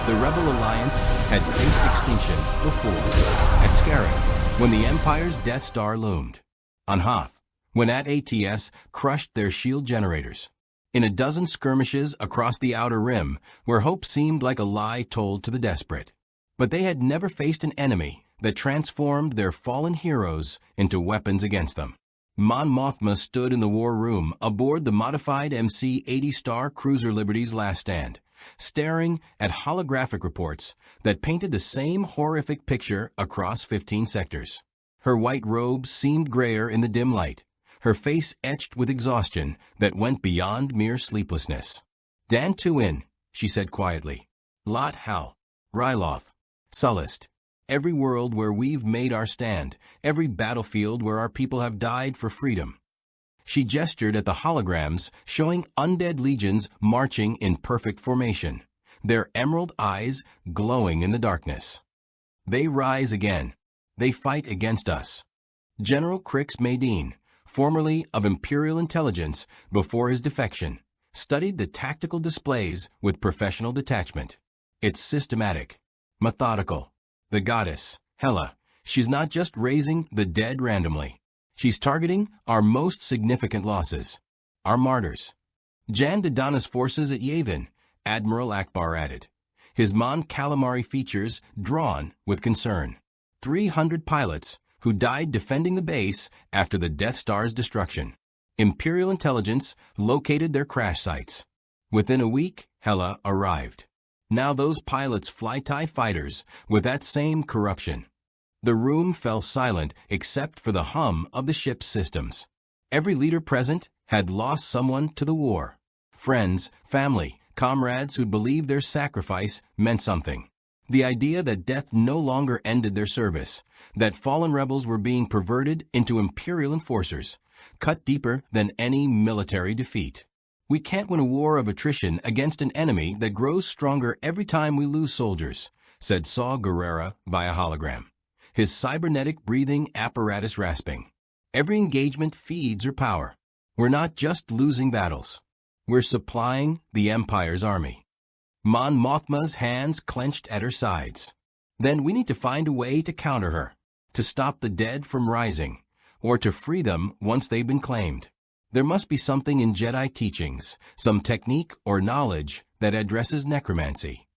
The Rebel Alliance had faced extinction before. At Scarif, when the Empire's Death Star loomed. On Hoth, when AT-ATS crushed their shield generators. In a dozen skirmishes across the Outer Rim, where hope seemed like a lie told to the desperate. But they had never faced an enemy that transformed their fallen heroes into weapons against them. Mon Mothma stood in the war room aboard the modified MC-80 Star Cruiser Liberty's last stand, staring at holographic reports that painted the same horrific picture across 15 sectors. Her white robes seemed grayer in the dim light, her face etched with exhaustion that went beyond mere sleeplessness. "Dan Tuin," she said quietly. "Lot Hal, Ryloth, Sullust. Every world where we've made our stand, every battlefield where our people have died for freedom." She gestured at the holograms showing undead legions marching in perfect formation, their emerald eyes glowing in the darkness. "They rise again. They fight against us." General Crix Madine, formerly of Imperial Intelligence before his defection, studied the tactical displays with professional detachment. It's systematic, methodical. The goddess, Hela, she's not just raising the dead randomly. She's targeting our most significant losses, our martyrs. Jan Dodonna's forces at Yavin, Admiral Akbar added, his Mon Calamari features drawn with concern. 300 pilots who died defending the base after the Death Star's destruction. Imperial Intelligence located their crash sites. Within a week, Hela arrived. Now those pilots fly TIE fighters with that same corruption. The room fell silent except for the hum of the ship's systems. Every leader present had lost someone to the war. Friends, family, comrades who believed their sacrifice meant something. The idea that death no longer ended their service, that fallen rebels were being perverted into Imperial enforcers, cut deeper than any military defeat. "We can't win a war of attrition against an enemy that grows stronger every time we lose soldiers," said Saw Gerrera via hologram, his cybernetic breathing apparatus rasping. "Every engagement feeds her power. We're not just losing battles. We're supplying the Empire's army." Mon Mothma's hands clenched at her sides. "Then we need to find a way to counter her, to stop the dead from rising, or to free them once they've been claimed. There must be something in Jedi teachings, some technique or knowledge that addresses necromancy."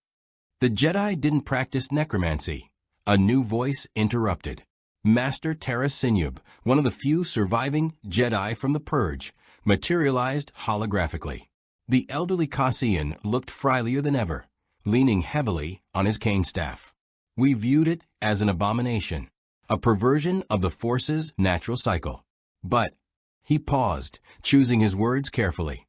"The Jedi didn't practice necromancy," a new voice interrupted. Master Terra Sinub, one of the few surviving Jedi from the Purge, materialized holographically. The elderly Cassian looked frielier than ever, leaning heavily on his cane staff. "We viewed it as an abomination, a perversion of the Force's natural cycle. But," he paused, choosing his words carefully,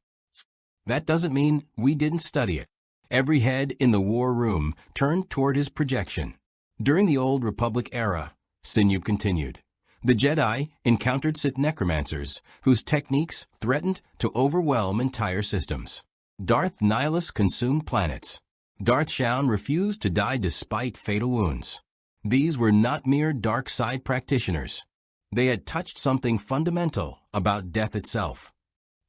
"that doesn't mean we didn't study it." Every head in the war room turned toward his projection. "During the Old Republic era," Sinub continued, "the Jedi encountered Sith necromancers whose techniques threatened to overwhelm entire systems. Darth Nihilus consumed planets. Darth Shaun refused to die despite fatal wounds. These were not mere dark side practitioners. They had touched something fundamental about death itself."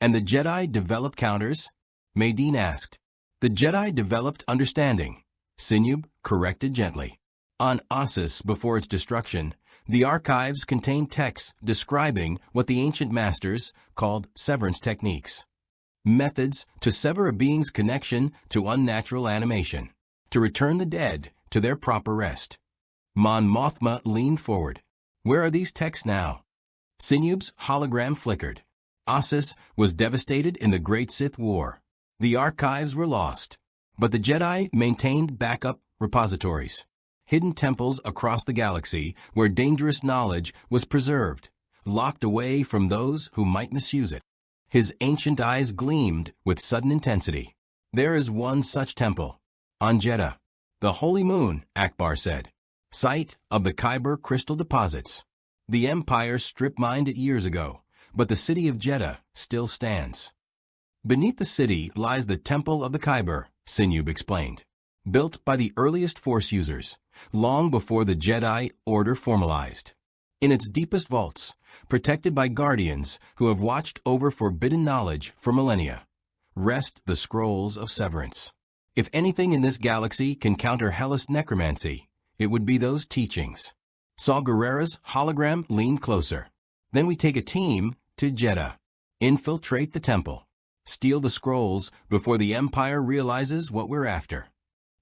"And the Jedi developed counters?" Madine asked. "The Jedi developed understanding," Sinub corrected gently. "On Ossus before its destruction, the archives contained texts describing what the ancient masters called severance techniques. Methods to sever a being's connection to unnatural animation, to return the dead to their proper rest." Mon Mothma leaned forward. "Where are these texts now?" Sinub's hologram flickered. Ossus was devastated in the Great Sith War. The archives were lost, but the Jedi maintained backup repositories. Hidden temples across the galaxy where dangerous knowledge was preserved, locked away from those who might misuse it. His ancient eyes gleamed with sudden intensity. "There is one such temple, on Jedha. The Holy Moon," Akbar said, "site of the Kyber crystal deposits. The Empire strip-mined it years ago, but the city of Jedha still stands." "Beneath the city lies the Temple of the Kyber," Sinub explained. "Built by the earliest Force users, long before the Jedi Order formalized. In its deepest vaults, protected by guardians who have watched over forbidden knowledge for millennia, rest the scrolls of severance. If anything in this galaxy can counter Hela's necromancy, it would be those teachings. Saw Gerrera's hologram lean closer. Then we take a team to Jedha. Infiltrate the temple. Steal the scrolls before the Empire realizes what we're after.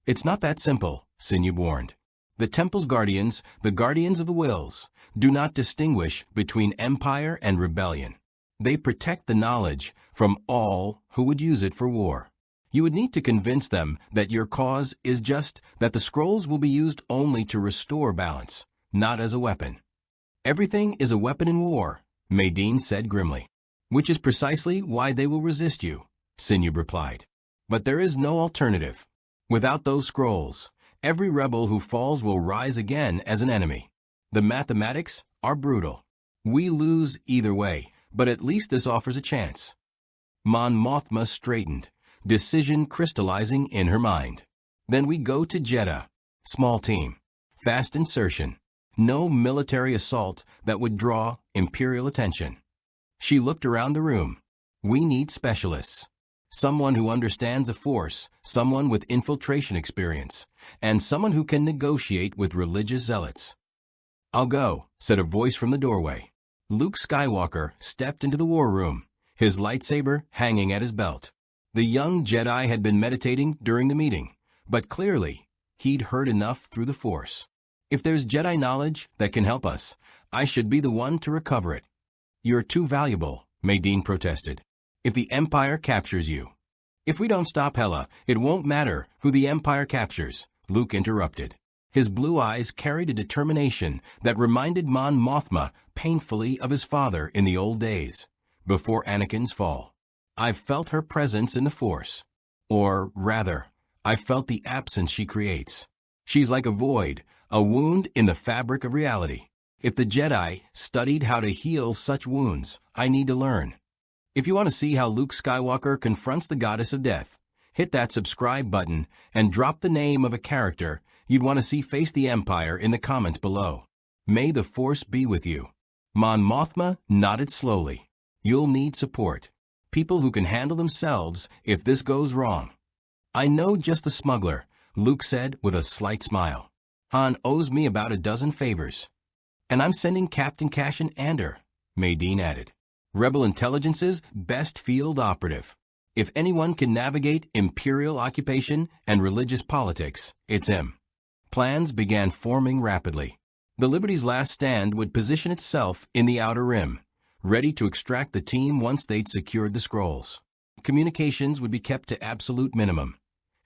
It's not that simple, Sinew warned. The temple's guardians, the guardians of the wills, do not distinguish between empire and rebellion. They protect the knowledge from all who would use it for war. You would need to convince them that your cause is just that the scrolls will be used only to restore balance, not as a weapon. Everything is a weapon in war, Madine said grimly. Which is precisely why they will resist you, Sinew replied. But there is no alternative. Without those scrolls, every rebel who falls will rise again as an enemy. The mathematics are brutal. We lose either way, but at least this offers a chance. Mon Mothma straightened, decision crystallizing in her mind. Then we go to Jedha. Small team. Fast insertion. No military assault that would draw Imperial attention. She looked around the room. We need specialists. Someone who understands the Force, someone with infiltration experience, and someone who can negotiate with religious zealots. I'll go, said a voice from the doorway. Luke Skywalker stepped into the war room, his lightsaber hanging at his belt. The young Jedi had been meditating during the meeting, but clearly, he'd heard enough through the Force. If there's Jedi knowledge that can help us, I should be the one to recover it. You're too valuable, Madine protested. If the Empire captures you. If we don't stop Hela, it won't matter who the Empire captures, Luke interrupted. His blue eyes carried a determination that reminded Mon Mothma painfully of his father in the old days, before Anakin's fall. I've felt her presence in the Force. Or, rather, I've felt the absence she creates. She's like a void, a wound in the fabric of reality. If the Jedi studied how to heal such wounds, I need to learn. If you want to see how Luke Skywalker confronts the goddess of death, hit that subscribe button and drop the name of a character you'd want to see face the Empire in the comments below. May the Force be with you. Mon Mothma nodded slowly. You'll need support. People who can handle themselves if this goes wrong. I know just the smuggler, Luke said with a slight smile. Han owes me about a dozen favors. And I'm sending Captain Cassian Andor, Madine added. Rebel Intelligence's best field operative. If anyone can navigate imperial occupation and religious politics, it's him. Plans began forming rapidly. The Liberty's last stand would position itself in the Outer Rim, ready to extract the team once they'd secured the scrolls. Communications would be kept to absolute minimum.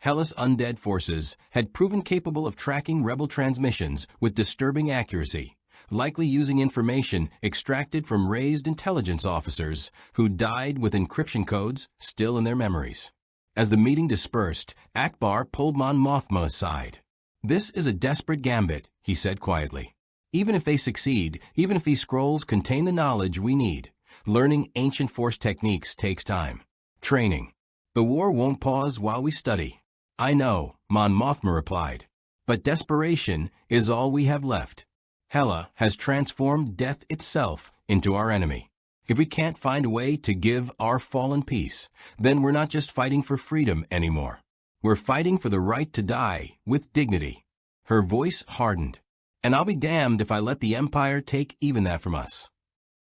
Hela's undead forces had proven capable of tracking rebel transmissions with disturbing accuracy, likely using information extracted from raised intelligence officers who died with encryption codes still in their memories. As the meeting dispersed, Akbar pulled Mon Mothma aside. This is a desperate gambit, he said quietly. Even if they succeed, even if these scrolls contain the knowledge we need, learning ancient Force techniques takes time. Training. The war won't pause while we study. I know, Mon Mothma replied. But desperation is all we have left. Hela has transformed death itself into our enemy. If we can't find a way to give our fallen peace, then we're not just fighting for freedom anymore. We're fighting for the right to die with dignity. Her voice hardened. And I'll be damned if I let the Empire take even that from us.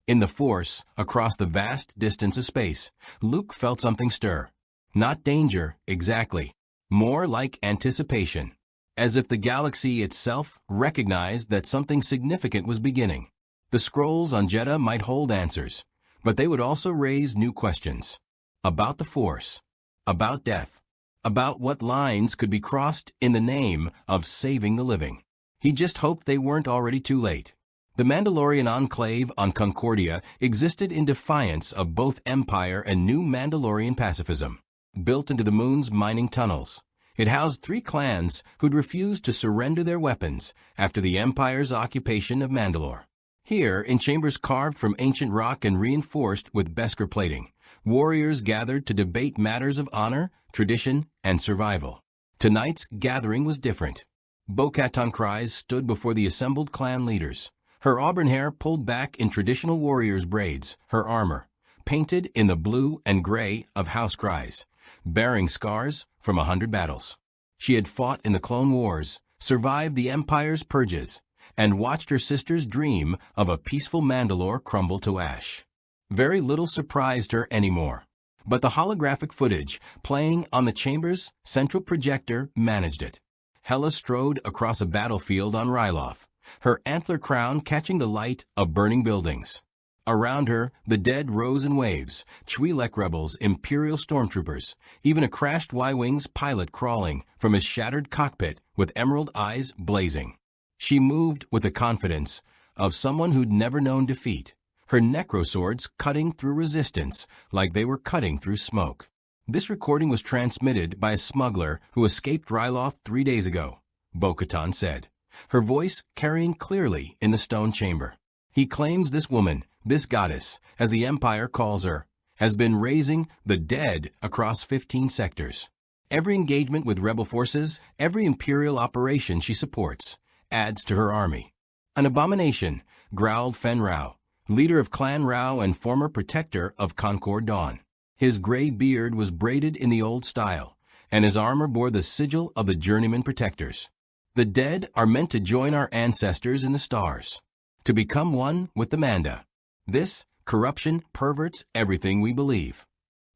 In the Force, across the vast distance of space, Luke felt something stir. Not danger, exactly. More like anticipation. As if the galaxy itself recognized that something significant was beginning. The scrolls on Jedha might hold answers, but they would also raise new questions. About the Force. About death. About what lines could be crossed in the name of saving the living. He just hoped they weren't already too late. The Mandalorian enclave on Concordia existed in defiance of both Empire and new Mandalorian pacifism. Built into the moon's mining tunnels, it housed 3 clans who'd refused to surrender their weapons after the Empire's occupation of Mandalore. Here, in chambers carved from ancient rock and reinforced with Beskar plating, warriors gathered to debate matters of honor, tradition, and survival. Tonight's gathering was different. Bo-Katan Kryze stood before the assembled clan leaders, her auburn hair pulled back in traditional warriors' braids, her armor, painted in the blue and gray of House Kryze, bearing scars from 100 battles. She had fought in the Clone Wars, survived the Empire's purges, and watched her sister's dream of a peaceful Mandalore crumble to ash. Very little surprised her anymore. But the holographic footage playing on the chamber's central projector managed it. Hela strode across a battlefield on Ryloth, her antler crown catching the light of burning buildings. Around her, the dead rose in waves, Twi'lek rebels, Imperial stormtroopers, even a crashed Y-Wings pilot crawling from his shattered cockpit with emerald eyes blazing. She moved with the confidence of someone who'd never known defeat, her necroswords cutting through resistance like they were cutting through smoke. This recording was transmitted by a smuggler who escaped Ryloth 3 days ago, Bo-Katan said, her voice carrying clearly in the stone chamber. He claims this woman, this goddess, as the Empire calls her, has been raising the dead across 15 sectors. Every engagement with rebel forces, every Imperial operation she supports, adds to her army. An abomination, growled Fen Rao, leader of Clan Rao and former protector of Concord Dawn. His gray beard was braided in the old style, and his armor bore the sigil of the journeyman protectors. The dead are meant to join our ancestors in the stars, to become one with the Manda. This corruption perverts everything we believe.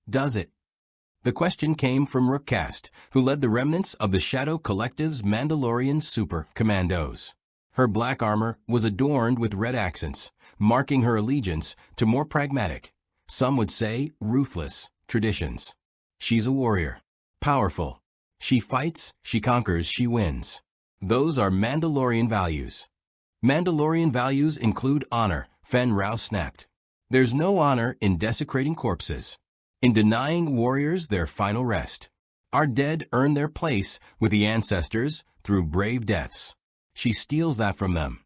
Does it? The question came from Rook Kast, who led the remnants of the Shadow Collective's Mandalorian Super Commandos. Her black armor was adorned with red accents, marking her allegiance to more pragmatic, some would say ruthless, traditions. She's a warrior. Powerful. She fights, she conquers, she wins. Those are Mandalorian values. Mandalorian values include honor, Fen Rao snapped. There's no honor in desecrating corpses, in denying warriors their final rest. Our dead earn their place with the ancestors through brave deaths. She steals that from them.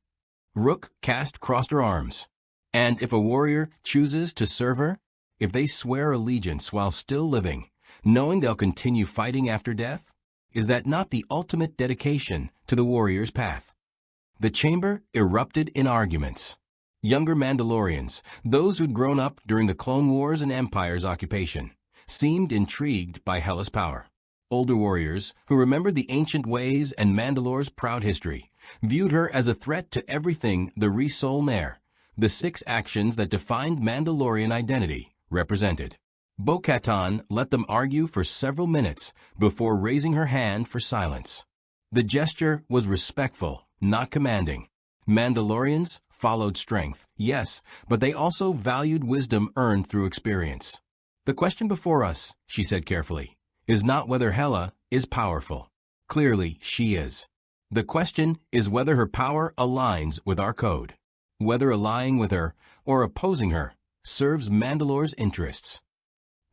Rook Kast crossed her arms. And if a warrior chooses to serve her, if they swear allegiance while still living, knowing they'll continue fighting after death, is that not the ultimate dedication to the warrior's path? The chamber erupted in arguments. Younger Mandalorians, those who'd grown up during the Clone Wars and Empire's occupation, seemed intrigued by Hela's power. Older warriors, who remembered the ancient ways and Mandalore's proud history, viewed her as a threat to everything the Resol Nair, the 6 actions that defined Mandalorian identity, represented. Bo-Katan let them argue for several minutes before raising her hand for silence. The gesture was respectful, not commanding. Mandalorians followed strength, yes, but they also valued wisdom earned through experience. The question before us, she said carefully, is not whether Hela is powerful. Clearly, she is. The question is whether her power aligns with our code. Whether allying with her or opposing her serves Mandalore's interests.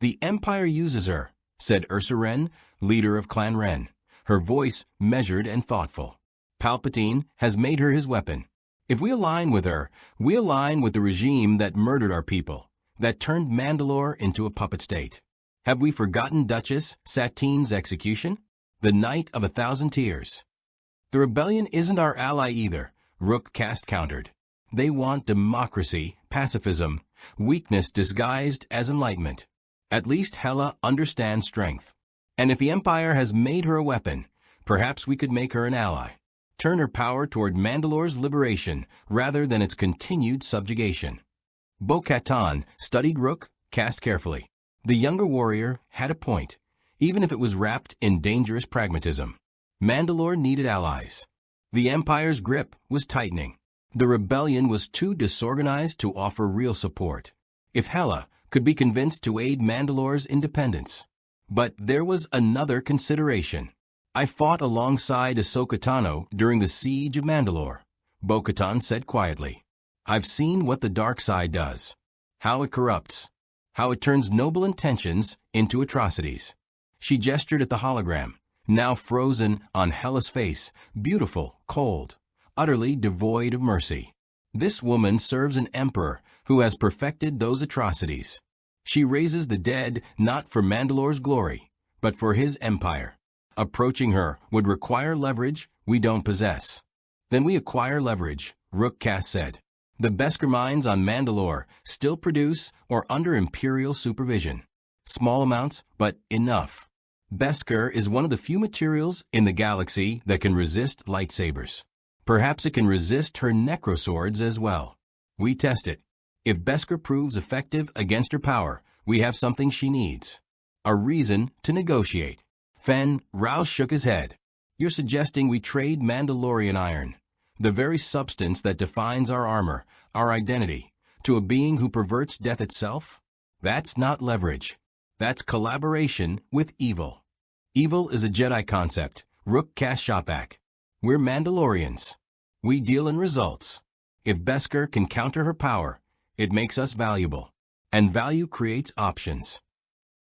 The Empire uses her, said Ursa Wren, leader of Clan Wren, her voice measured and thoughtful. Palpatine has made her his weapon. If we align with her, we align with the regime that murdered our people, that turned Mandalore into a puppet state. Have we forgotten Duchess Satine's execution? The Night of 1,000 Tears. The rebellion isn't our ally either, Rook Kast countered. They want democracy, pacifism, weakness disguised as enlightenment. At least Hela understands strength. And if the Empire has made her a weapon, perhaps we could make her an ally. Turn her power toward Mandalore's liberation rather than its continued subjugation. Bo-Katan studied Rook Kast carefully. The younger warrior had a point, even if it was wrapped in dangerous pragmatism. Mandalore needed allies. The Empire's grip was tightening. The rebellion was too disorganized to offer real support. If Hela could be convinced to aid Mandalore's independence. But there was another consideration. I fought alongside Ahsoka Tano during the siege of Mandalore, Bo-Katan said quietly. I've seen what the dark side does, how it corrupts, how it turns noble intentions into atrocities. She gestured at the hologram, now frozen on Hela's face, beautiful, cold, utterly devoid of mercy. This woman serves an emperor who has perfected those atrocities. She raises the dead not for Mandalore's glory, but for his empire. Approaching her would require leverage we don't possess. Then we acquire leverage, Rook Kast said. The Beskar mines on Mandalore still produce or under Imperial supervision. Small amounts, but enough. Beskar is one of the few materials in the galaxy that can resist lightsabers. Perhaps it can resist her necroswords as well. We test it. If Beskar proves effective against her power, we have something she needs. A reason to negotiate. Rouse shook his head. You're suggesting we trade Mandalorian iron, the very substance that defines our armor, our identity, to a being who perverts death itself? That's not leverage. That's collaboration with evil. Evil is a Jedi concept. Rook Kashoppak. We're Mandalorians. We deal in results. If Beskar can counter her power, it makes us valuable. And value creates options.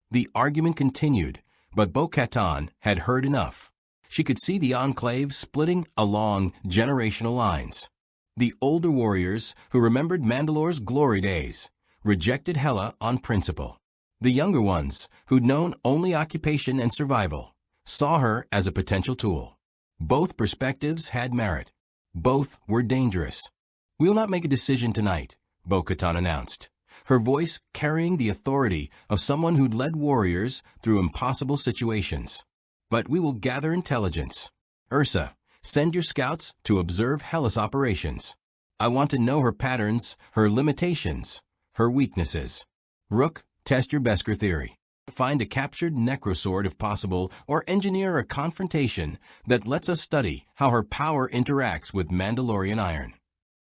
The argument continued, but Bo-Katan had heard enough. She could see the Enclave splitting along generational lines. The older warriors, who remembered Mandalore's glory days, rejected Hela on principle. The younger ones, who'd known only occupation and survival, saw her as a potential tool. Both perspectives had merit. Both were dangerous. We'll not make a decision tonight, Bo-Katan announced, her voice carrying the authority of someone who'd led warriors through impossible situations. But we will gather intelligence. Ursa, send your scouts to observe Hela's operations. I want to know her patterns, her limitations, her weaknesses. Rook, test your Beskar theory. Find a captured necrosword if possible, or engineer a confrontation that lets us study how her power interacts with Mandalorian iron.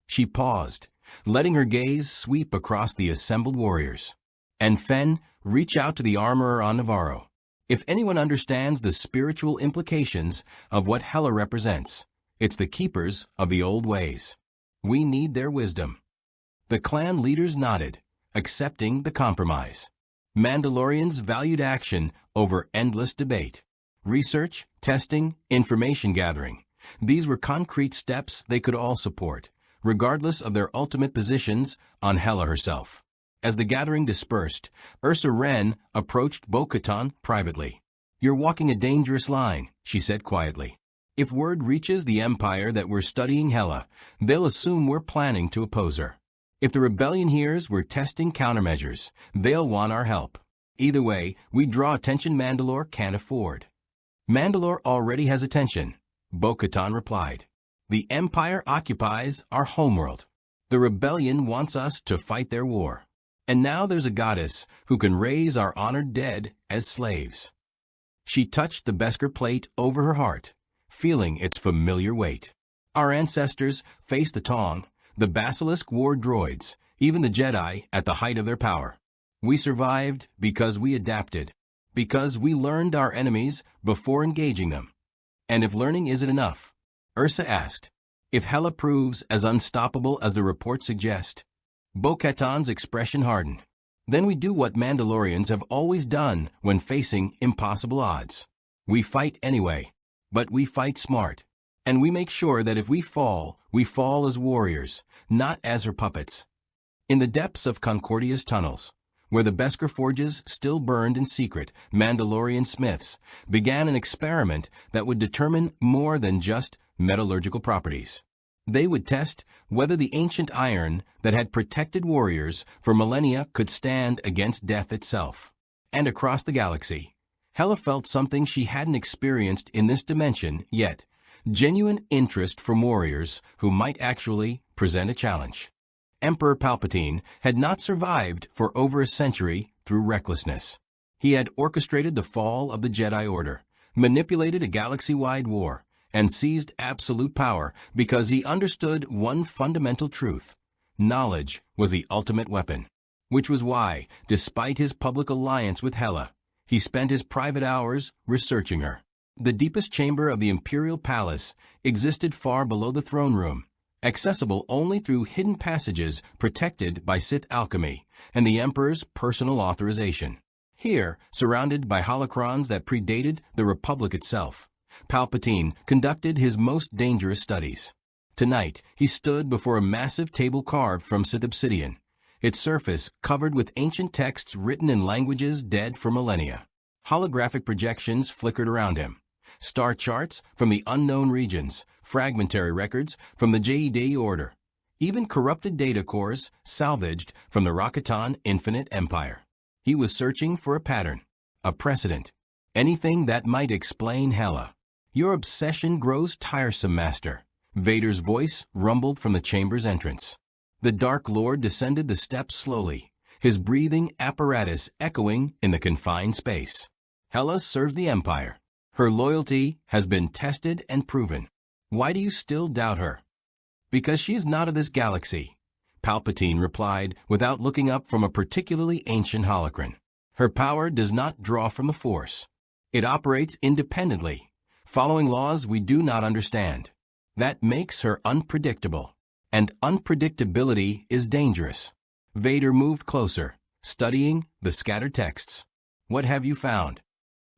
She paused, letting her gaze sweep across the assembled warriors. And reach out to the armorer on Navarro. If anyone understands the spiritual implications of what Hela represents, it's the keepers of the old ways. We need their wisdom. The clan leaders nodded, accepting the compromise. Mandalorians valued action over endless debate. Research, testing, information gathering. These were concrete steps they could all support, regardless of their ultimate positions on Hela herself. As the gathering dispersed, Ursa Wren approached Bo-Katan privately. You're walking a dangerous line, she said quietly. If word reaches the Empire that we're studying Hela, they'll assume we're planning to oppose her. If the rebellion hears we're testing countermeasures, they'll want our help. Either way, we draw attention Mandalore can't afford. Mandalore already has attention, Bo-Katan replied. The Empire occupies our homeworld. The rebellion wants us to fight their war. And now there's a goddess who can raise our honored dead as slaves. She touched the Beskar plate over her heart, feeling its familiar weight. Our ancestors faced the Tong, the Basilisk war droids, even the Jedi at the height of their power. We survived because we adapted, because we learned our enemies before engaging them. And if learning isn't enough, Ursa asked, if Hela proves as unstoppable as the reports suggest, Bo-Katan's expression hardened. Then we do what Mandalorians have always done when facing impossible odds. We fight anyway, but we fight smart. And we make sure that if we fall as warriors, not as her puppets. In the depths of Concordia's tunnels, where the Beskar forges still burned in secret, Mandalorian smiths began an experiment that would determine more than just metallurgical properties. They would test whether the ancient iron that had protected warriors for millennia could stand against death itself. And across the galaxy, Hela felt something she hadn't experienced in this dimension yet, genuine interest from warriors who might actually present a challenge. Emperor Palpatine had not survived for over a century through recklessness. He had orchestrated the fall of the Jedi Order, manipulated a galaxy-wide war, and seized absolute power because he understood one fundamental truth. Knowledge was the ultimate weapon. Which was why, despite his public alliance with Hela, he spent his private hours researching her. The deepest chamber of the Imperial Palace existed far below the throne room, accessible only through hidden passages protected by Sith alchemy and the Emperor's personal authorization. Here, surrounded by holocrons that predated the Republic itself, Palpatine conducted his most dangerous studies. Tonight, he stood before a massive table carved from Sith obsidian, its surface covered with ancient texts written in languages dead for millennia. Holographic projections flickered around him. Star charts from the unknown regions, fragmentary records from the Jedi Order, even corrupted data cores salvaged from the Rakatan Infinite Empire. He was searching for a pattern, a precedent, anything that might explain Hela. Your obsession grows tiresome, Master. Vader's voice rumbled from the chamber's entrance. The Dark Lord descended the steps slowly, his breathing apparatus echoing in the confined space. Hela serves the Empire. Her loyalty has been tested and proven. Why do you still doubt her? Because she is not of this galaxy, Palpatine replied without looking up from a particularly ancient holocron. Her power does not draw from the Force. It operates independently, following laws we do not understand. That makes her unpredictable. And unpredictability is dangerous. Vader moved closer, studying the scattered texts. What have you found?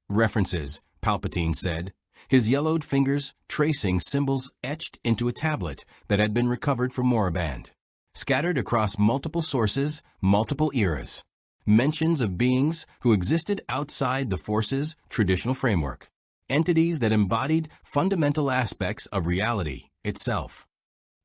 References, Palpatine said, his yellowed fingers tracing symbols etched into a tablet that had been recovered from Moraband. Scattered across multiple sources, multiple eras. Mentions of beings who existed outside the Force's traditional framework. Entities that embodied fundamental aspects of reality itself.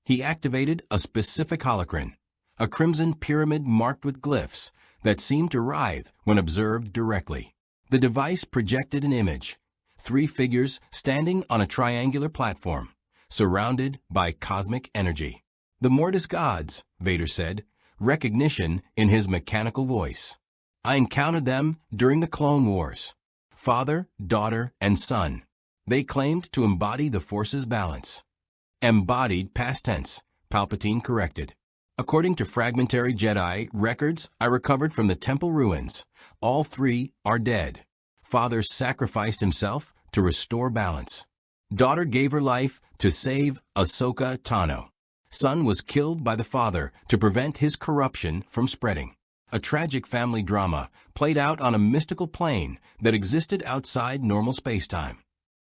He activated a specific holocron, a crimson pyramid marked with glyphs that seemed to writhe when observed directly. The device projected an image, 3 figures standing on a triangular platform, surrounded by cosmic energy. The Mortis gods, Vader said, recognition in his mechanical voice. I encountered them during the Clone Wars. Father, daughter, and son. They claimed to embody the Force's balance. Embodied past tense, Palpatine corrected. According to fragmentary Jedi records I recovered from the temple ruins, all 3 are dead. Father sacrificed himself to restore balance. Daughter gave her life to save Ahsoka Tano. Son was killed by the father to prevent his corruption from spreading. A tragic family drama played out on a mystical plane that existed outside normal space-time.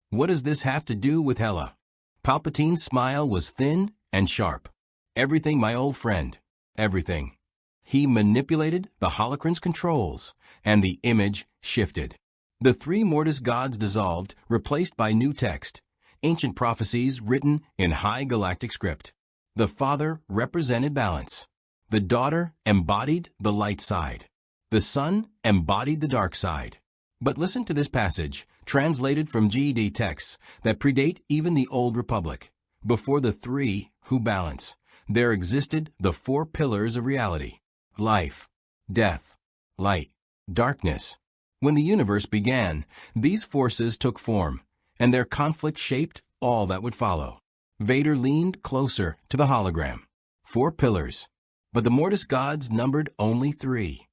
What does this have to do with Hela? Palpatine's smile was thin and sharp. Everything, my old friend. Everything. He manipulated the holocron's controls, and the image shifted. The 3 Mortis gods dissolved, replaced by new text, ancient prophecies written in high galactic script. The father represented balance. The daughter embodied the light side. The son embodied the dark side. But listen to this passage, translated from GED texts that predate even the Old Republic. Before the 3 who balance, there existed the 4 pillars of reality. Life, death, light, darkness. When the universe began, these forces took form, and their conflict shaped all that would follow. Vader leaned closer to the hologram. 4 pillars. But the Mortis gods numbered only 3.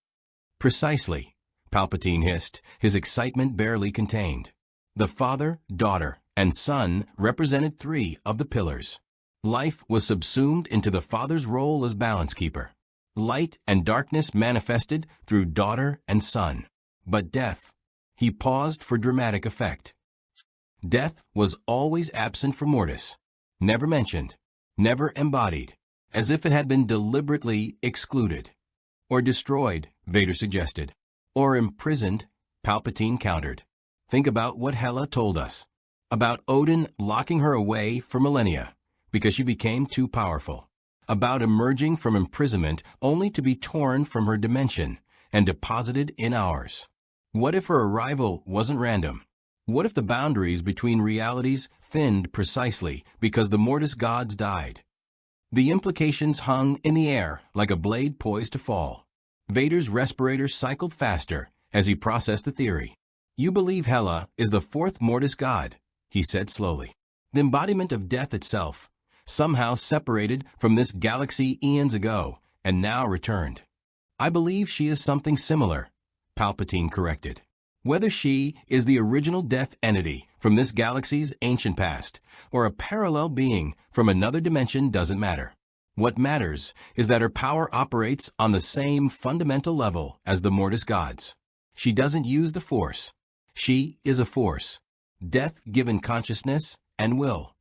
Precisely, Palpatine hissed, his excitement barely contained. The father, daughter, and son represented 3 of the pillars. Life was subsumed into the father's role as balance keeper. Light and darkness manifested through daughter and son. But death, he paused for dramatic effect. Death was always absent from Mortis. Never mentioned, never embodied, as if it had been deliberately excluded. Or destroyed, Vader suggested. Or imprisoned, Palpatine countered. Think about what Hela told us. About Odin locking her away for millennia, because she became too powerful. About emerging from imprisonment only to be torn from her dimension and deposited in ours. What if her arrival wasn't random? What if the boundaries between realities thinned precisely because the Mortis gods died? The implications hung in the air like a blade poised to fall. Vader's respirator cycled faster as he processed the theory. You believe Hela is the 4th Mortis god, he said slowly. The embodiment of death itself, somehow separated from this galaxy eons ago and now returned. I believe she is something similar, Palpatine corrected. Whether she is the original death entity from this galaxy's ancient past or a parallel being from another dimension doesn't matter. What matters is that her power operates on the same fundamental level as the Mortis gods. She doesn't use the Force. She is a force, death-given consciousness and will.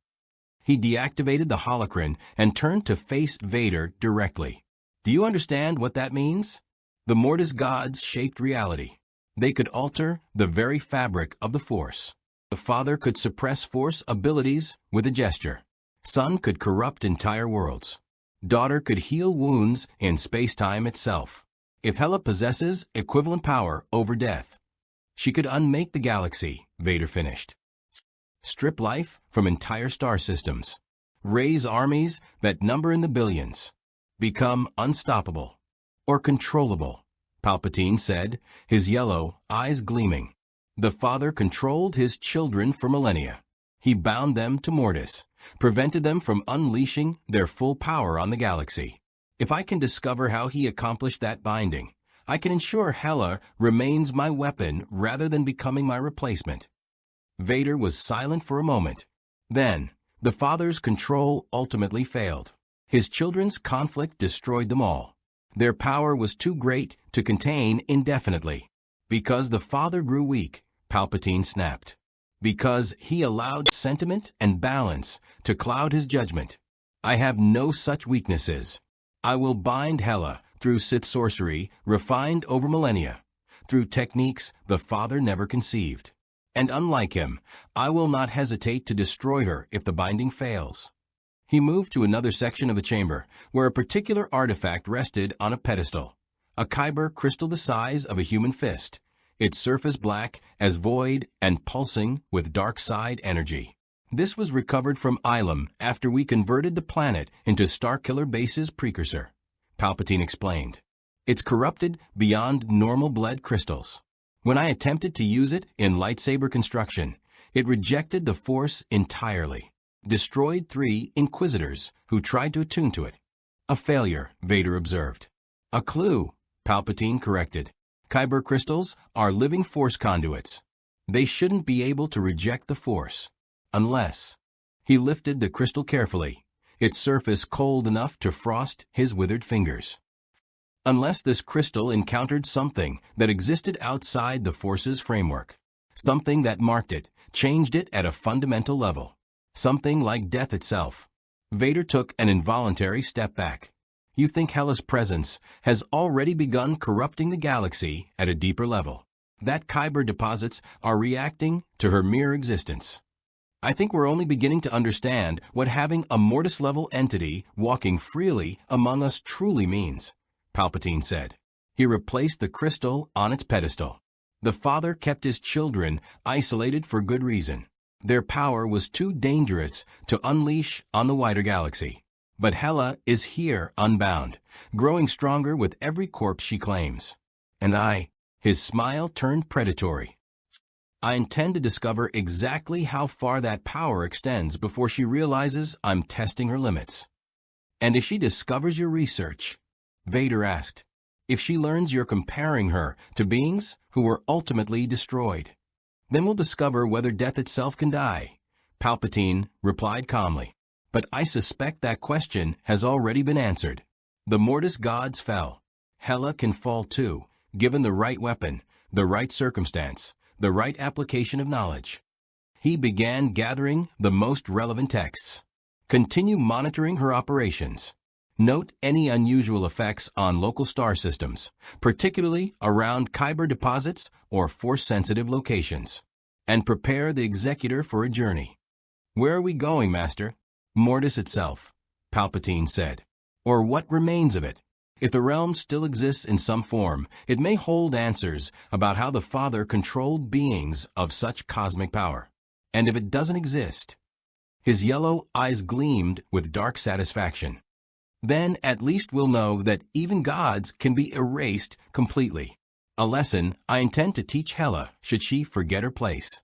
He deactivated the holocron and turned to face Vader directly. Do you understand what that means? The Mortis gods shaped reality. They could alter the very fabric of the Force. The father could suppress Force abilities with a gesture. Son could corrupt entire worlds. Daughter could heal wounds in space-time itself. If Hela possesses equivalent power over death, she could unmake the galaxy, Vader finished. Strip life from entire star systems. Raise armies that number in the billions. Become unstoppable. Or controllable, Palpatine said, his yellow eyes gleaming. The father controlled his children for millennia. He bound them to Mortis, prevented them from unleashing their full power on the galaxy. If I can discover how he accomplished that binding, I can ensure Hela remains my weapon rather than becoming my replacement. Vader was silent for a moment. Then, the father's control ultimately failed. His children's conflict destroyed them all. Their power was too great to contain indefinitely. Because the father grew weak, Palpatine snapped. Because he allowed sentiment and balance to cloud his judgment. I have no such weaknesses. I will bind Hela through Sith sorcery refined over millennia, through techniques the father never conceived. And unlike him, I will not hesitate to destroy her if the binding fails. He moved to another section of the chamber, where a particular artifact rested on a pedestal. A kyber crystal the size of a human fist, its surface black as void and pulsing with dark side energy. This was recovered from Ilum after we converted the planet into Starkiller Base's precursor, Palpatine explained. It's corrupted beyond normal bled crystals. When I attempted to use it in lightsaber construction, it rejected the Force entirely. Destroyed 3 Inquisitors who tried to attune to it. A failure, Vader observed. A clue, Palpatine corrected. Kyber crystals are living Force conduits. They shouldn't be able to reject the Force. Unless. He lifted the crystal carefully, its surface cold enough to frost his withered fingers. Unless this crystal encountered something that existed outside the Force's framework. Something that marked it, changed it at a fundamental level. Something like death itself. Vader took an involuntary step back. You think Hela's presence has already begun corrupting the galaxy at a deeper level. That kyber deposits are reacting to her mere existence. I think we're only beginning to understand what having a Mortis-level entity walking freely among us truly means, Palpatine said. He replaced the crystal on its pedestal. The father kept his children isolated for good reason. Their power was too dangerous to unleash on the wider galaxy. But Hela is here unbound, growing stronger with every corpse she claims. And his smile turned predatory. I intend to discover exactly how far that power extends before she realizes I'm testing her limits. And if she discovers your research, Vader asked, if she learns you're comparing her to beings who were ultimately destroyed, then we'll discover whether death itself can die, Palpatine replied calmly. But I suspect that question has already been answered. The Mortis gods fell. Hela can fall too, given the right weapon, the right circumstance, the right application of knowledge. He began gathering the most relevant texts. Continue monitoring her operations. Note any unusual effects on local star systems, particularly around kyber deposits or Force-sensitive locations. And prepare the Executor for a journey. Where are we going, Master? Mortis itself, Palpatine said. Or what remains of it? If the realm still exists in some form, it may hold answers about how the Father controlled beings of such cosmic power. And if it doesn't exist, his yellow eyes gleamed with dark satisfaction. Then at least we'll know that even gods can be erased completely. A lesson I intend to teach Hela should she forget her place.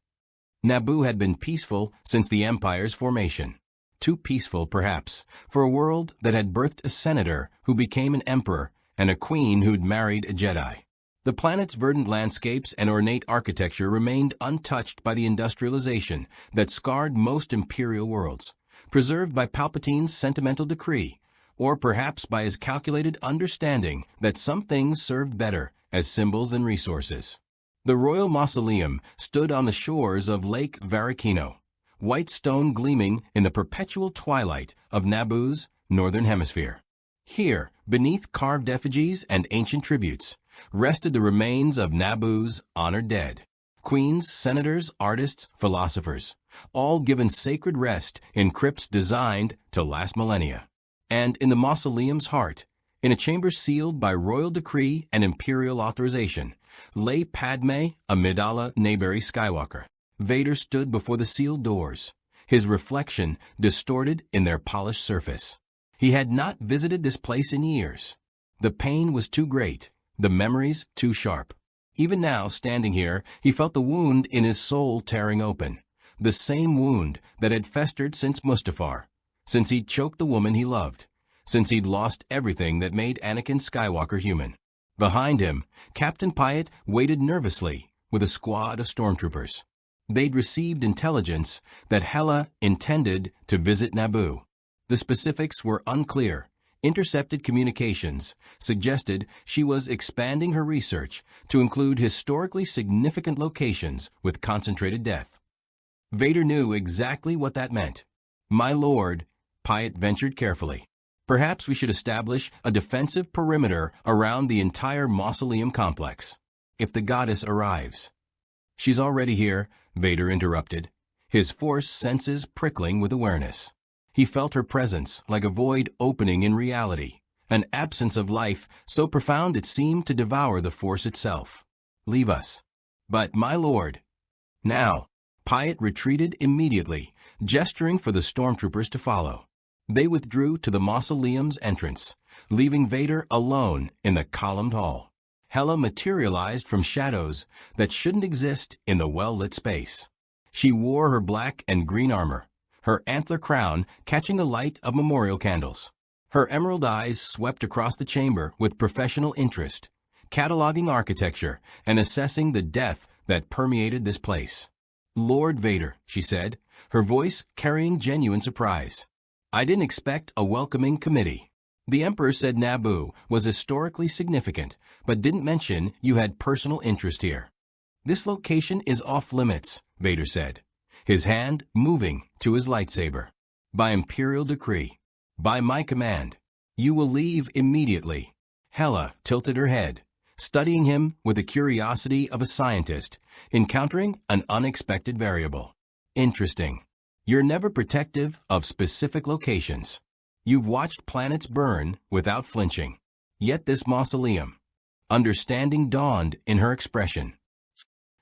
Naboo had been peaceful since the Empire's formation. Too peaceful, perhaps, for a world that had birthed a senator who became an emperor and a queen who'd married a Jedi. The planet's verdant landscapes and ornate architecture remained untouched by the industrialization that scarred most imperial worlds, preserved by Palpatine's sentimental decree, or perhaps by his calculated understanding that some things served better as symbols than resources. The royal mausoleum stood on the shores of Lake Varikino, white stone gleaming in the perpetual twilight of Naboo's northern hemisphere. Here, beneath carved effigies and ancient tributes, rested the remains of Naboo's honored dead. Queens, senators, artists, philosophers, all given sacred rest in crypts designed to last millennia. And in the mausoleum's heart, In a chamber sealed by royal decree and imperial authorization, lay Padme Amidala Naberi Skywalker. Vader stood before the sealed doors, his reflection distorted in their polished surface. He had not visited this place in years. The pain was too great, the memories too sharp. Even now, standing here, he felt the wound in his soul tearing open. The same wound that had festered since Mustafar, since he'd choked the woman he loved, since he'd lost everything that made Anakin Skywalker human. Behind him, Captain Piett waited nervously with a squad of stormtroopers. They'd received intelligence that Hela intended to visit Naboo. The specifics were unclear. Intercepted communications suggested she was expanding her research to include historically significant locations with concentrated death. Vader knew exactly what that meant. "My lord," Piett ventured carefully, "perhaps we should establish a defensive perimeter around the entire mausoleum complex. If the goddess arrives." "She's already here," Vader interrupted, his Force senses prickling with awareness. He felt her presence like a void opening in reality, an absence of life so profound it seemed to devour the Force itself. "Leave us." "But, my lord." "Now." Piett retreated immediately, gesturing for the stormtroopers to follow. They withdrew to the mausoleum's entrance, leaving Vader alone in the columned hall. Hela materialized from shadows that shouldn't exist in the well-lit space. She wore her black and green armor, her antler crown catching the light of memorial candles. Her emerald eyes swept across the chamber with professional interest, cataloging architecture and assessing the depth that permeated this place. "Lord Vader," she said, her voice carrying genuine surprise. "I didn't expect a welcoming committee. The Emperor said Naboo was historically significant, but didn't mention you had personal interest here." "This location is off-limits," Vader said, his hand moving to his lightsaber. "By Imperial decree. By my command. You will leave immediately." Hela tilted her head, studying him with the curiosity of a scientist encountering an unexpected variable. "Interesting. You're never protective of specific locations. You've watched planets burn without flinching. Yet this mausoleum." Understanding dawned in her expression.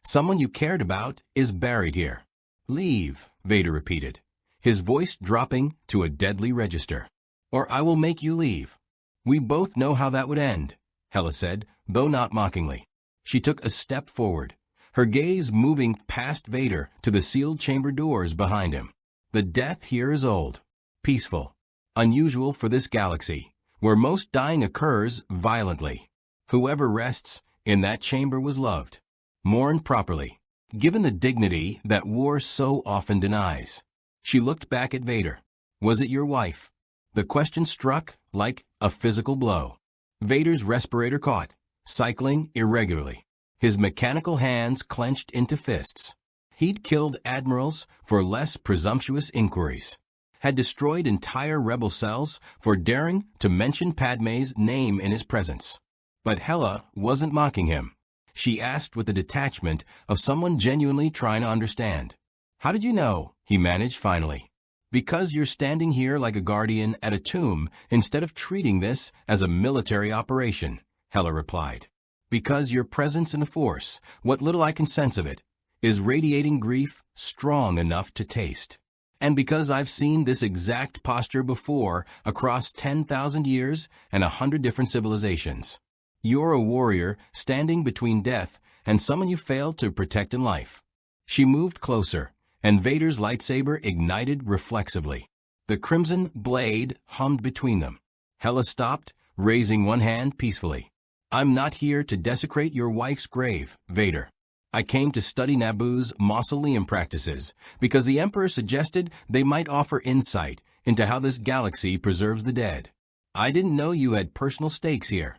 "Someone you cared about is buried here." "Leave," Vader repeated, his voice dropping to a deadly register. "Or I will make you leave." "We both know how that would end," Hela said, though not mockingly. She took a step forward, her gaze moving past Vader to the sealed chamber doors behind him. "The death here is old, peaceful, unusual for this galaxy, where most dying occurs violently. Whoever rests in that chamber was loved, mourned properly, given the dignity that war so often denies." She looked back at Vader. "Was it your wife?" The question struck like a physical blow. Vader's respirator caught, cycling irregularly, his mechanical hands clenched into fists. He'd killed admirals for less presumptuous inquiries, had destroyed entire rebel cells for daring to mention Padme's name in his presence. But Hela wasn't mocking him. She asked with the detachment of someone genuinely trying to understand. "How did you know?" he managed finally. "Because you're standing here like a guardian at a tomb instead of treating this as a military operation," Hela replied. "Because your presence in the Force, what little I can sense of it, is radiating grief strong enough to taste. And because I've seen this exact posture before across 10,000 years and 100 different civilizations. You're a warrior standing between death and someone you failed to protect in life." She moved closer, and Vader's lightsaber ignited reflexively. The crimson blade hummed between them. Hela stopped, raising one hand peacefully. "I'm not here to desecrate your wife's grave, Vader. I came to study Naboo's mausoleum practices because the Emperor suggested they might offer insight into how this galaxy preserves the dead. I didn't know you had personal stakes here."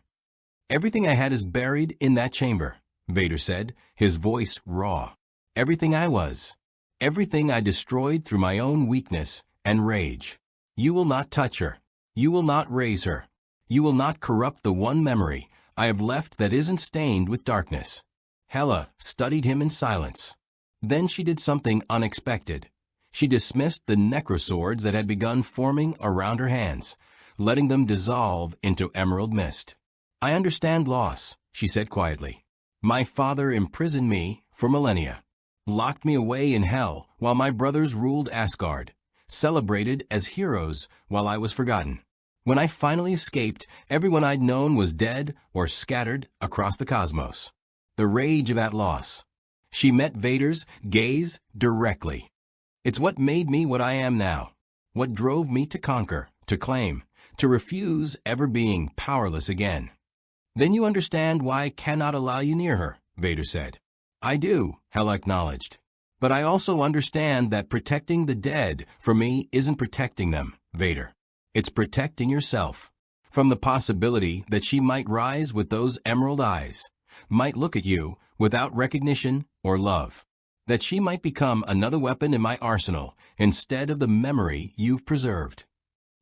"Everything I had is buried in that chamber," Vader said, his voice raw. "Everything I was. Everything I destroyed through my own weakness and rage. You will not touch her. You will not raise her. You will not corrupt the one memory I have left that isn't stained with darkness." Hela studied him in silence. Then she did something unexpected. She dismissed the necroswords that had begun forming around her hands, letting them dissolve into emerald mist. "I understand loss," she said quietly. "My father imprisoned me for millennia, locked me away in hell while my brothers ruled Asgard, celebrated as heroes while I was forgotten. When I finally escaped, everyone I'd known was dead or scattered across the cosmos." The rage of that loss. She met Vader's gaze directly. "It's what made me what I am now, what drove me to conquer, to claim, to refuse ever being powerless again." "Then you understand why I cannot allow you near her," Vader said. "I do," Hela acknowledged. "But I also understand that protecting the dead for me isn't protecting them, Vader. It's protecting yourself from the possibility that she might rise with those emerald eyes, might look at you without recognition or love, that she might become another weapon in my arsenal instead of the memory you've preserved."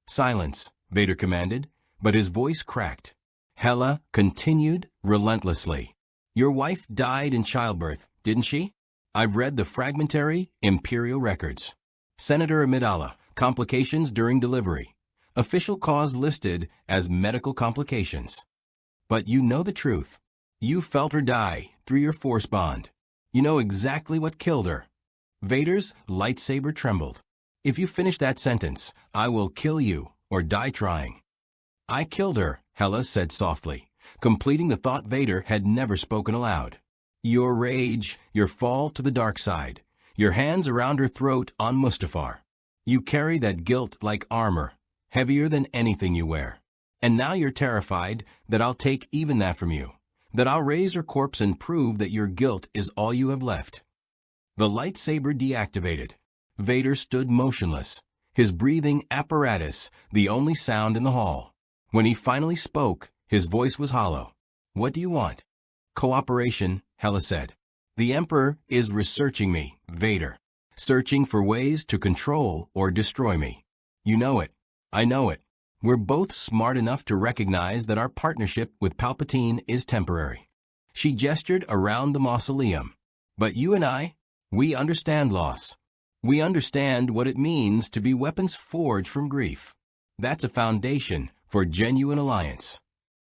"Silence," Vader commanded, but his voice cracked. Hela continued relentlessly. "Your wife died in childbirth, didn't she? I've read the fragmentary Imperial records. Senator Amidala, complications during delivery. Official cause listed as medical complications. But you know the truth. You felt her die through your force bond. You know exactly what killed her." Vader's lightsaber trembled. "If you finish that sentence, I will kill you or die trying." "I killed her," Hela said softly, completing the thought Vader had never spoken aloud. "Your rage, your fall to the dark side, your hands around her throat on Mustafar. You carry that guilt like armor, heavier than anything you wear. And now you're terrified that I'll take even that from you, that I'll raise her corpse and prove that your guilt is all you have left." The lightsaber deactivated. Vader stood motionless, his breathing apparatus the only sound in the hall. When he finally spoke, his voice was hollow. "What do you want?" "Cooperation," Hela said. "The Emperor is researching me, Vader, searching for ways to control or destroy me. You know it. I know it. We're both smart enough to recognize that our partnership with Palpatine is temporary." She gestured around the mausoleum. "But you and I, we understand loss. We understand what it means to be weapons forged from grief. That's a foundation for genuine alliance."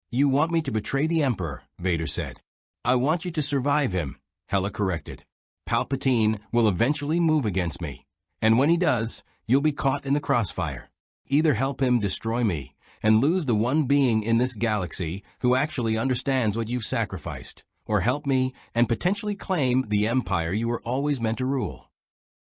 "You want me to betray the Emperor," Vader said. "I want you to survive him," Hela corrected. "Palpatine will eventually move against me, and when he does, you'll be caught in the crossfire. Either help him destroy me and lose the one being in this galaxy who actually understands what you've sacrificed, or help me and potentially claim the empire you were always meant to rule."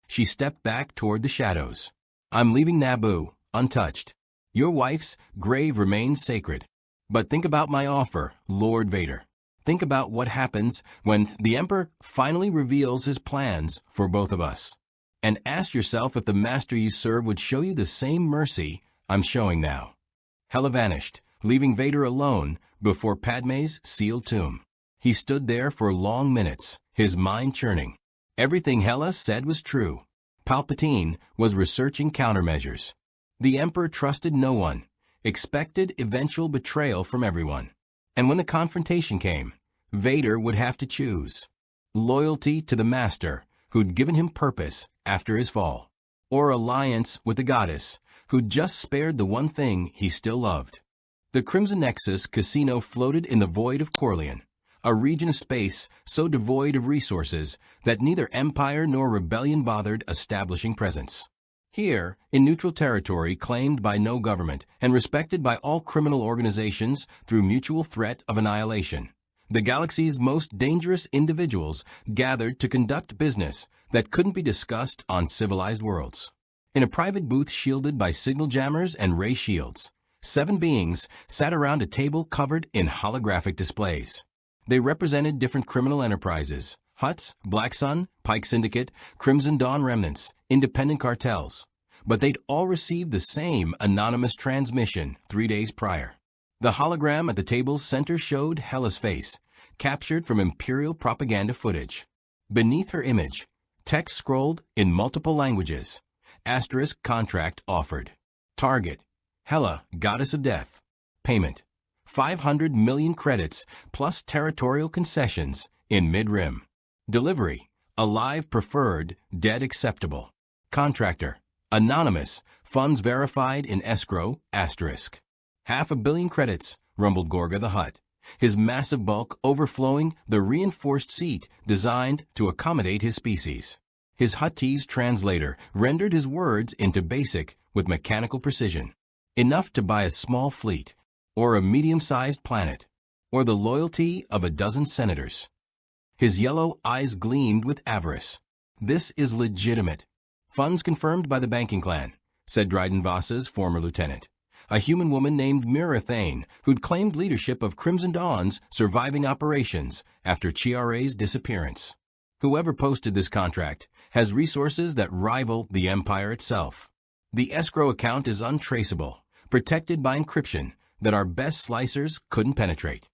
She stepped back toward the shadows. "I'm leaving Naboo, untouched. Your wife's grave remains sacred. But think about my offer, Lord Vader. Think about what happens when the Emperor finally reveals his plans for both of us. And ask yourself if the master you serve would show you the same mercy I'm showing now." Hela vanished, leaving Vader alone before Padme's sealed tomb. He stood there for long minutes, his mind churning. Everything Hela said was true. Palpatine was researching countermeasures. The Emperor trusted no one, expected eventual betrayal from everyone. And when the confrontation came, Vader would have to choose. Loyalty to the master who'd given him purpose after his fall, or alliance with the goddess who'd just spared the one thing he still loved. The Crimson Nexus casino floated in the void of Corleone, a region of space so devoid of resources that neither Empire nor Rebellion bothered establishing presence. Here, in neutral territory claimed by no government and respected by all criminal organizations through mutual threat of annihilation, the galaxy's most dangerous individuals gathered to conduct business that couldn't be discussed on civilized worlds. In a private booth shielded by signal jammers and ray shields, 7 beings sat around a table covered in holographic displays. They represented different criminal enterprises: Huts, Black Sun, Pike Syndicate, Crimson Dawn remnants, independent cartels. But they'd all received the same anonymous transmission 3 days prior. The hologram at the table's center showed Hela's face, captured from Imperial propaganda footage. Beneath her image, text scrolled in multiple languages. Asterisk contract offered. Target: Hela, Goddess of Death. Payment: 500 million credits plus territorial concessions in mid-rim. Delivery: alive preferred, dead acceptable. Contractor: anonymous, funds verified in escrow, asterisk. 500 million credits, rumbled Gorga the Hutt, his massive bulk overflowing the reinforced seat designed to accommodate his species. His Huttese translator rendered his words into basic with mechanical precision. Enough to buy a small fleet, or a medium-sized planet, or the loyalty of a dozen senators. His yellow eyes gleamed with avarice. This is legitimate. Funds confirmed by the banking clan, said Dryden Voss's former lieutenant, a human woman named Mira Thane, who'd claimed leadership of Crimson Dawn's surviving operations after Chiare's disappearance. Whoever posted this contract has resources that rival the Empire itself. The escrow account is untraceable, protected by encryption that our best slicers couldn't penetrate.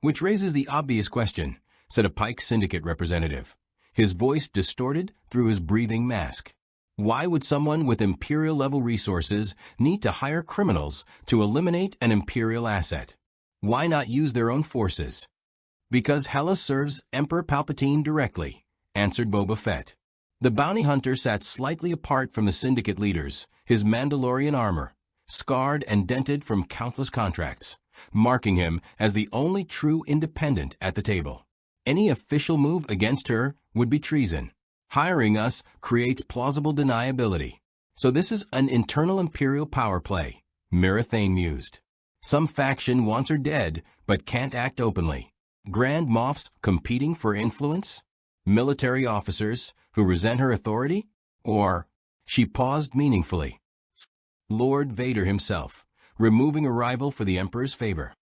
Which raises the obvious question, said a Pike Syndicate representative, his voice distorted through his breathing mask. Why would someone with Imperial-level resources need to hire criminals to eliminate an Imperial asset? Why not use their own forces? Because Hela serves Emperor Palpatine directly, answered Boba Fett. The bounty hunter sat slightly apart from the Syndicate leaders, his Mandalorian armor, scarred and dented from countless contracts, marking him as the only true independent at the table. Any official move against her would be treason. Hiring us creates plausible deniability. So this is an internal Imperial power play, Mira Thane mused. Some faction wants her dead, but can't act openly. Grand Moffs competing for influence? Military officers who resent her authority? Or, she paused meaningfully. Lord Vader himself, removing a rival for the Emperor's favor.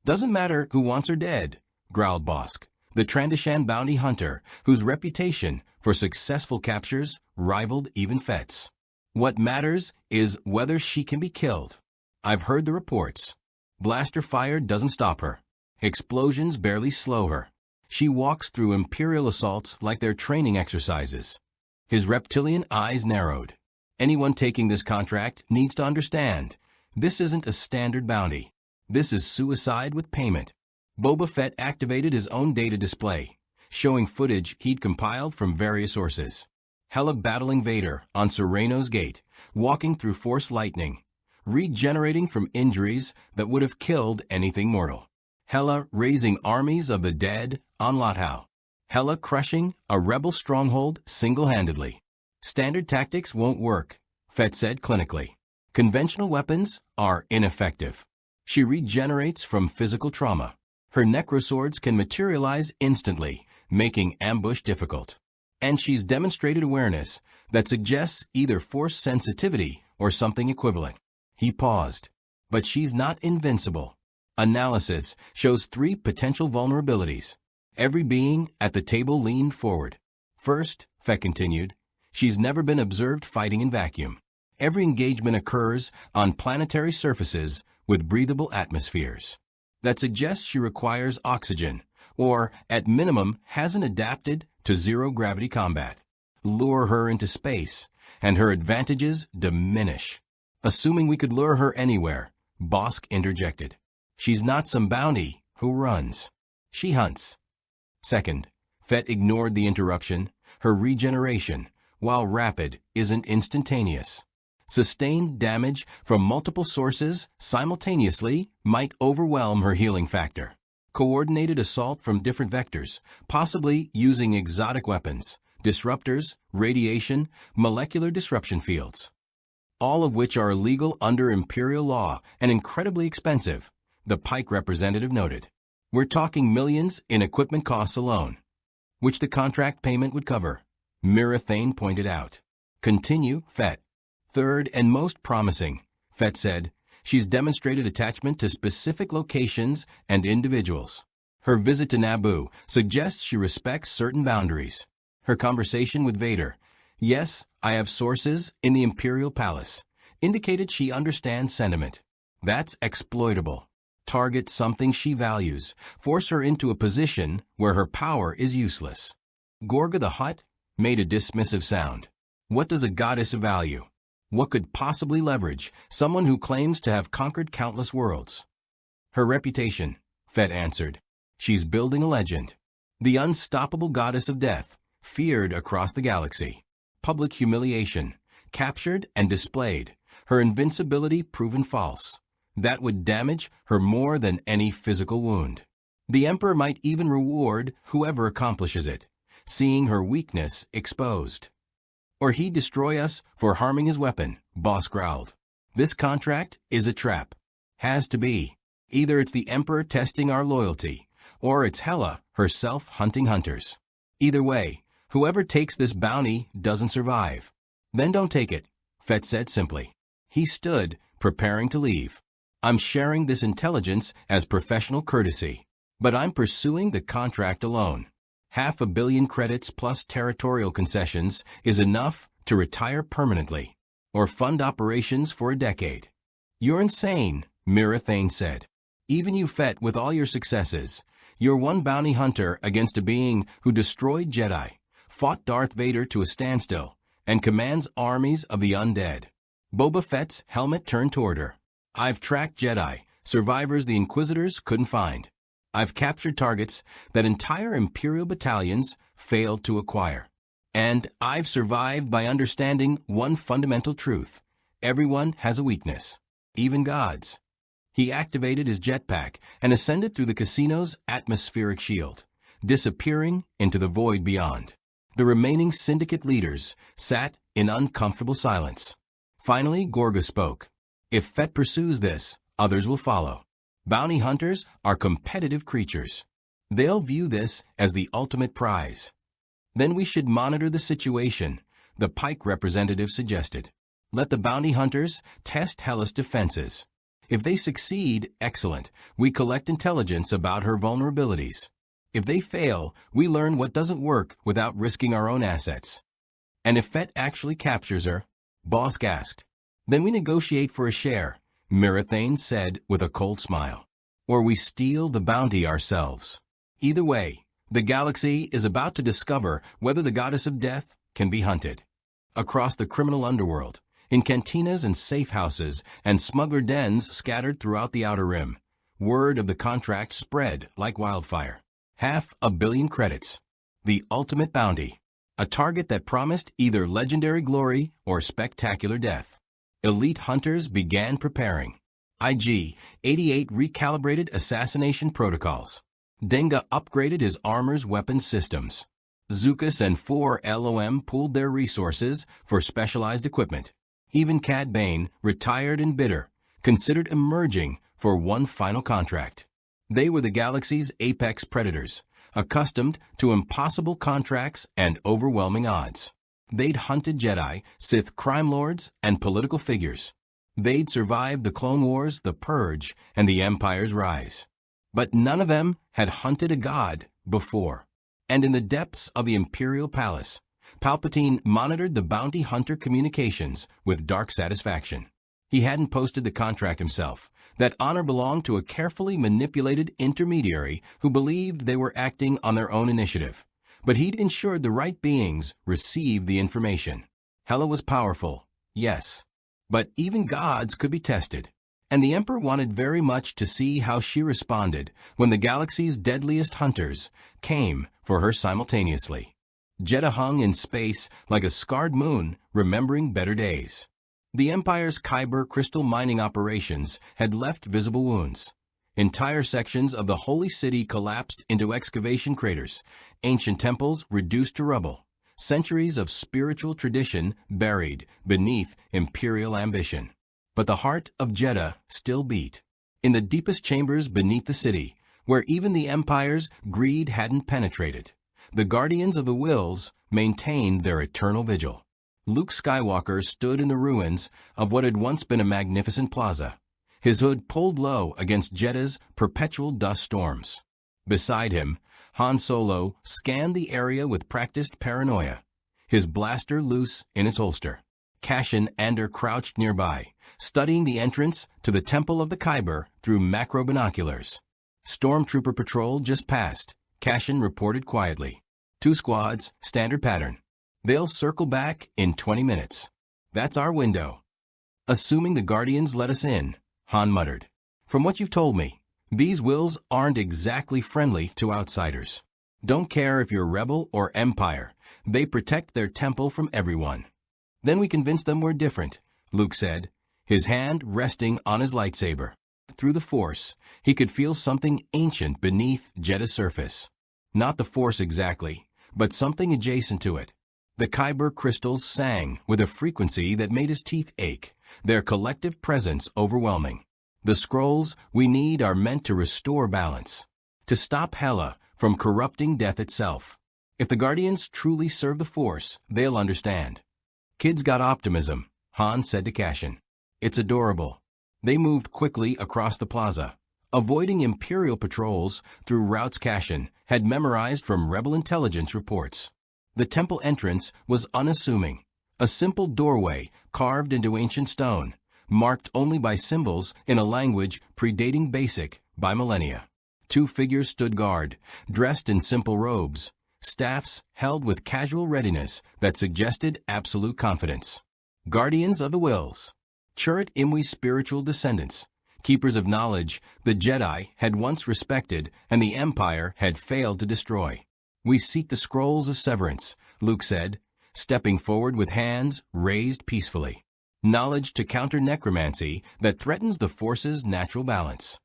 Doesn't matter who wants her dead, growled Bosk, the Trandoshan bounty hunter whose reputation for successful captures rivaled even Fett's. What matters is whether she can be killed. I've heard the reports. Blaster fire doesn't stop her. Explosions barely slow her. She walks through Imperial assaults like they're training exercises. His reptilian eyes narrowed. Anyone taking this contract needs to understand. This isn't a standard bounty. This is suicide with payment. Boba Fett activated his own data display, showing footage he'd compiled from various sources. Hela battling Vader on Sereno's Gate, walking through Force lightning, regenerating from injuries that would have killed anything mortal. Hela raising armies of the dead on Lothal. Hela crushing a rebel stronghold single-handedly. Standard tactics won't work, Fett said clinically. Conventional weapons are ineffective. She regenerates from physical trauma. Her necroswords can materialize instantly, making ambush difficult. And she's demonstrated awareness that suggests either force sensitivity or something equivalent. He paused. But she's not invincible. Analysis shows 3 potential vulnerabilities. Every being at the table leaned forward. First, Fett continued, she's never been observed fighting in vacuum. Every engagement occurs on planetary surfaces with breathable atmospheres. That suggests she requires oxygen, or, at minimum, hasn't adapted to zero-gravity combat. Lure her into space, and her advantages diminish. Assuming we could lure her anywhere, Bosk interjected. She's not some bounty who runs. She hunts. Second, Fett ignored the interruption. Her regeneration, while rapid, isn't instantaneous. Sustained damage from multiple sources simultaneously might overwhelm her healing factor. Coordinated assault from different vectors, possibly using exotic weapons, disruptors, radiation, molecular disruption fields. All of which are illegal under Imperial law and incredibly expensive, the Pike representative noted. We're talking millions in equipment costs alone, which the contract payment would cover, Mira Thane pointed out. Continue, Fett. Third and most promising, Fett said, she's demonstrated attachment to specific locations and individuals. Her visit to Naboo suggests she respects certain boundaries. Her conversation with Vader, yes, I have sources in the Imperial Palace, indicated she understands sentiment. That's exploitable. Target something she values, force her into a position where her power is useless. Gorga the Hutt made a dismissive sound. What does a goddess value? What could possibly leverage someone who claims to have conquered countless worlds? Her reputation, Fett answered. She's building a legend. The unstoppable goddess of death, feared across the galaxy. Public humiliation, captured and displayed. Her invincibility proven false. That would damage her more than any physical wound. The Emperor might even reward whoever accomplishes it, seeing her weakness exposed. Or he'd destroy us for harming his weapon, Boss growled. This contract is a trap. Has to be. Either it's the Emperor testing our loyalty, or it's Hela herself hunting hunters. Either way, whoever takes this bounty doesn't survive. Then don't take it, Fett said simply. He stood, preparing to leave. I'm sharing this intelligence as professional courtesy, but I'm pursuing the contract alone. 500 million credits plus territorial concessions is enough to retire permanently, or fund operations for a decade. You're insane, Mira Thane said. Even you, Fett, with all your successes, you're one bounty hunter against a being who destroyed Jedi, fought Darth Vader to a standstill, and commands armies of the undead. Boba Fett's helmet turned toward her. I've tracked Jedi, survivors the Inquisitors couldn't find. I've captured targets that entire Imperial battalions failed to acquire. And I've survived by understanding one fundamental truth. Everyone has a weakness, even gods. He activated his jetpack and ascended through the casino's atmospheric shield, disappearing into the void beyond. The remaining syndicate leaders sat in uncomfortable silence. Finally, Gorga spoke. If Fett pursues this, others will follow. Bounty hunters are competitive creatures. They'll view this as the ultimate prize. Then we should monitor the situation, the Pike representative suggested. Let the bounty hunters test Hela's defenses. If they succeed, excellent. We collect intelligence about her vulnerabilities. If they fail, we learn what doesn't work without risking our own assets. And if Fett actually captures her, Bosk asked, then we negotiate for a share, Mira Thane said with a cold smile. Or we steal the bounty ourselves. Either way, the galaxy is about to discover whether the goddess of death can be hunted. Across the criminal underworld, in cantinas and safe houses and smuggler dens scattered throughout the Outer Rim, word of the contract spread like wildfire. 500 million credits. The ultimate bounty. A target that promised either legendary glory or spectacular death. Elite hunters began preparing. IG-88 recalibrated assassination protocols. Denga upgraded his armor's weapons systems. Zukas and 4 LOM pooled their resources for specialized equipment. Even Cad Bane, retired and bitter, considered emerging for one final contract. They were the galaxy's apex predators, accustomed to impossible contracts and overwhelming odds. They'd hunted Jedi, Sith crime lords, and political figures. They'd survived the Clone Wars, the Purge, and the Empire's rise. But none of them had hunted a god before. And in the depths of the Imperial Palace, Palpatine monitored the bounty hunter communications with dark satisfaction. He hadn't posted the contract himself. That honor belonged to a carefully manipulated intermediary who believed they were acting on their own initiative. But he'd ensured the right beings received the information. Hela was powerful, yes. But even gods could be tested. And the Emperor wanted very much to see how she responded when the galaxy's deadliest hunters came for her simultaneously. Jedha hung in space like a scarred moon, remembering better days. The Empire's Kyber crystal mining operations had left visible wounds. Entire sections of the Holy City collapsed into excavation craters, ancient temples reduced to rubble, centuries of spiritual tradition buried beneath imperial ambition. But the heart of Jedha still beat. In the deepest chambers beneath the city, where even the Empire's greed hadn't penetrated, the Guardians of the Wills maintained their eternal vigil. Luke Skywalker stood in the ruins of what had once been a magnificent plaza, his hood pulled low against Jedha's perpetual dust storms. Beside him, Han Solo scanned the area with practiced paranoia, his blaster loose in its holster. Cassian Andor crouched nearby, studying the entrance to the Temple of the Kyber through macro binoculars. Stormtrooper patrol just passed, Cassian reported quietly. 2 squads, standard pattern. They'll circle back in 20 minutes. That's our window. Assuming the Guardians let us in, Han muttered. From what you've told me, these Wills aren't exactly friendly to outsiders. Don't care if you're Rebel or Empire, they protect their temple from everyone. Then we convince them we're different, Luke said, his hand resting on his lightsaber. through the Force, he could feel something ancient beneath Jedha's surface. Not the Force exactly, but something adjacent to it. The Kyber crystals sang with a frequency that made his teeth ache, their collective presence overwhelming. The scrolls we need are meant to restore balance, to stop Hela from corrupting death itself. If the Guardians truly serve the Force, they'll understand. Kids got optimism, Han said to Cassian. It's adorable. They moved quickly across the plaza, avoiding Imperial patrols through routes Cassian had memorized from Rebel intelligence reports. The temple entrance was unassuming, a simple doorway carved into ancient stone, marked only by symbols in a language predating Basic by millennia. 2 figures stood guard, dressed in simple robes, staffs held with casual readiness that suggested absolute confidence. Guardians of the Wills. Chirrut Imwe's spiritual descendants, keepers of knowledge the Jedi had once respected and the Empire had failed to destroy. We seek the scrolls of severance, Luke said, stepping forward with hands raised peacefully. Knowledge to counter necromancy that threatens the Force's natural balance.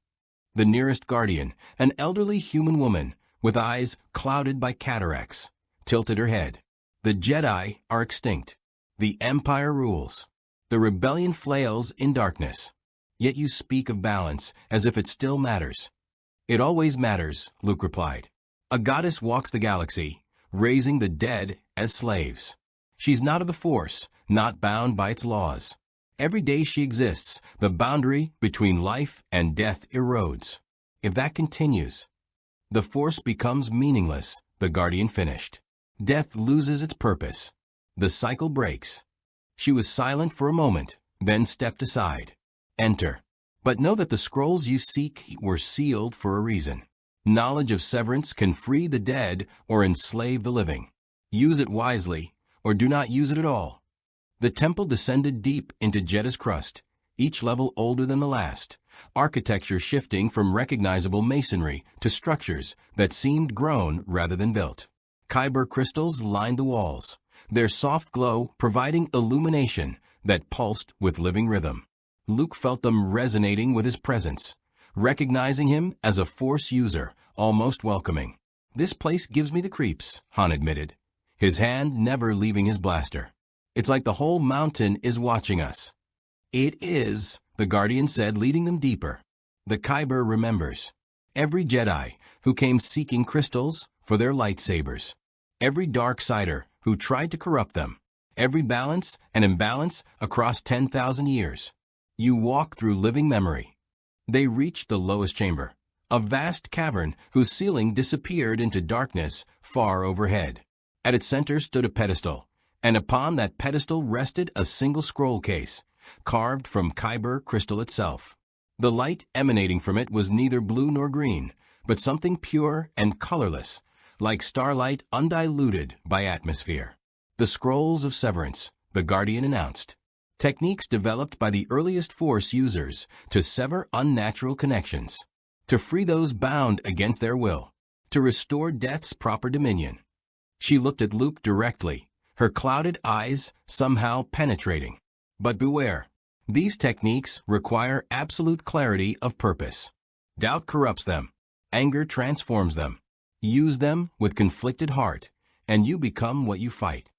The nearest guardian, an elderly human woman with eyes clouded by cataracts, tilted her head. The Jedi are extinct. The Empire rules. The rebellion flails in darkness. Yet you speak of balance as if it still matters. It always matters, Luke replied. A goddess walks the galaxy, raising the dead as slaves. She's not of the Force, not bound by its laws. Every day she exists, the boundary between life and death erodes. If that continues, the Force becomes meaningless, the Guardian finished. Death loses its purpose. The cycle breaks. She was silent for a moment, then stepped aside. Enter. But know that the scrolls you seek were sealed for a reason. Knowledge of severance can free the dead or enslave the living. Use it wisely, or do not use it at all. The temple descended deep into Jedha's crust, each level older than the last, architecture shifting from recognizable masonry to structures that seemed grown rather than built. Kyber crystals lined the walls, their soft glow providing illumination that pulsed with living rhythm. Luke felt them resonating with his presence, recognizing him as a Force user, almost welcoming. This place gives me the creeps, Han admitted, his hand never leaving his blaster. It's like the whole mountain is watching us. It is, the Guardian said, leading them deeper. The Kyber remembers. Every Jedi who came seeking crystals for their lightsabers. Every Darksider who tried to corrupt them. Every balance and imbalance across 10,000 years. You walk through living memory. They reached the lowest chamber, a vast cavern whose ceiling disappeared into darkness far overhead. At its center stood a pedestal, and upon that pedestal rested a single scroll case, carved from Kyber crystal itself. The light emanating from it was neither blue nor green, but something pure and colorless, like starlight undiluted by atmosphere. The scrolls of severance, the Guardian announced. Techniques developed by the earliest Force users to sever unnatural connections, to free those bound against their will, to restore death's proper dominion. She looked at Luke directly, her clouded eyes somehow penetrating. But beware, these techniques require absolute clarity of purpose. Doubt corrupts them, anger transforms them. Use them with conflicted heart, and you become what you fight.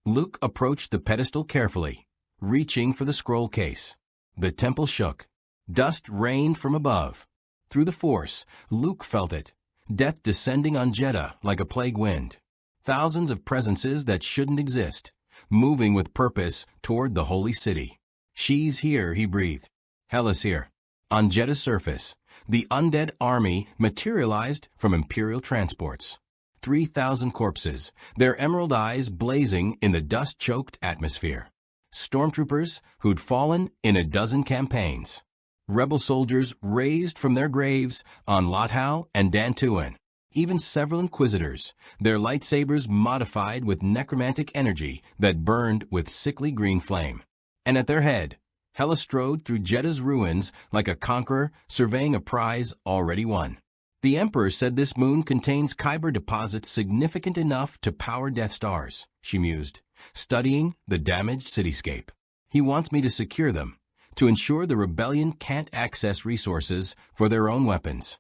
Luke approached the pedestal carefully, reaching for the scroll case. The temple shook. Dust rained from above. Through the Force, Luke felt it, death descending on Jedha like a plague wind. Thousands of presences that shouldn't exist, moving with purpose toward the holy city. She's here, he breathed. Hela's here. On Jedha's surface, the undead army materialized from Imperial transports. 3,000 corpses, their emerald eyes blazing in the dust-choked atmosphere. Stormtroopers who'd fallen in a dozen campaigns. Rebel soldiers raised from their graves on Lothal and Dantooine. Even several Inquisitors, their lightsabers modified with necromantic energy that burned with sickly green flame. And at their head, Hela strode through Jedha's ruins like a conqueror surveying a prize already won. The Emperor said this moon contains Kyber deposits significant enough to power Death Stars, she mused, studying the damaged cityscape. He wants me to secure them, to ensure the rebellion can't access resources for their own weapons.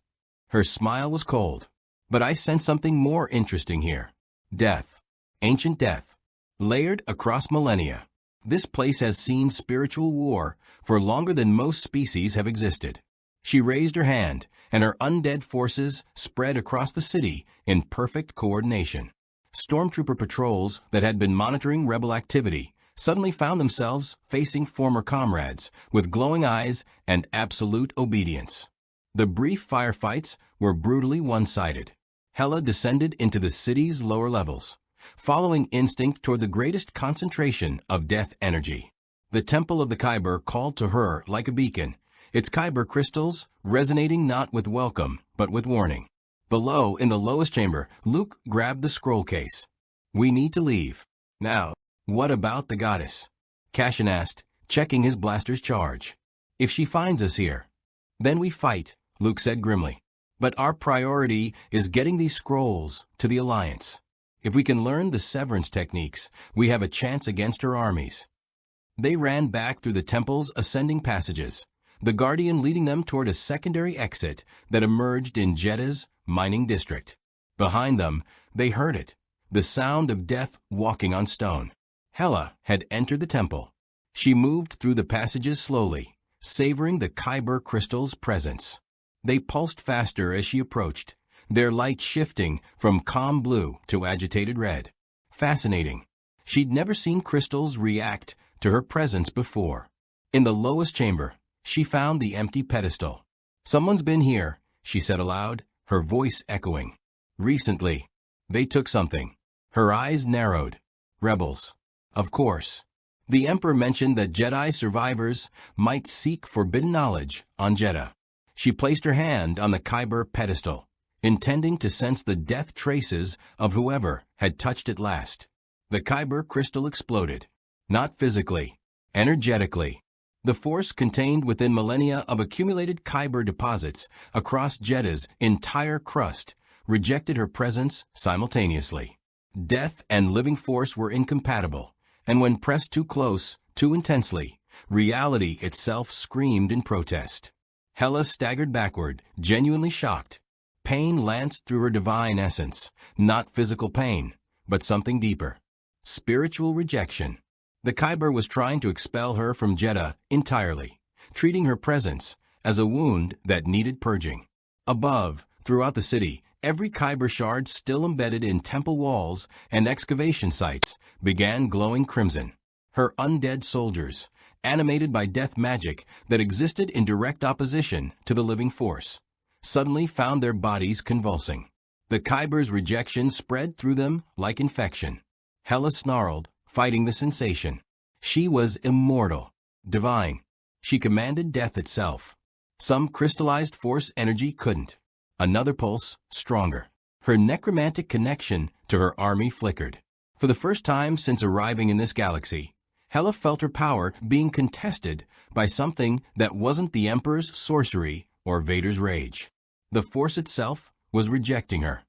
Her smile was cold. But I sense something more interesting here. Death. Ancient death. Layered across millennia. This place has seen spiritual war for longer than most species have existed. She raised her hand, and her undead forces spread across the city in perfect coordination. Stormtrooper patrols that had been monitoring rebel activity suddenly found themselves facing former comrades with glowing eyes and absolute obedience. The brief firefights were brutally one-sided. Hela descended into the city's lower levels, following instinct toward the greatest concentration of death energy. The Temple of the Kyber called to her like a beacon, its Kyber crystals resonating not with welcome, but with warning. Below, in the lowest chamber, Luke grabbed the scroll case. "We need to leave. Now." "What about the goddess?" Cashin asked, checking his blaster's charge. "If she finds us here, then we fight," Luke said grimly. "But our priority is getting these scrolls to the Alliance. If we can learn the severance techniques, we have a chance against her armies." They ran back through the temple's ascending passages, the Guardian leading them toward a secondary exit that emerged in Jedha's mining district. Behind them, they heard it, the sound of death walking on stone. Hela had entered the temple. She moved through the passages slowly, savoring the Kyber crystal's presence. They pulsed faster as she approached, their light shifting from calm blue to agitated red. Fascinating. She'd never seen crystals react to her presence before. In the lowest chamber, she found the empty pedestal. "Someone's been here," she said aloud, her voice echoing. "Recently. They took something." Her eyes narrowed. "Rebels. Of course." The Emperor mentioned that Jedi survivors might seek forbidden knowledge on Jedha. She placed her hand on the Kyber pedestal, intending to sense the death traces of whoever had touched it last. The Kyber crystal exploded. Not physically, energetically. The force contained within millennia of accumulated Kyber deposits across Jedha's entire crust rejected her presence simultaneously. Death and living force were incompatible, and when pressed too close, too intensely, reality itself screamed in protest. Hela staggered backward, genuinely shocked. Pain lanced through her divine essence, not physical pain, but something deeper. Spiritual rejection. The Kyber was trying to expel her from Jedha entirely, treating her presence as a wound that needed purging. Above, throughout the city, every Kyber shard still embedded in temple walls and excavation sites began glowing crimson. Her undead soldiers, animated by death magic that existed in direct opposition to the living force, suddenly found their bodies convulsing. The Kyber's rejection spread through them like infection. Hela snarled, fighting the sensation. She was immortal, divine. She commanded death itself. Some crystallized force energy couldn't. Another pulse, stronger. Her necromantic connection to her army flickered. For the first time since arriving in this galaxy, Hela felt her power being contested by something that wasn't the Emperor's sorcery or Vader's rage. The Force itself was rejecting her.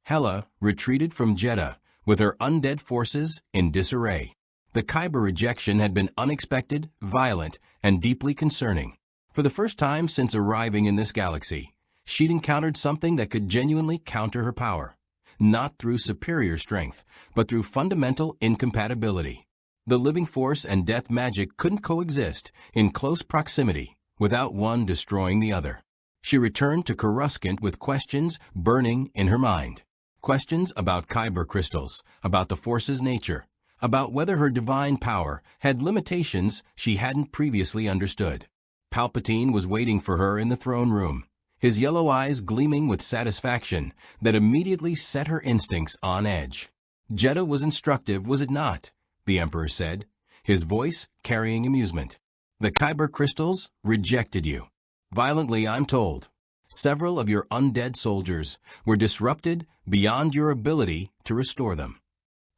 Hela retreated from Jedha with her undead forces in disarray. The Kyber rejection had been unexpected, violent, and deeply concerning. For the first time since arriving in this galaxy, she'd encountered something that could genuinely counter her power, not through superior strength, but through fundamental incompatibility. The living force and death magic couldn't coexist in close proximity without one destroying the other. She returned to Coruscant with questions burning in her mind. Questions about Kyber crystals, about the Force's nature, about whether her divine power had limitations she hadn't previously understood. Palpatine was waiting for her in the throne room, his yellow eyes gleaming with satisfaction that immediately set her instincts on edge. "Jedha was instructive, was it not?" the Emperor said, his voice carrying amusement. "The Kyber crystals rejected you. Violently, I'm told. Several of your undead soldiers were disrupted beyond your ability to restore them."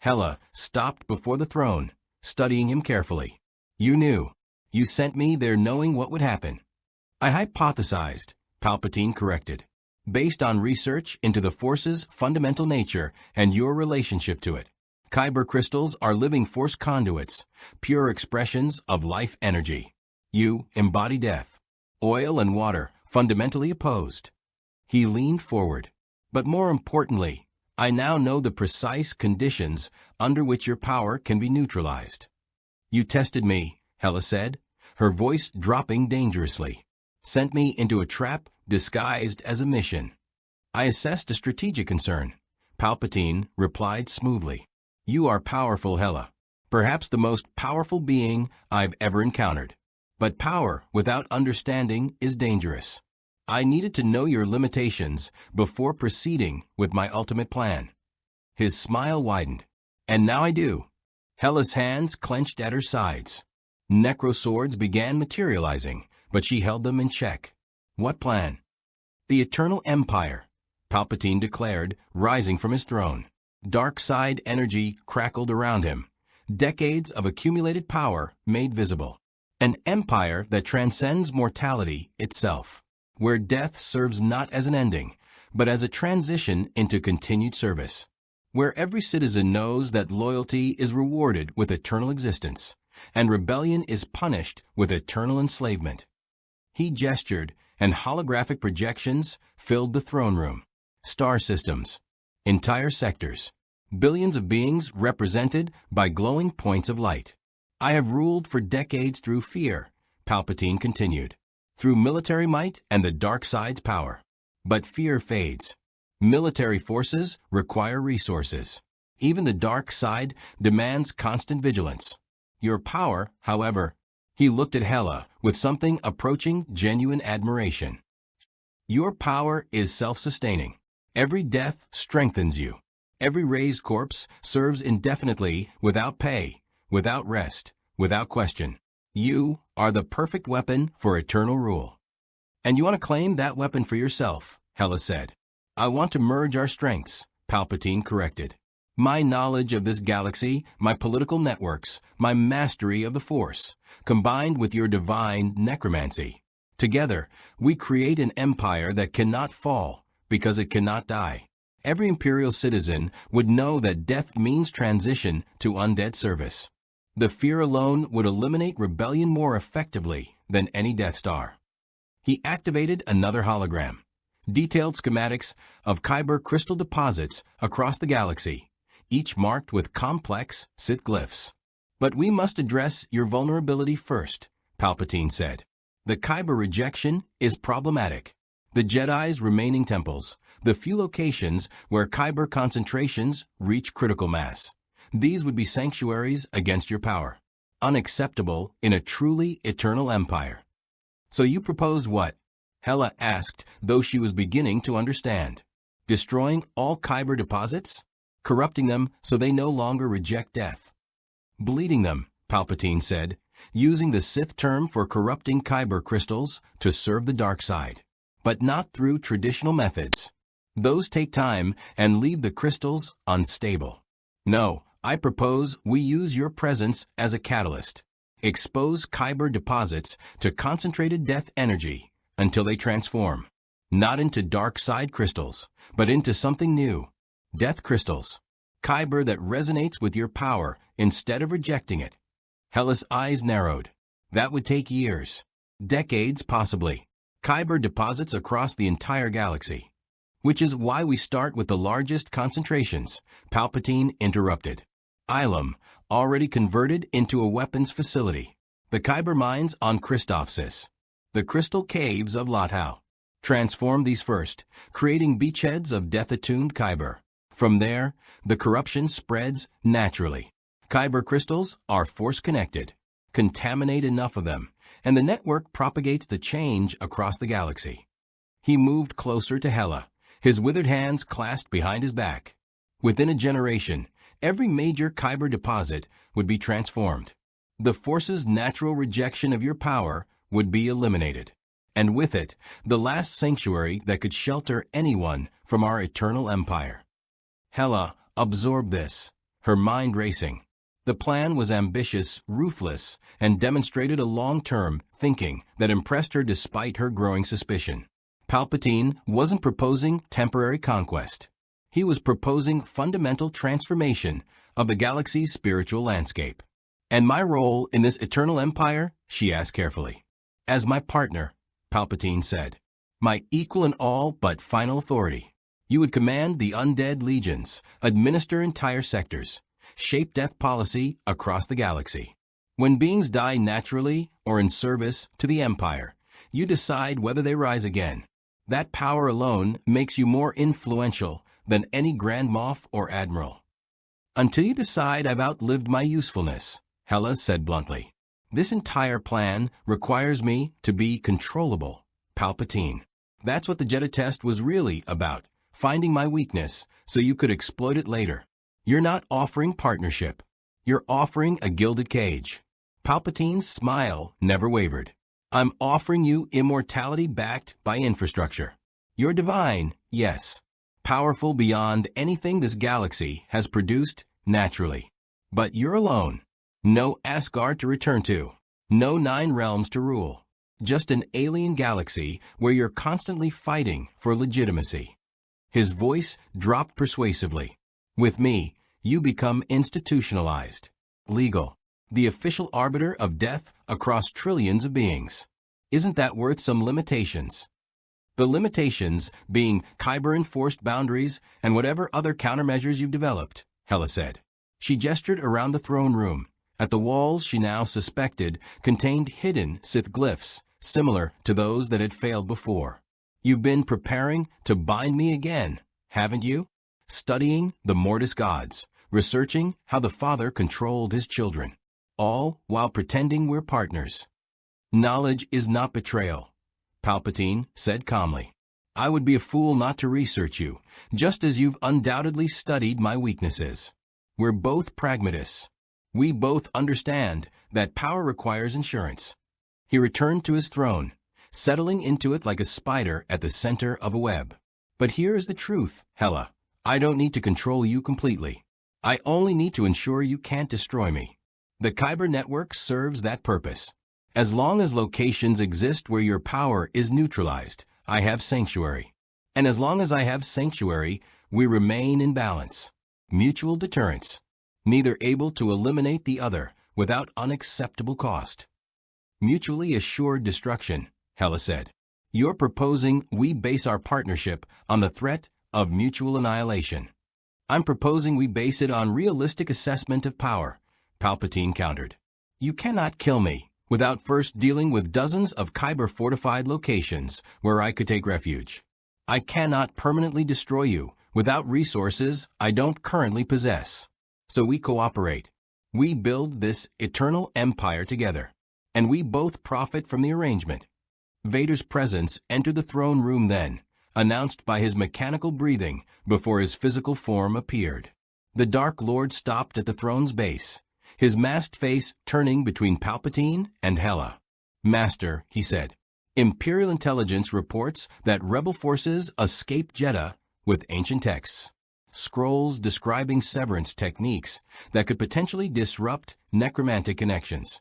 Hela stopped before the throne, studying him carefully. "You knew. You sent me there knowing what would happen." "I hypothesized," Palpatine corrected, "based on research into the Force's fundamental nature and your relationship to it. Kyber crystals are living force conduits, pure expressions of life energy. You embody death. Oil and water, fundamentally opposed. He leaned forward. But more importantly, I now know the precise conditions under which your power can be neutralized. You tested me, Hela said, her voice dropping dangerously. Sent me into a trap disguised as a mission. I assessed a strategic concern. Palpatine replied smoothly. You are powerful, Hela. Perhaps the most powerful being I've ever encountered. But power without understanding is dangerous. I needed to know your limitations before proceeding with my ultimate plan. His smile widened. And now I do. Hela's hands clenched at her sides. Necroswords began materializing, but she held them in check. What plan? The Eternal Empire, Palpatine declared, rising from his throne. Dark side energy crackled around him. Decades of accumulated power made visible. An empire that transcends mortality itself, where death serves not as an ending, but as a transition into continued service. Where every citizen knows that loyalty is rewarded with eternal existence, and rebellion is punished with eternal enslavement. He gestured, and holographic projections filled the throne room. Star systems, entire sectors, billions of beings represented by glowing points of light. I have ruled for decades through fear, Palpatine continued, through military might and the dark side's power. But fear fades. Military forces require resources. Even the dark side demands constant vigilance. Your power, however, he looked at Hela with something approaching genuine admiration. Your power is self-sustaining. Every death strengthens you. Every raised corpse serves indefinitely without pay, without rest, without question. You are the perfect weapon for eternal rule. And you want to claim that weapon for yourself, Hela said. I want to merge our strengths, Palpatine corrected. My knowledge of this galaxy, my political networks, my mastery of the Force, combined with your divine necromancy. Together, we create an empire that cannot fall because it cannot die. Every Imperial citizen would know that death means transition to undead service. The fear alone would eliminate rebellion more effectively than any Death Star. He activated another hologram. Detailed schematics of Kyber crystal deposits across the galaxy, each marked with complex Sith glyphs. But we must address your vulnerability first, Palpatine said. The Kyber rejection is problematic. The Jedi's remaining temples, the few locations where Kyber concentrations reach critical mass. These would be sanctuaries against your power. Unacceptable in a truly eternal empire. So you propose what? Hela asked, though she was beginning to understand. Destroying all Kyber deposits? Corrupting them so they no longer reject death. Bleeding them, Palpatine said, using the Sith term for corrupting Kyber crystals to serve the dark side. But not through traditional methods. Those take time and leave the crystals unstable. No, I propose we use your presence as a catalyst. Expose Kyber deposits to concentrated death energy until they transform. Not into dark side crystals, but into something new. Death crystals. Kyber that resonates with your power instead of rejecting it. Hela's eyes narrowed. That would take years. Decades, possibly. Kyber deposits across the entire galaxy. Which is why we start with the largest concentrations, Palpatine interrupted. Ilum, already converted into a weapons facility. The Kyber mines on Christophsis. The crystal caves of Lothal. Transform these first, creating beachheads of death-attuned Kyber. From there, the corruption spreads naturally. Kyber crystals are force-connected. Contaminate enough of them, and the network propagates the change across the galaxy. He moved closer to Hela, his withered hands clasped behind his back. Within a generation, every major Kyber deposit would be transformed. The Force's natural rejection of your power would be eliminated. And with it, the last sanctuary that could shelter anyone from our eternal empire. Hela absorbed this, her mind racing. The plan was ambitious, ruthless, and demonstrated a long-term thinking that impressed her despite her growing suspicion. Palpatine wasn't proposing temporary conquest. He was proposing fundamental transformation of the galaxy's spiritual landscape. And my role in this eternal empire? She asked carefully. As my partner, Palpatine said. My equal in all but final authority. You would command the undead legions, administer entire sectors, shape death policy across the galaxy. When beings die naturally or in service to the Empire, you decide whether they rise again. That power alone makes you more influential than any Grand Moff or Admiral. Until you decide I've outlived my usefulness, Hela said bluntly. This entire plan requires me to be controllable, Palpatine. That's what the Jedha test was really about, finding my weakness so you could exploit it later. You're not offering partnership. You're offering a gilded cage. Palpatine's smile never wavered. I'm offering you immortality backed by infrastructure. You're divine, yes. Powerful beyond anything this galaxy has produced naturally. But you're alone. No Asgard to return to. No 9 realms to rule. Just an alien galaxy where you're constantly fighting for legitimacy. His voice dropped persuasively. With me, you become institutionalized. Legal. The official arbiter of death across trillions of beings. Isn't that worth some limitations? The limitations being Kyber-enforced boundaries and whatever other countermeasures you've developed, Hela said. She gestured around the throne room. At the walls she now suspected contained hidden Sith glyphs, similar to those that had failed before. You've been preparing to bind me again, haven't you? Studying the Mortis gods, researching how the Father controlled his children. All while pretending we're partners. Knowledge is not betrayal, Palpatine said calmly. I would be a fool not to research you, just as you've undoubtedly studied my weaknesses. We're both pragmatists. We both understand that power requires insurance. He returned to his throne, settling into it like a spider at the center of a web. But here is the truth, Hela. I don't need to control you completely. I only need to ensure you can't destroy me. The Kyber network serves that purpose. As long as locations exist where your power is neutralized, I have sanctuary. And as long as I have sanctuary, we remain in balance. Mutual deterrence. Neither able to eliminate the other without unacceptable cost. Mutually assured destruction, Hela said. You're proposing we base our partnership on the threat of mutual annihilation. I'm proposing we base it on realistic assessment of power, Palpatine countered. You cannot kill me without first dealing with dozens of Kyber-fortified locations where I could take refuge. I cannot permanently destroy you without resources I don't currently possess. So we cooperate. We build this eternal empire together. And we both profit from the arrangement. Vader's presence entered the throne room then, announced by his mechanical breathing before his physical form appeared. The Dark Lord stopped at the throne's base, his masked face turning between Palpatine and Hela. Master, he said, Imperial intelligence reports that rebel forces escaped Jedha with ancient texts. Scrolls describing severance techniques that could potentially disrupt necromantic connections.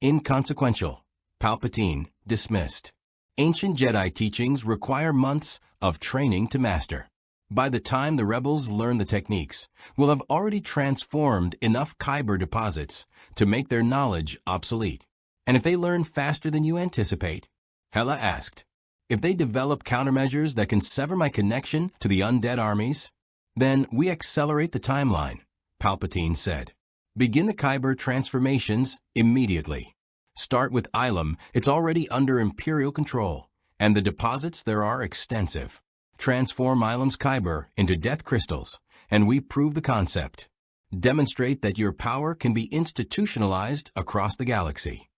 Inconsequential. Palpatine dismissed. Ancient Jedi teachings require months of training to master. By the time the rebels learn the techniques, we'll have already transformed enough Kyber deposits to make their knowledge obsolete. And if they learn faster than you anticipate, Hela asked, if they develop countermeasures that can sever my connection to the undead armies, then we accelerate the timeline, Palpatine said. Begin the Kyber transformations immediately. Start with Ilum, it's already under Imperial control, and the deposits there are extensive. Transform Ilum's Kyber into death crystals, and we prove the concept. Demonstrate that your power can be institutionalized across the galaxy.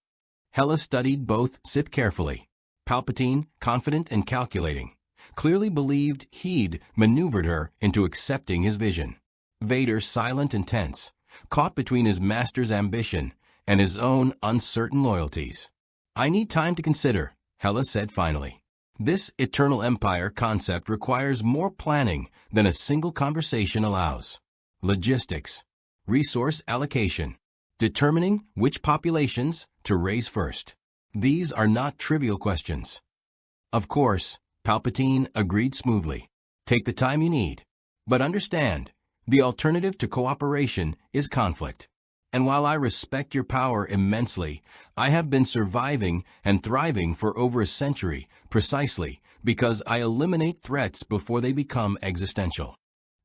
Hela studied both Sith carefully. Palpatine, confident and calculating, clearly believed he'd maneuvered her into accepting his vision. Vader, silent and tense, caught between his master's ambition and his own uncertain loyalties. I need time to consider, Hela said finally. This eternal empire concept requires more planning than a single conversation allows. Logistics, resource allocation, determining which populations to raise first. These are not trivial questions. Of course, Palpatine agreed smoothly. Take the time you need. But understand, the alternative to cooperation is conflict. And while I respect your power immensely, I have been surviving and thriving for over a century precisely because I eliminate threats before they become existential."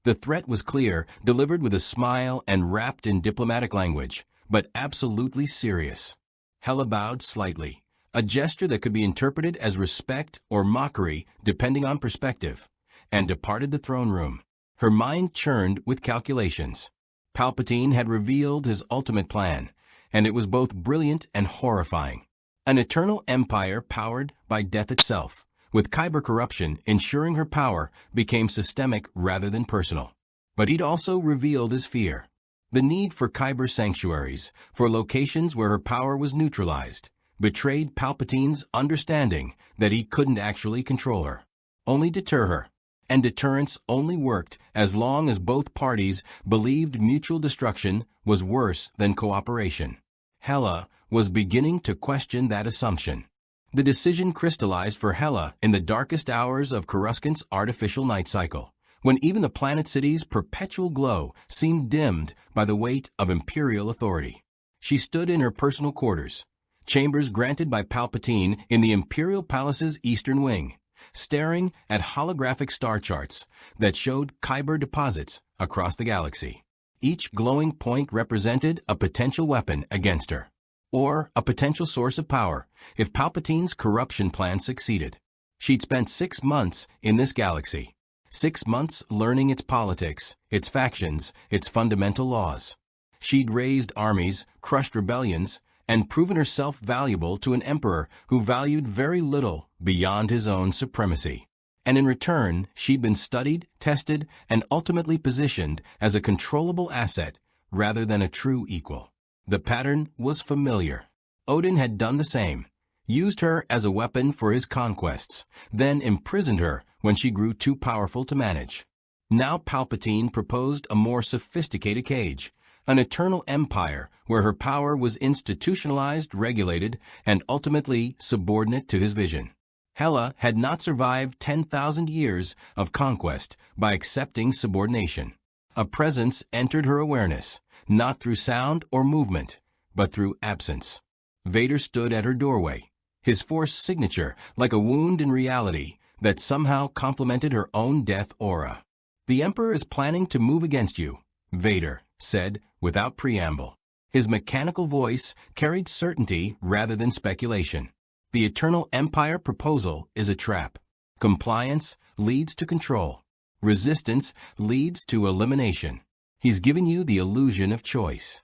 The threat was clear, delivered with a smile and wrapped in diplomatic language, but absolutely serious. Hela bowed slightly, a gesture that could be interpreted as respect or mockery depending on perspective, and departed the throne room. Her mind churned with calculations. Palpatine had revealed his ultimate plan, and it was both brilliant and horrifying. An eternal empire powered by death itself, with kyber corruption ensuring her power became systemic rather than personal. But he'd also revealed his fear. The need for kyber sanctuaries, for locations where her power was neutralized, betrayed Palpatine's understanding that he couldn't actually control her, only deter her. And deterrence only worked as long as both parties believed mutual destruction was worse than cooperation. Hela was beginning to question that assumption. The decision crystallized for Hela in the darkest hours of Coruscant's artificial night cycle, when even the planet city's perpetual glow seemed dimmed by the weight of imperial authority. She stood in her personal quarters, chambers granted by Palpatine in the Imperial Palace's eastern wing, staring at holographic star charts that showed kyber deposits across the galaxy. Each glowing point represented a potential weapon against her, or a potential source of power if Palpatine's corruption plan succeeded. She'd spent 6 months in this galaxy, 6 months learning its politics, its factions, its fundamental laws. She'd raised armies, crushed rebellions, and proven herself valuable to an emperor who valued very little beyond his own supremacy. And in return, she'd been studied, tested, and ultimately positioned as a controllable asset rather than a true equal. The pattern was familiar. Odin had done the same, used her as a weapon for his conquests, then imprisoned her when she grew too powerful to manage. Now Palpatine proposed a more sophisticated cage, an eternal empire where her power was institutionalized, regulated, and ultimately subordinate to his vision. Hela had not survived 10,000 years of conquest by accepting subordination. A presence entered her awareness, not through sound or movement, but through absence. Vader stood at her doorway, his force signature like a wound in reality that somehow complemented her own death aura. "The Emperor is planning to move against you," Vader said without preamble. His mechanical voice carried certainty rather than speculation. "The Eternal Empire proposal is a trap. Compliance leads to control. Resistance leads to elimination. He's giving you the illusion of choice."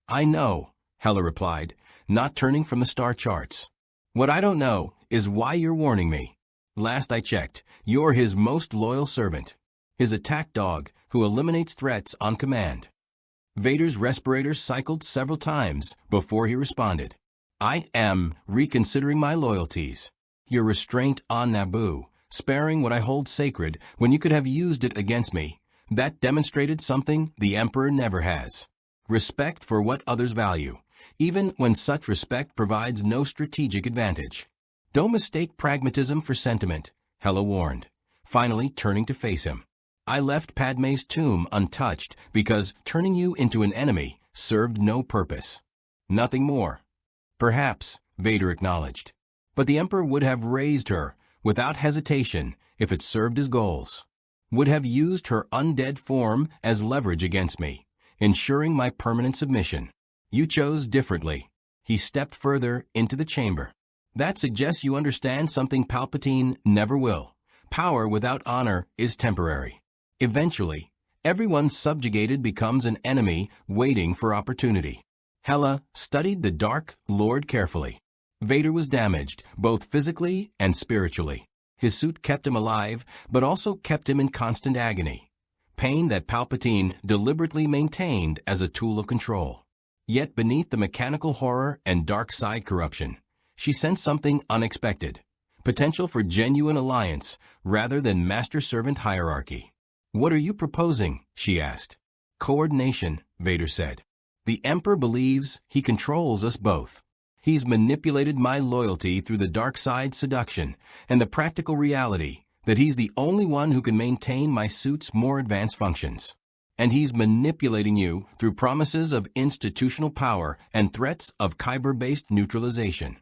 "I know," Hela replied, not turning from the star charts. "What I don't know is why you're warning me. Last I checked, you're his most loyal servant, his attack dog who eliminates threats on command." Vader's respirators cycled several times before he responded. "I am reconsidering my loyalties. Your restraint on Naboo, sparing what I hold sacred when you could have used it against me, that demonstrated something the Emperor never has. Respect for what others value, even when such respect provides no strategic advantage. Don't mistake pragmatism for sentiment," Hela warned, finally turning to face him. "I left Padme's tomb untouched because turning you into an enemy served no purpose. Nothing more." "Perhaps," Vader acknowledged. "But the Emperor would have raised her without hesitation if it served his goals. Would have used her undead form as leverage against me, ensuring my permanent submission. You chose differently." He stepped further into the chamber. "That suggests you understand something Palpatine never will. Power without honor is temporary. Eventually, everyone subjugated becomes an enemy waiting for opportunity." Hela studied the Dark Lord carefully. Vader was damaged, both physically and spiritually. His suit kept him alive, but also kept him in constant agony. Pain that Palpatine deliberately maintained as a tool of control. Yet beneath the mechanical horror and dark side corruption, she sensed something unexpected. Potential for genuine alliance rather than master-servant hierarchy. "What are you proposing?" she asked. "Coordination," Vader said. "The Emperor believes he controls us both. He's manipulated my loyalty through the dark side seduction and the practical reality that he's the only one who can maintain my suit's more advanced functions. and he's manipulating you through promises of institutional power and threats of kyber-based neutralization.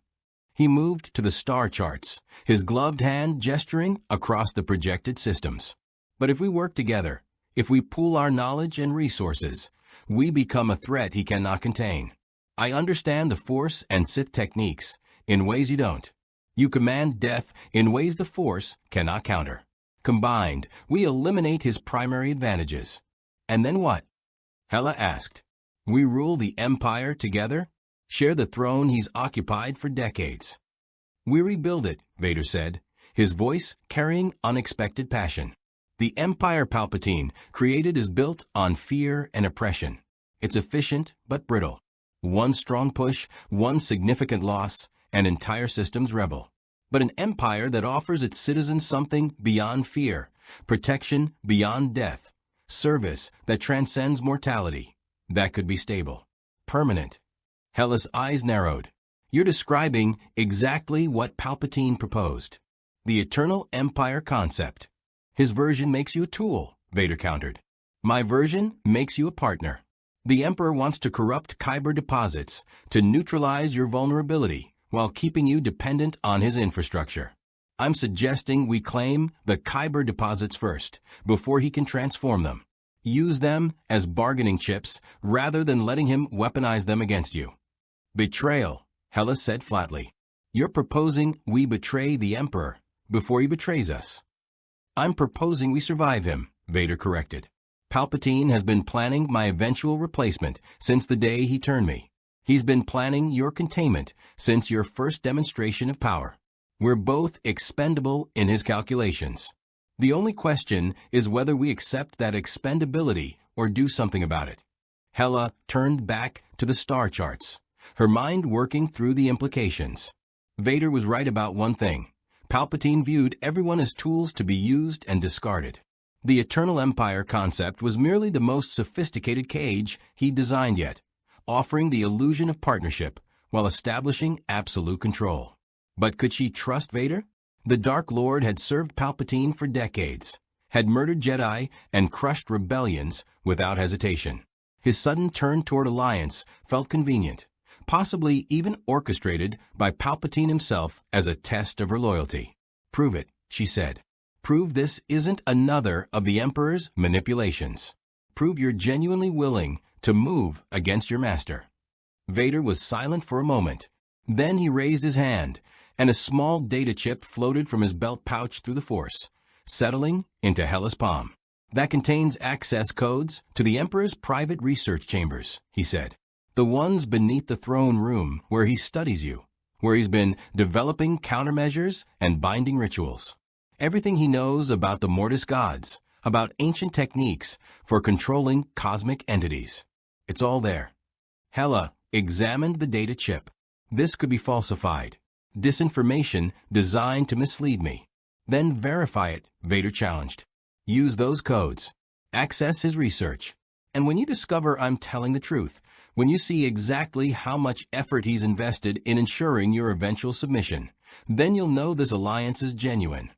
He moved to the star charts, his gloved hand gesturing across the projected systems. But if we work together, if we pool our knowledge and resources, we become a threat he cannot contain. I understand the Force and Sith techniques in ways you don't. You command death in ways the Force cannot counter. Combined, we eliminate his primary advantages. And then what? Hela asked. We rule the Empire together? Share the throne he's occupied for decades. We rebuild it, Vader said, his voice carrying unexpected passion. The Empire Palpatine created is built on fear and oppression. It's efficient but brittle. One strong push, one significant loss, and entire systems rebel. But an empire that offers its citizens something beyond fear, protection beyond death, service that transcends mortality, that could be stable, permanent. Hela's eyes narrowed. You're describing exactly what Palpatine proposed. The eternal empire concept. His version makes you a tool, Vader countered. My version makes you a partner. The Emperor wants to corrupt kyber deposits to neutralize your vulnerability while keeping you dependent on his infrastructure. I'm suggesting we claim the kyber deposits first, before he can transform them. Use them as bargaining chips rather than letting him weaponize them against you. Betrayal, Hela said flatly. You're proposing we betray the Emperor before he betrays us. I'm proposing we survive him, Vader corrected. Palpatine has been planning my eventual replacement since the day he turned me. He's been planning your containment since your first demonstration of power. We're both expendable in his calculations. The only question is whether we accept that expendability or do something about it. Hela turned back to the star charts, her mind working through the implications. Vader was right about one thing. Palpatine viewed everyone as tools to be used and discarded. The Eternal Empire concept was merely the most sophisticated cage he'd designed yet, offering the illusion of partnership while establishing absolute control. But could she trust Vader? The Dark Lord had served Palpatine for decades, had murdered Jedi and crushed rebellions without hesitation. His sudden turn toward alliance felt convenient, possibly even orchestrated by Palpatine himself as a test of her loyalty. Prove it, she said. Prove this isn't another of the Emperor's manipulations. Prove you're genuinely willing to move against your master. Vader was silent for a moment. Then he raised his hand, and a small data chip floated from his belt pouch through the Force, settling into Hela's palm. That contains access codes to the Emperor's private research chambers, he said. The ones beneath the throne room where he studies you, where he's been developing countermeasures and binding rituals. Everything he knows about the Mortis gods, about ancient techniques for controlling cosmic entities. It's all there. Hela examined the data chip. This could be falsified. Disinformation designed to mislead me. Then verify it, Vader challenged. Use those codes. Access his research. And when you discover I'm telling the truth, when you see exactly how much effort he's invested in ensuring your eventual submission, then you'll know this alliance is genuine.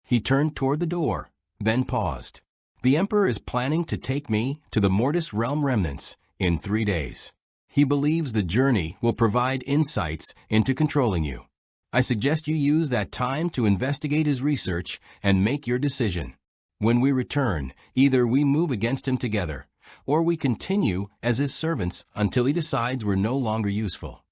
He turned toward the door, then paused. The Emperor is planning to take me to the Mortis realm remnants in 3 days. He believes the journey will provide insights into controlling you. I suggest you use that time to investigate his research and make your decision. When we return, either we move against him together, or we continue as his servants until he decides we're no longer useful.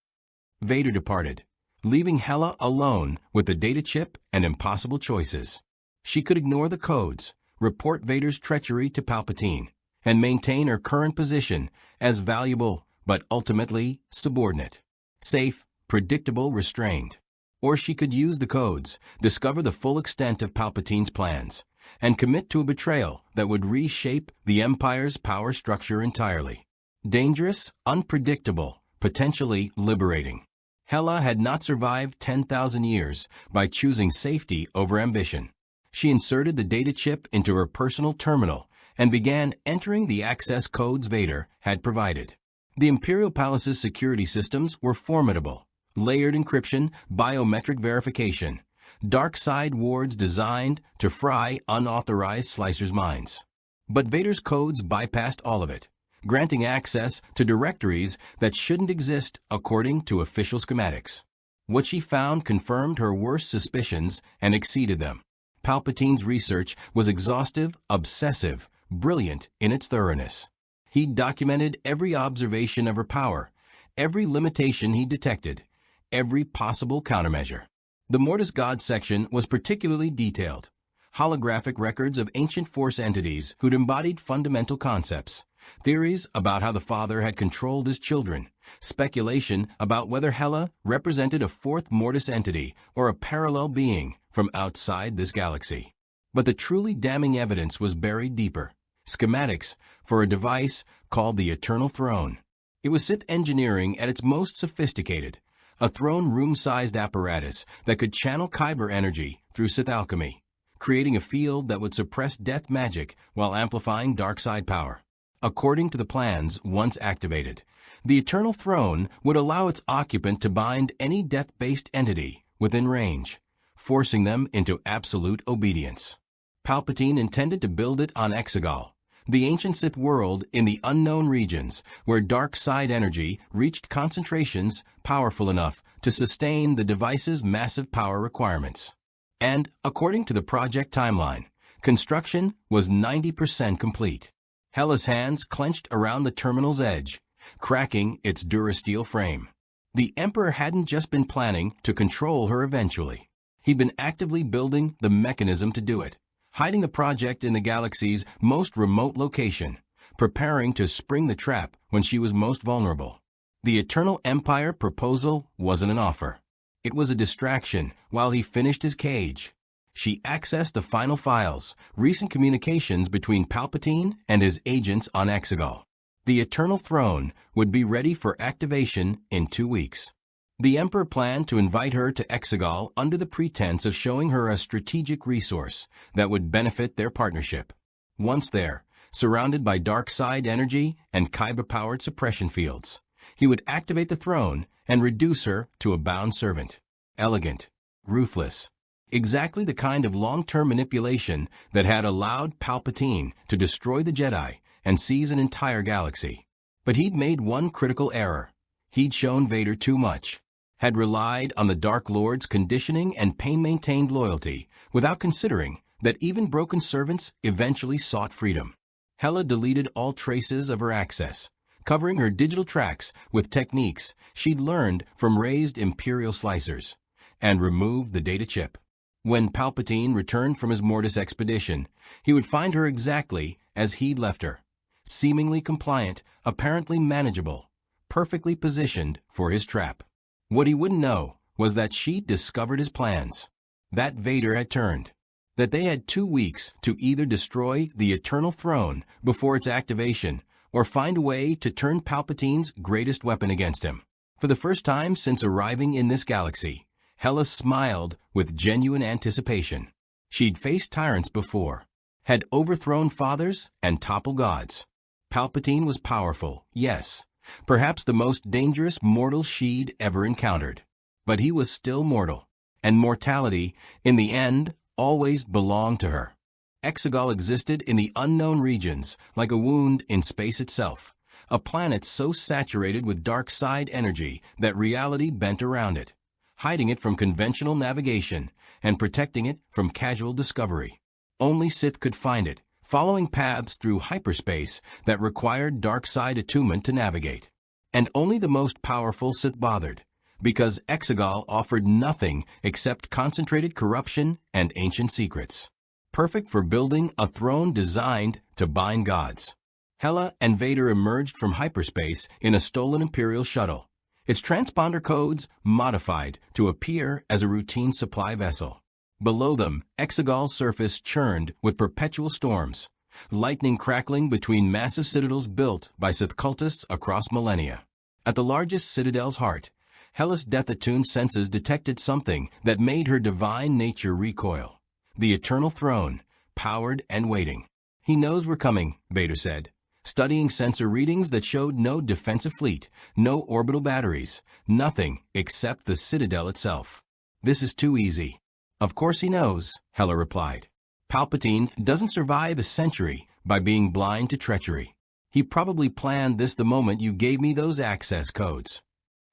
Vader departed, leaving Hela alone with the data chip and impossible choices. She could ignore the codes, report Vader's treachery to Palpatine, and maintain her current position as valuable but ultimately subordinate. Safe, predictable, restrained. Or she could use the codes, discover the full extent of Palpatine's plans, and commit to a betrayal that would reshape the Empire's power structure entirely. Dangerous, unpredictable, potentially liberating. Hela had not survived 10,000 years by choosing safety over ambition. She inserted the data chip into her personal terminal and began entering the access codes Vader had provided. The Imperial Palace's security systems were formidable. Layered encryption, biometric verification, dark side wards designed to fry unauthorized slicers' minds. But Vader's codes bypassed all of it, granting access to directories that shouldn't exist according to official schematics. What she found confirmed her worst suspicions and exceeded them. Palpatine's research was exhaustive, obsessive, brilliant in its thoroughness. He documented every observation of her power, every limitation he detected, every possible countermeasure. The Mortis God section was particularly detailed. Holographic records of ancient Force entities who'd embodied fundamental concepts, theories about how the Father had controlled his children, speculation about whether Hela represented a fourth Mortis entity or a parallel being from outside this galaxy. But the truly damning evidence was buried deeper. Schematics for a device called the Eternal Throne. It was Sith engineering at its most sophisticated, a throne room-sized apparatus that could channel Kyber energy through Sith alchemy, creating a field that would suppress death magic while amplifying dark side power. According to the plans once activated, the Eternal Throne would allow its occupant to bind any death-based entity within range, forcing them into absolute obedience. Palpatine intended to build it on Exegol, the ancient Sith world in the unknown regions where dark side energy reached concentrations powerful enough to sustain the device's massive power requirements. And, according to the project timeline, construction was 90% complete. Hela's hands clenched around the terminal's edge, cracking its durasteel frame. The Emperor hadn't just been planning to control her eventually. He'd been actively building the mechanism to do it, hiding the project in the galaxy's most remote location, preparing to spring the trap when she was most vulnerable. The Eternal Empire proposal wasn't an offer. It was a distraction while he finished his cage. She accessed the final files, recent communications between Palpatine and his agents on Exegol. The Eternal Throne would be ready for activation in 2 weeks. The Emperor planned to invite her to Exegol under the pretense of showing her a strategic resource that would benefit their partnership. Once there, surrounded by dark side energy and Kyber-powered suppression fields, he would activate the throne and reduce her to a bound servant. Elegant, ruthless, exactly the kind of long-term manipulation that had allowed Palpatine to destroy the Jedi and seize an entire galaxy. But he'd made one critical error. He'd shown Vader too much, had relied on the Dark Lord's conditioning and pain-maintained loyalty without considering that even broken servants eventually sought freedom. Hela deleted all traces of her access, covering her digital tracks with techniques she'd learned from raised Imperial slicers, and removed the data chip. When Palpatine returned from his Mortis expedition, he would find her exactly as he'd left her, seemingly compliant, apparently manageable, perfectly positioned for his trap. What he wouldn't know was that she'd discovered his plans, that Vader had turned, that they had 2 weeks to either destroy the Eternal Throne before its activation or find a way to turn Palpatine's greatest weapon against him. For the first time since arriving in this galaxy, Hela smiled with genuine anticipation. She'd faced tyrants before, had overthrown fathers and toppled gods. Palpatine was powerful, yes, perhaps the most dangerous mortal she'd ever encountered. But he was still mortal, and mortality, in the end, always belonged to her. Exegol existed in the unknown regions like a wound in space itself, a planet so saturated with dark side energy that reality bent around it, hiding it from conventional navigation and protecting it from casual discovery. Only Sith could find it, following paths through hyperspace that required dark side attunement to navigate. And only the most powerful Sith bothered, because Exegol offered nothing except concentrated corruption and ancient secrets. Perfect for building a throne designed to bind gods. Hela and Vader emerged from hyperspace in a stolen Imperial shuttle, its transponder codes modified to appear as a routine supply vessel. Below them, Exegol's surface churned with perpetual storms, lightning crackling between massive citadels built by Sith cultists across millennia. At the largest citadel's heart, Hela's death-attuned senses detected something that made her divine nature recoil. The Eternal Throne, powered and waiting. "He knows we're coming," Vader said, studying sensor readings that showed no defensive fleet, no orbital batteries, nothing except the Citadel itself. "This is too easy." "Of course he knows," Hela replied. "Palpatine doesn't survive a century by being blind to treachery. He probably planned this the moment you gave me those access codes.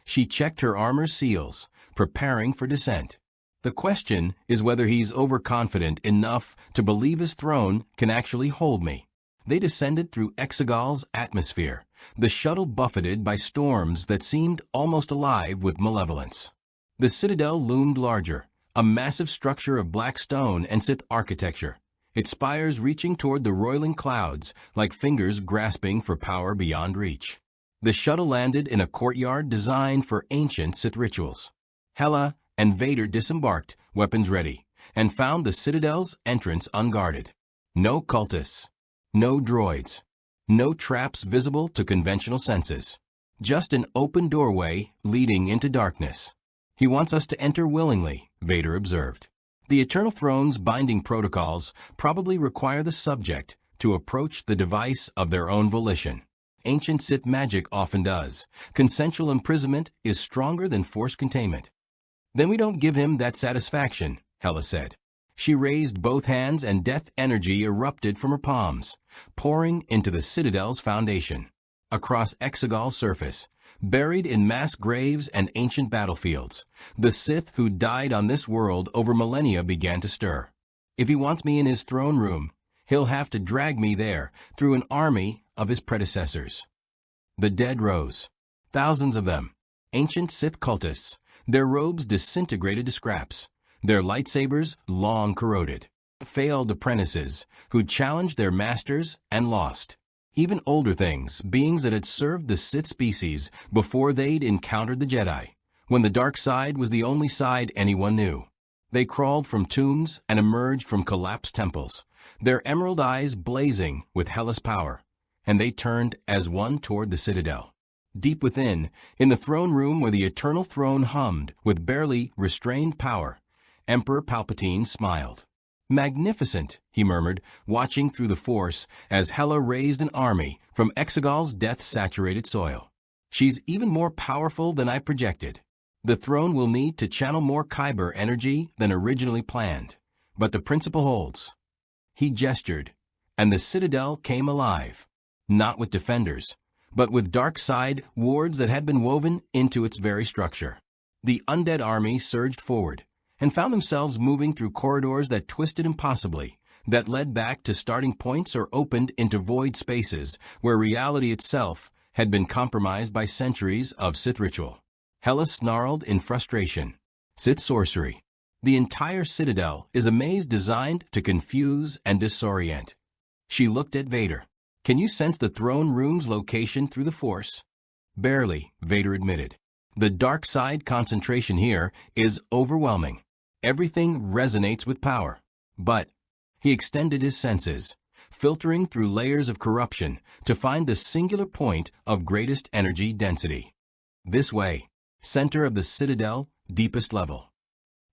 She checked her armor's seals, preparing for descent. The question is whether he's overconfident enough to believe his throne can actually hold me. They descended through Exegol's atmosphere, the shuttle buffeted by storms that seemed almost alive with malevolence. The citadel loomed larger, a massive structure of black stone and Sith architecture, its spires reaching toward the roiling clouds like fingers grasping for power beyond reach. The shuttle landed in a courtyard designed for ancient Sith rituals. Hela and Vader disembarked, weapons ready, and found the citadel's entrance unguarded. No cultists, no droids, no traps visible to conventional senses. Just an open doorway leading into darkness. He wants us to enter willingly, Vader observed. The Eternal Throne's binding protocols probably require the subject to approach the device of their own volition. Ancient Sith magic often does. Consensual imprisonment is stronger than forced containment. Then we don't give him that satisfaction, Hela said. She raised both hands and death energy erupted from her palms, pouring into the citadel's foundation. Across Exegol's surface, buried in mass graves and ancient battlefields, the Sith who died on this world over millennia began to stir. If he wants me in his throne room, he'll have to drag me there through an army of his predecessors. The dead rose. Thousands of them. Ancient Sith cultists, their robes disintegrated to scraps, their lightsabers long corroded. Failed apprentices who challenged their masters and lost. Even older things, beings that had served the Sith species before they'd encountered the Jedi, when the dark side was the only side anyone knew. They crawled from tombs and emerged from collapsed temples, their emerald eyes blazing with Hela's power, and they turned as one toward the citadel. Deep within, in the throne room where the Eternal Throne hummed with barely restrained power, Emperor Palpatine smiled. Magnificent, he murmured, watching through the Force as Hela raised an army from Exegol's death-saturated soil. She's even more powerful than I projected. The throne will need to channel more Kyber energy than originally planned, but the principle holds. He gestured, and the citadel came alive, not with defenders, but with dark side wards that had been woven into its very structure. The undead army surged forward, and found themselves moving through corridors that twisted impossibly, that led back to starting points or opened into void spaces where reality itself had been compromised by centuries of Sith ritual. Hela snarled in frustration. Sith sorcery. The entire citadel is a maze designed to confuse and disorient. She looked at Vader. Can you sense the throne room's location through the Force? Barely, Vader admitted. The dark side concentration here is overwhelming. Everything resonates with power. But he extended his senses, filtering through layers of corruption to find the singular point of greatest energy density. This way, center of the citadel, deepest level.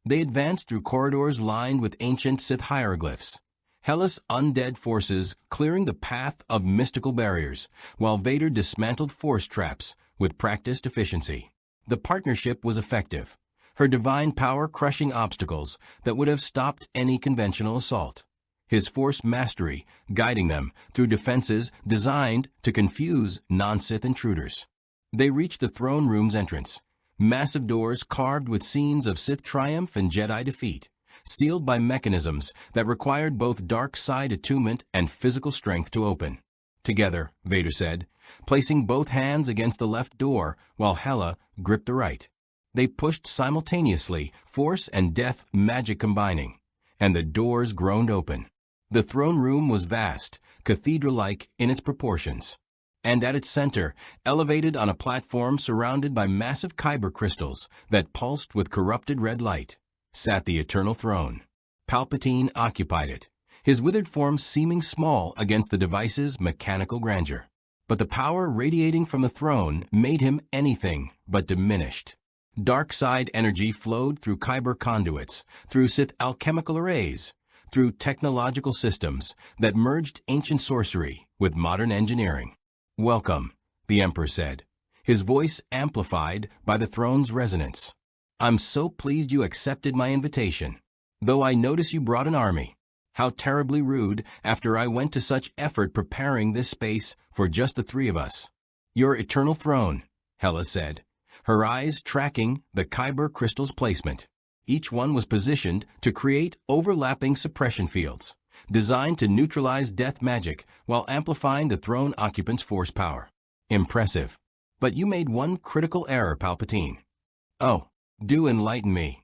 They advanced through corridors lined with ancient Sith hieroglyphs, Hela's undead forces clearing the path of mystical barriers, while Vader dismantled force traps with practiced efficiency. The partnership was effective, her divine power crushing obstacles that would have stopped any conventional assault. His force mastery guiding them through defenses designed to confuse non-Sith intruders. They reached the throne room's entrance, massive doors carved with scenes of Sith triumph and Jedi defeat, sealed by mechanisms that required both dark side attunement and physical strength to open. Together, Vader said, placing both hands against the left door while Hela gripped the right. They pushed simultaneously, force and death magic combining, and the doors groaned open. The throne room was vast, cathedral-like in its proportions. And at its center, elevated on a platform surrounded by massive kyber crystals that pulsed with corrupted red light, sat the Eternal Throne. Palpatine occupied it, his withered form seeming small against the device's mechanical grandeur. But the power radiating from the throne made him anything but diminished. Dark side energy flowed through kyber conduits, through Sith alchemical arrays, through technological systems that merged ancient sorcery with modern engineering. "Welcome," the Emperor said, his voice amplified by the throne's resonance. "I'm so pleased you accepted my invitation, though I notice you brought an army." How terribly rude after I went to such effort preparing this space for just the three of us. Your eternal throne, Hela said, her eyes tracking the Kyber crystal's placement. Each one was positioned to create overlapping suppression fields, designed to neutralize death magic while amplifying the throne occupant's force power. Impressive. But you made one critical error, Palpatine. Oh, do enlighten me.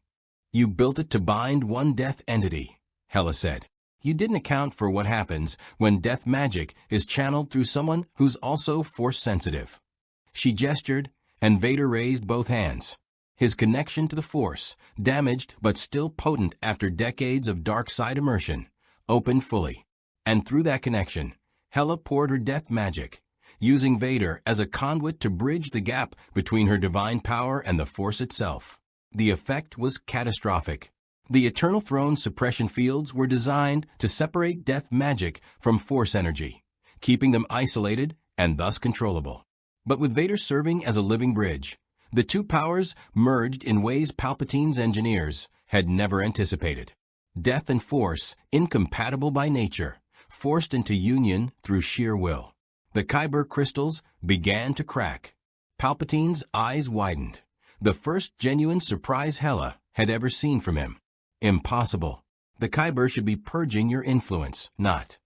You built it to bind one death entity, Hela said. You didn't account for what happens when death magic is channeled through someone who's also force-sensitive. She gestured, and Vader raised both hands. His connection to the Force, damaged but still potent after decades of dark side immersion, opened fully. And through that connection, Hela poured her death magic, using Vader as a conduit to bridge the gap between her divine power and the Force itself. The effect was catastrophic. The Eternal Throne's suppression fields were designed to separate death magic from Force energy, keeping them isolated and thus controllable. But with Vader serving as a living bridge, the two powers merged in ways Palpatine's engineers had never anticipated. Death and Force, incompatible by nature, forced into union through sheer will. The Kyber crystals began to crack. Palpatine's eyes widened. The first genuine surprise Hela had ever seen from him. Impossible. The Kyber should be purging your influence, not.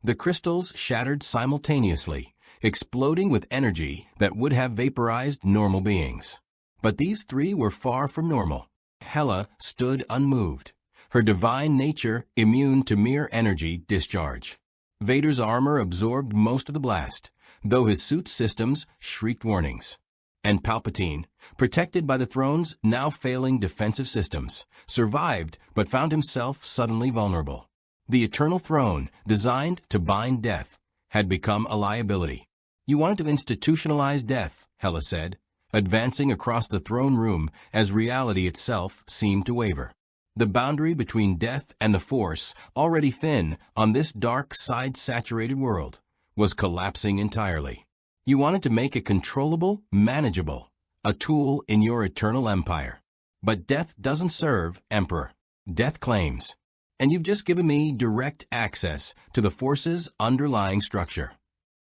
The crystals shattered simultaneously, exploding with energy that would have vaporized normal beings. But these three were far from normal. Hela stood unmoved, her divine nature immune to mere energy discharge. Vader's armor absorbed most of the blast, though his suit's systems shrieked warnings. And Palpatine, protected by the throne's now failing defensive systems, survived but found himself suddenly vulnerable. The Eternal Throne, designed to bind death, had become a liability. You wanted to institutionalize death, Hela said, advancing across the throne room as reality itself seemed to waver. The boundary between death and the Force, already thin on this dark side-saturated world, was collapsing entirely. You wanted to make it controllable, manageable, a tool in your eternal empire. But death doesn't serve, Emperor. Death claims. And you've just given me direct access to the Force's underlying structure.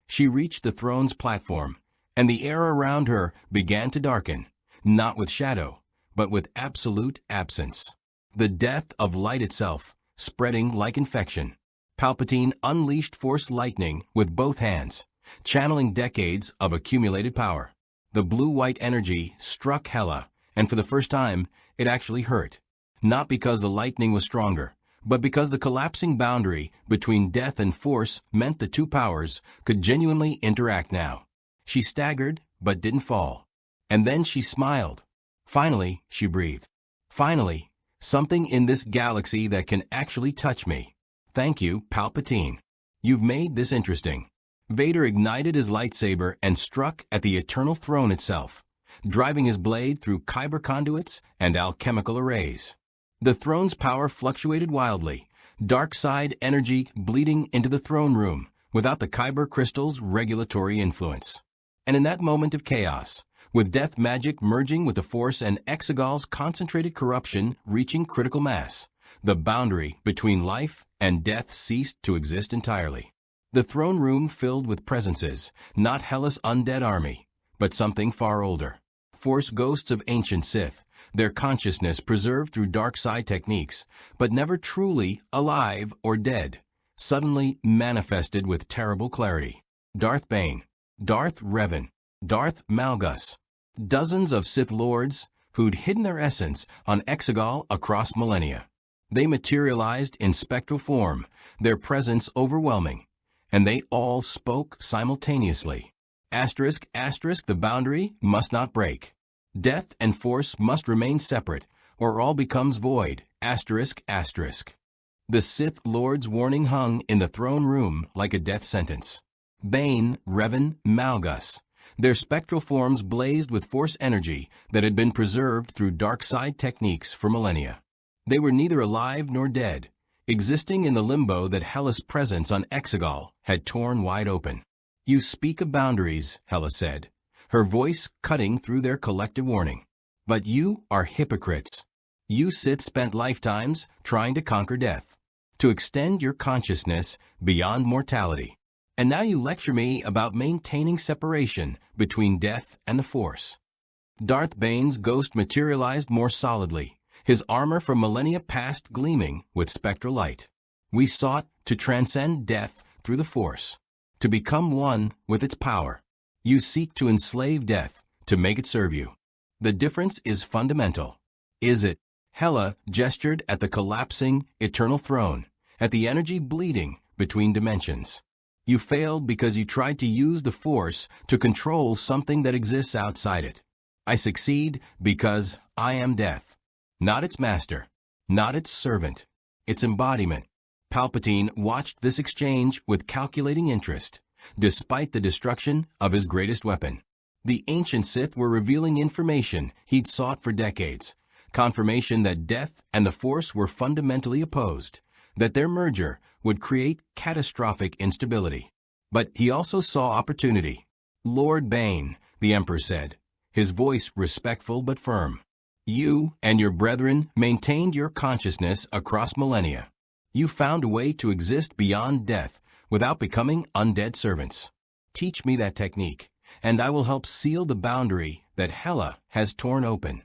She reached the throne's platform, and the air around her began to darken, not with shadow, but with absolute absence. The death of light itself, spreading like infection. Palpatine unleashed Force lightning with both hands, channeling decades of accumulated power. The blue-white energy struck Hela, and for the first time, it actually hurt. Not because the lightning was stronger, but because the collapsing boundary between death and Force meant the two powers could genuinely interact now. She staggered, but didn't fall. And then she smiled. Finally, she breathed. Finally, something in this galaxy that can actually touch me. Thank you, Palpatine. You've made this interesting. Vader ignited his lightsaber and struck at the Eternal Throne itself, driving his blade through Kyber conduits and alchemical arrays. The throne's power fluctuated wildly, dark side energy bleeding into the throne room without the Kyber crystal's regulatory influence. And in that moment of chaos, with death magic merging with the Force and Exegol's concentrated corruption reaching critical mass, the boundary between life and death ceased to exist entirely. The throne room filled with presences, not Hela's undead army, but something far older. Force ghosts of ancient Sith, their consciousness preserved through dark side techniques, but never truly alive or dead, suddenly manifested with terrible clarity. Darth Bane, Darth Revan, Darth Malgus, dozens of Sith Lords who'd hidden their essence on Exegol across millennia. They materialized in spectral form, their presence overwhelming, and they all spoke simultaneously. Asterisk, asterisk, the boundary must not break. Death and Force must remain separate, or all becomes void. Asterisk, asterisk. The Sith Lord's warning hung in the throne room like a death sentence. Bane, Revan, Malgus. Their spectral forms blazed with Force energy that had been preserved through dark side techniques for millennia. They were neither alive nor dead, existing in the limbo that Hela's presence on Exegol had torn wide open. You speak of boundaries, Hela said, her voice cutting through their collective warning. But you are hypocrites. You Sith spent lifetimes trying to conquer death, to extend your consciousness beyond mortality. And now you lecture me about maintaining separation between death and the Force. Darth Bane's ghost materialized more solidly, his armor from millennia past gleaming with spectral light. We sought to transcend death through the Force, to become one with its power. You seek to enslave death, to make it serve you. The difference is fundamental. Is it? Hela gestured at the collapsing, eternal throne, at the energy bleeding between dimensions. You failed because you tried to use the Force to control something that exists outside it. I succeed because I am death. Not its master, not its servant, its embodiment. Palpatine watched this exchange with calculating interest, despite the destruction of his greatest weapon. The ancient Sith were revealing information he'd sought for decades, confirmation that death and the Force were fundamentally opposed, that their merger would create catastrophic instability. But he also saw opportunity. Lord Bane, the Emperor said, his voice respectful but firm. You and your brethren maintained your consciousness across millennia. You found a way to exist beyond death without becoming undead servants. Teach me that technique, and I will help seal the boundary that Hela has torn open.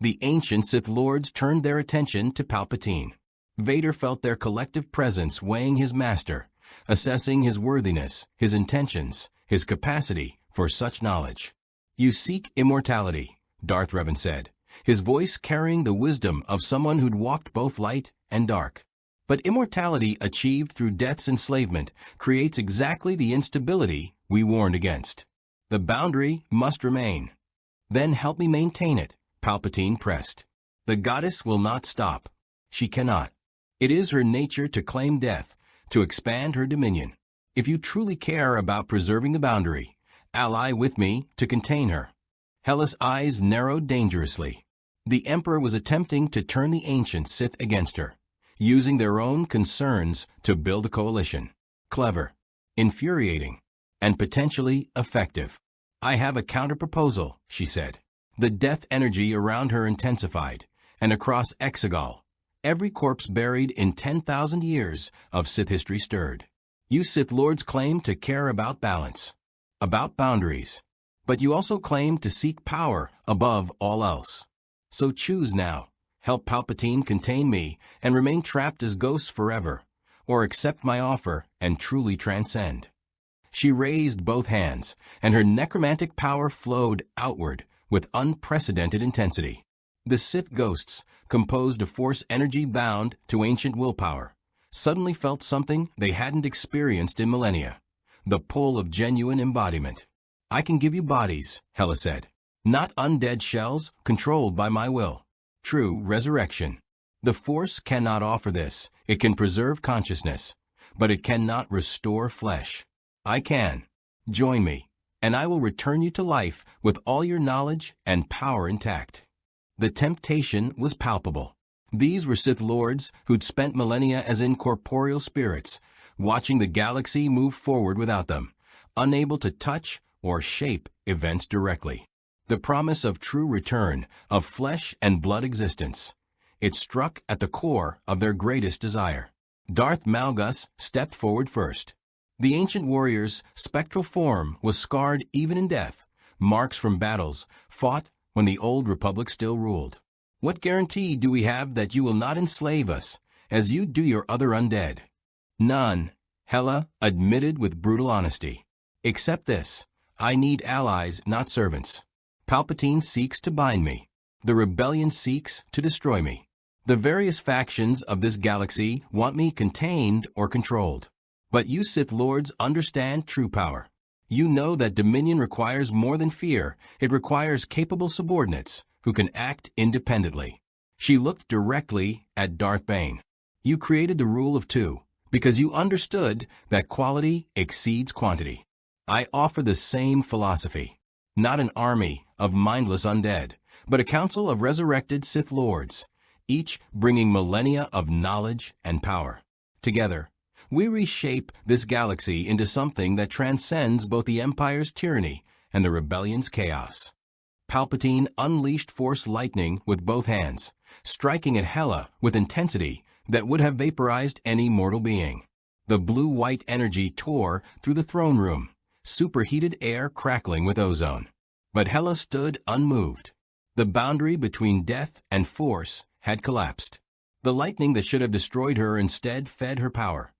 The ancient Sith Lords turned their attention to Palpatine. Vader felt their collective presence weighing his master, assessing his worthiness, his intentions, his capacity for such knowledge. You seek immortality, Darth Revan said, his voice carrying the wisdom of someone who'd walked both light and dark. But immortality achieved through death's enslavement creates exactly the instability we warned against. The boundary must remain. Then help me maintain it, Palpatine pressed. The goddess will not stop. She cannot. It is her nature to claim death, to expand her dominion. If you truly care about preserving the boundary, ally with me to contain her. Hela's eyes narrowed dangerously. The Emperor was attempting to turn the ancient Sith against her, using their own concerns to build a coalition. Clever, infuriating, and potentially effective. I have a counter-proposal, she said. The death energy around her intensified, and across Exegol, every corpse buried in 10,000 years of Sith history stirred. You Sith Lords claim to care about balance, about boundaries, but you also claim to seek power above all else. So choose now. Help Palpatine contain me and remain trapped as ghosts forever, or accept my offer and truly transcend. She raised both hands, and her necromantic power flowed outward with unprecedented intensity. The Sith ghosts, composed of Force energy bound to ancient willpower, suddenly felt something they hadn't experienced in millennia, the pull of genuine embodiment. I can give you bodies, Hela said, not undead shells controlled by my will. True resurrection. The Force cannot offer this. It can preserve consciousness, but it cannot restore flesh. I can. Join me, and I will return you to life with all your knowledge and power intact. The temptation was palpable. These were Sith Lords who'd spent millennia as incorporeal spirits, watching the galaxy move forward without them, unable to touch or shape events directly. The promise of true return, of flesh and blood existence. It struck at the core of their greatest desire. Darth Malgus stepped forward first. The ancient warrior's spectral form was scarred even in death, marks from battles fought when the old Republic still ruled. What guarantee do we have that you will not enslave us, as you do your other undead? None, Hela admitted with brutal honesty. Except this, I need allies, not servants. Palpatine seeks to bind me. The rebellion seeks to destroy me. The various factions of this galaxy want me contained or controlled. But you Sith Lords understand true power. You know that dominion requires more than fear. It requires capable subordinates who can act independently. She looked directly at Darth Bane. You created the rule of two because you understood that quality exceeds quantity. I offer the same philosophy. Not an army of mindless undead, but a council of resurrected Sith Lords, each bringing millennia of knowledge and power. Together, we reshape this galaxy into something that transcends both the Empire's tyranny and the Rebellion's chaos. Palpatine unleashed Force lightning with both hands, striking at Hela with intensity that would have vaporized any mortal being. The blue-white energy tore through the throne room, superheated air crackling with ozone. But Hela stood unmoved. The boundary between death and force had collapsed. The lightning that should have destroyed her instead fed her power.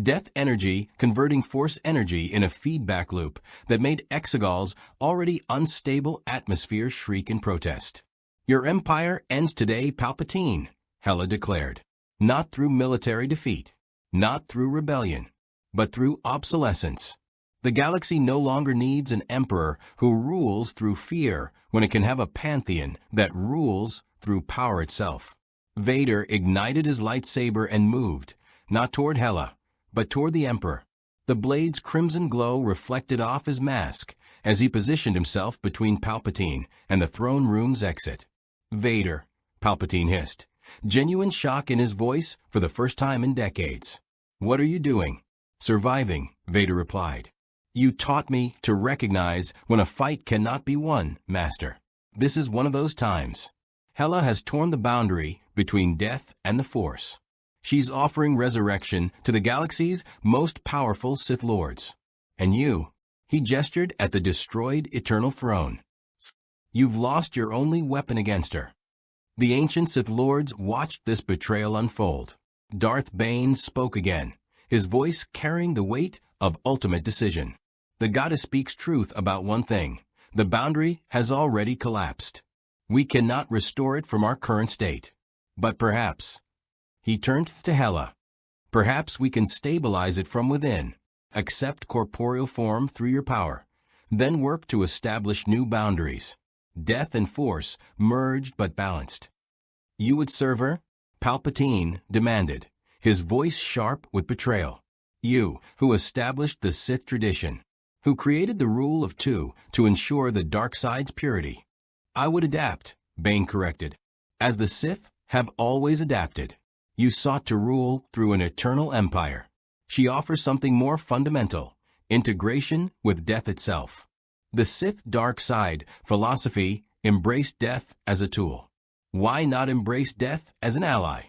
Death energy converting force energy in a feedback loop that made Exegol's already unstable atmosphere shriek in protest. "Your empire ends today, Palpatine," Hela declared. "Not through military defeat, not through rebellion, but through obsolescence. The galaxy no longer needs an emperor who rules through fear when it can have a pantheon that rules through power itself." Vader ignited his lightsaber and moved, not toward Hela, but toward the Emperor. The blade's crimson glow reflected off his mask as he positioned himself between Palpatine and the throne room's exit. "Vader," Palpatine hissed, genuine shock in his voice for the first time in decades. "What are you doing?" "Surviving," Vader replied. "You taught me to recognize when a fight cannot be won, Master. This is one of those times." Hela has torn the boundary between death and the Force. She's offering resurrection to the galaxy's most powerful Sith Lords. And you, he gestured at the destroyed Eternal Throne. You've lost your only weapon against her. The ancient Sith Lords watched this betrayal unfold. Darth Bane spoke again, his voice carrying the weight of ultimate decision. "The goddess speaks truth about one thing. The boundary has already collapsed. We cannot restore it from our current state. But perhaps," he turned to Hela, "perhaps we can stabilize it from within. Accept corporeal form through your power, then work to establish new boundaries. Death and force merged but balanced." "You would serve her?" Palpatine demanded, his voice sharp with betrayal. "You, who established the Sith tradition, who created the rule of two to ensure the dark side's purity." "I would adapt," Bane corrected, "as the Sith have always adapted. You sought to rule through an eternal empire. She offers something more fundamental, integration with death itself." The Sith dark side philosophy embraced death as a tool. Why not embrace death as an ally?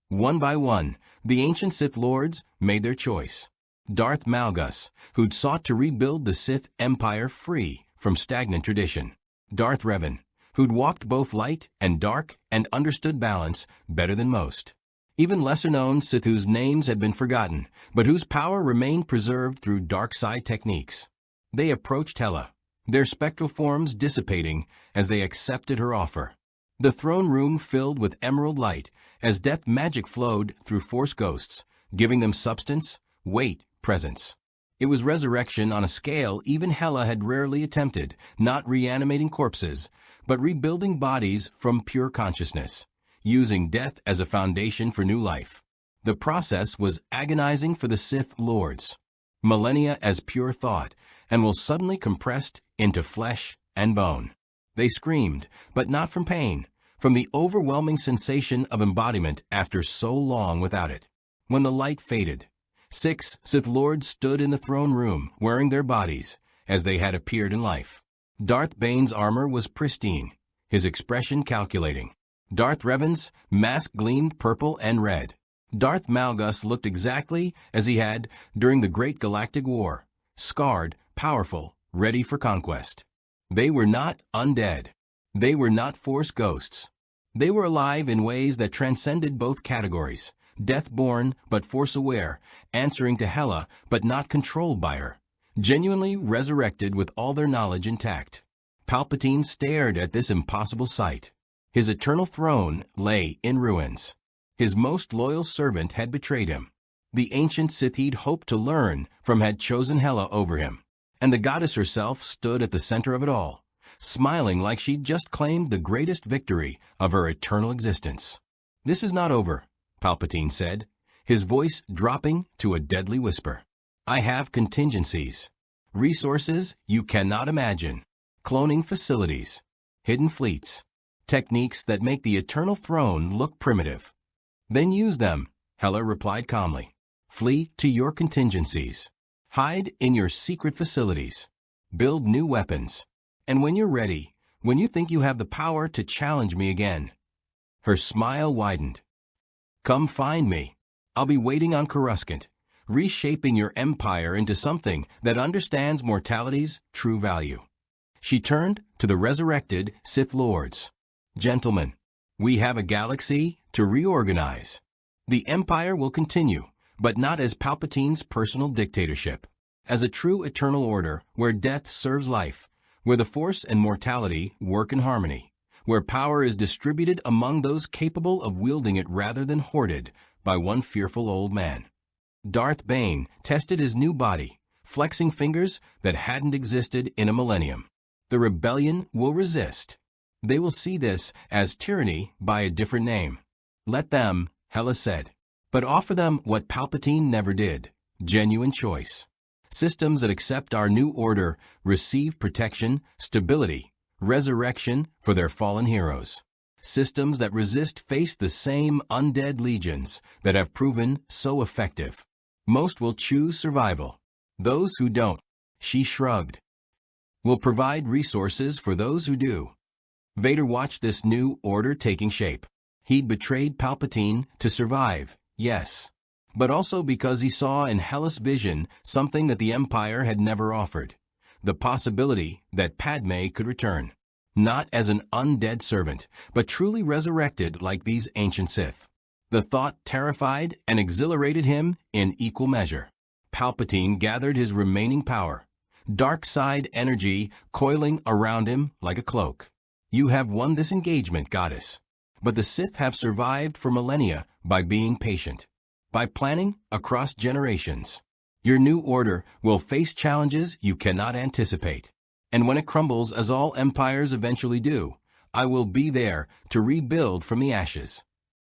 One by one, the ancient Sith Lords made their choice. Darth Malgus, who'd sought to rebuild the Sith Empire free from stagnant tradition. Darth Revan, who'd walked both light and dark and understood balance better than most. Even lesser-known Sith whose names had been forgotten, but whose power remained preserved through dark side techniques. They approached Hela, their spectral forms dissipating as they accepted her offer. The throne room filled with emerald light as death magic flowed through Force ghosts, giving them substance, weight, presence. It was resurrection on a scale even Hela had rarely attempted, not reanimating corpses, but rebuilding bodies from pure consciousness, using death as a foundation for new life. The process was agonizing for the Sith Lords. Millennia as pure thought, and will suddenly compressed into flesh and bone. They screamed, but not from pain, from the overwhelming sensation of embodiment after so long without it. When the light faded, 6 Sith Lords stood in the throne room, wearing their bodies, as they had appeared in life. Darth Bane's armor was pristine, his expression calculating. Darth Revan's mask gleamed purple and red. Darth Malgus looked exactly as he had during the Great Galactic War, scarred, powerful, ready for conquest. They were not undead. They were not Force ghosts. They were alive in ways that transcended both categories, death-born but Force-aware, answering to Hela but not controlled by her, genuinely resurrected with all their knowledge intact. Palpatine stared at this impossible sight. His eternal throne lay in ruins. His most loyal servant had betrayed him. The ancient Sith he'd hoped to learn from had chosen Hela over him, and the goddess herself stood at the center of it all, smiling like she'd just claimed the greatest victory of her eternal existence. "This is not over," Palpatine said, his voice dropping to a deadly whisper. "I have contingencies. Resources you cannot imagine. Cloning facilities. Hidden fleets. Techniques that make the eternal throne look primitive." "Then use them," Hela replied calmly. "Flee to your contingencies. Hide in your secret facilities. Build new weapons. And when you're ready, when you think you have the power to challenge me again." Her smile widened. Come find me. I'll be waiting on Coruscant, reshaping your empire into something that understands mortality's true value. She turned to the resurrected Sith Lords. Gentlemen, we have a galaxy to reorganize. The Empire will continue, but not as Palpatine's personal dictatorship. As a true eternal order where death serves life, where the Force and mortality work in harmony, where power is distributed among those capable of wielding it rather than hoarded by one fearful old man. Darth Bane tested his new body, flexing fingers that hadn't existed in a millennium. The rebellion will resist. They will see this as tyranny by a different name. Let them, Hela said, but offer them what Palpatine never did, genuine choice. Systems that accept our new order receive protection, stability, resurrection for their fallen heroes. Systems that resist face the same undead legions that have proven so effective. Most will choose survival. Those who don't, she shrugged, will provide resources for those who do. Vader watched this new order taking shape. He'd betrayed Palpatine to survive, yes, but also because he saw in Hela's vision something that the Empire had never offered. The possibility that Padme could return. Not as an undead servant, but truly resurrected like these ancient Sith. The thought terrified and exhilarated him in equal measure. Palpatine gathered his remaining power, dark side energy coiling around him like a cloak. You have won this engagement, goddess. But the Sith have survived for millennia by being patient, by planning across generations. Your new order will face challenges you cannot anticipate. And when it crumbles, as all empires eventually do, I will be there to rebuild from the ashes.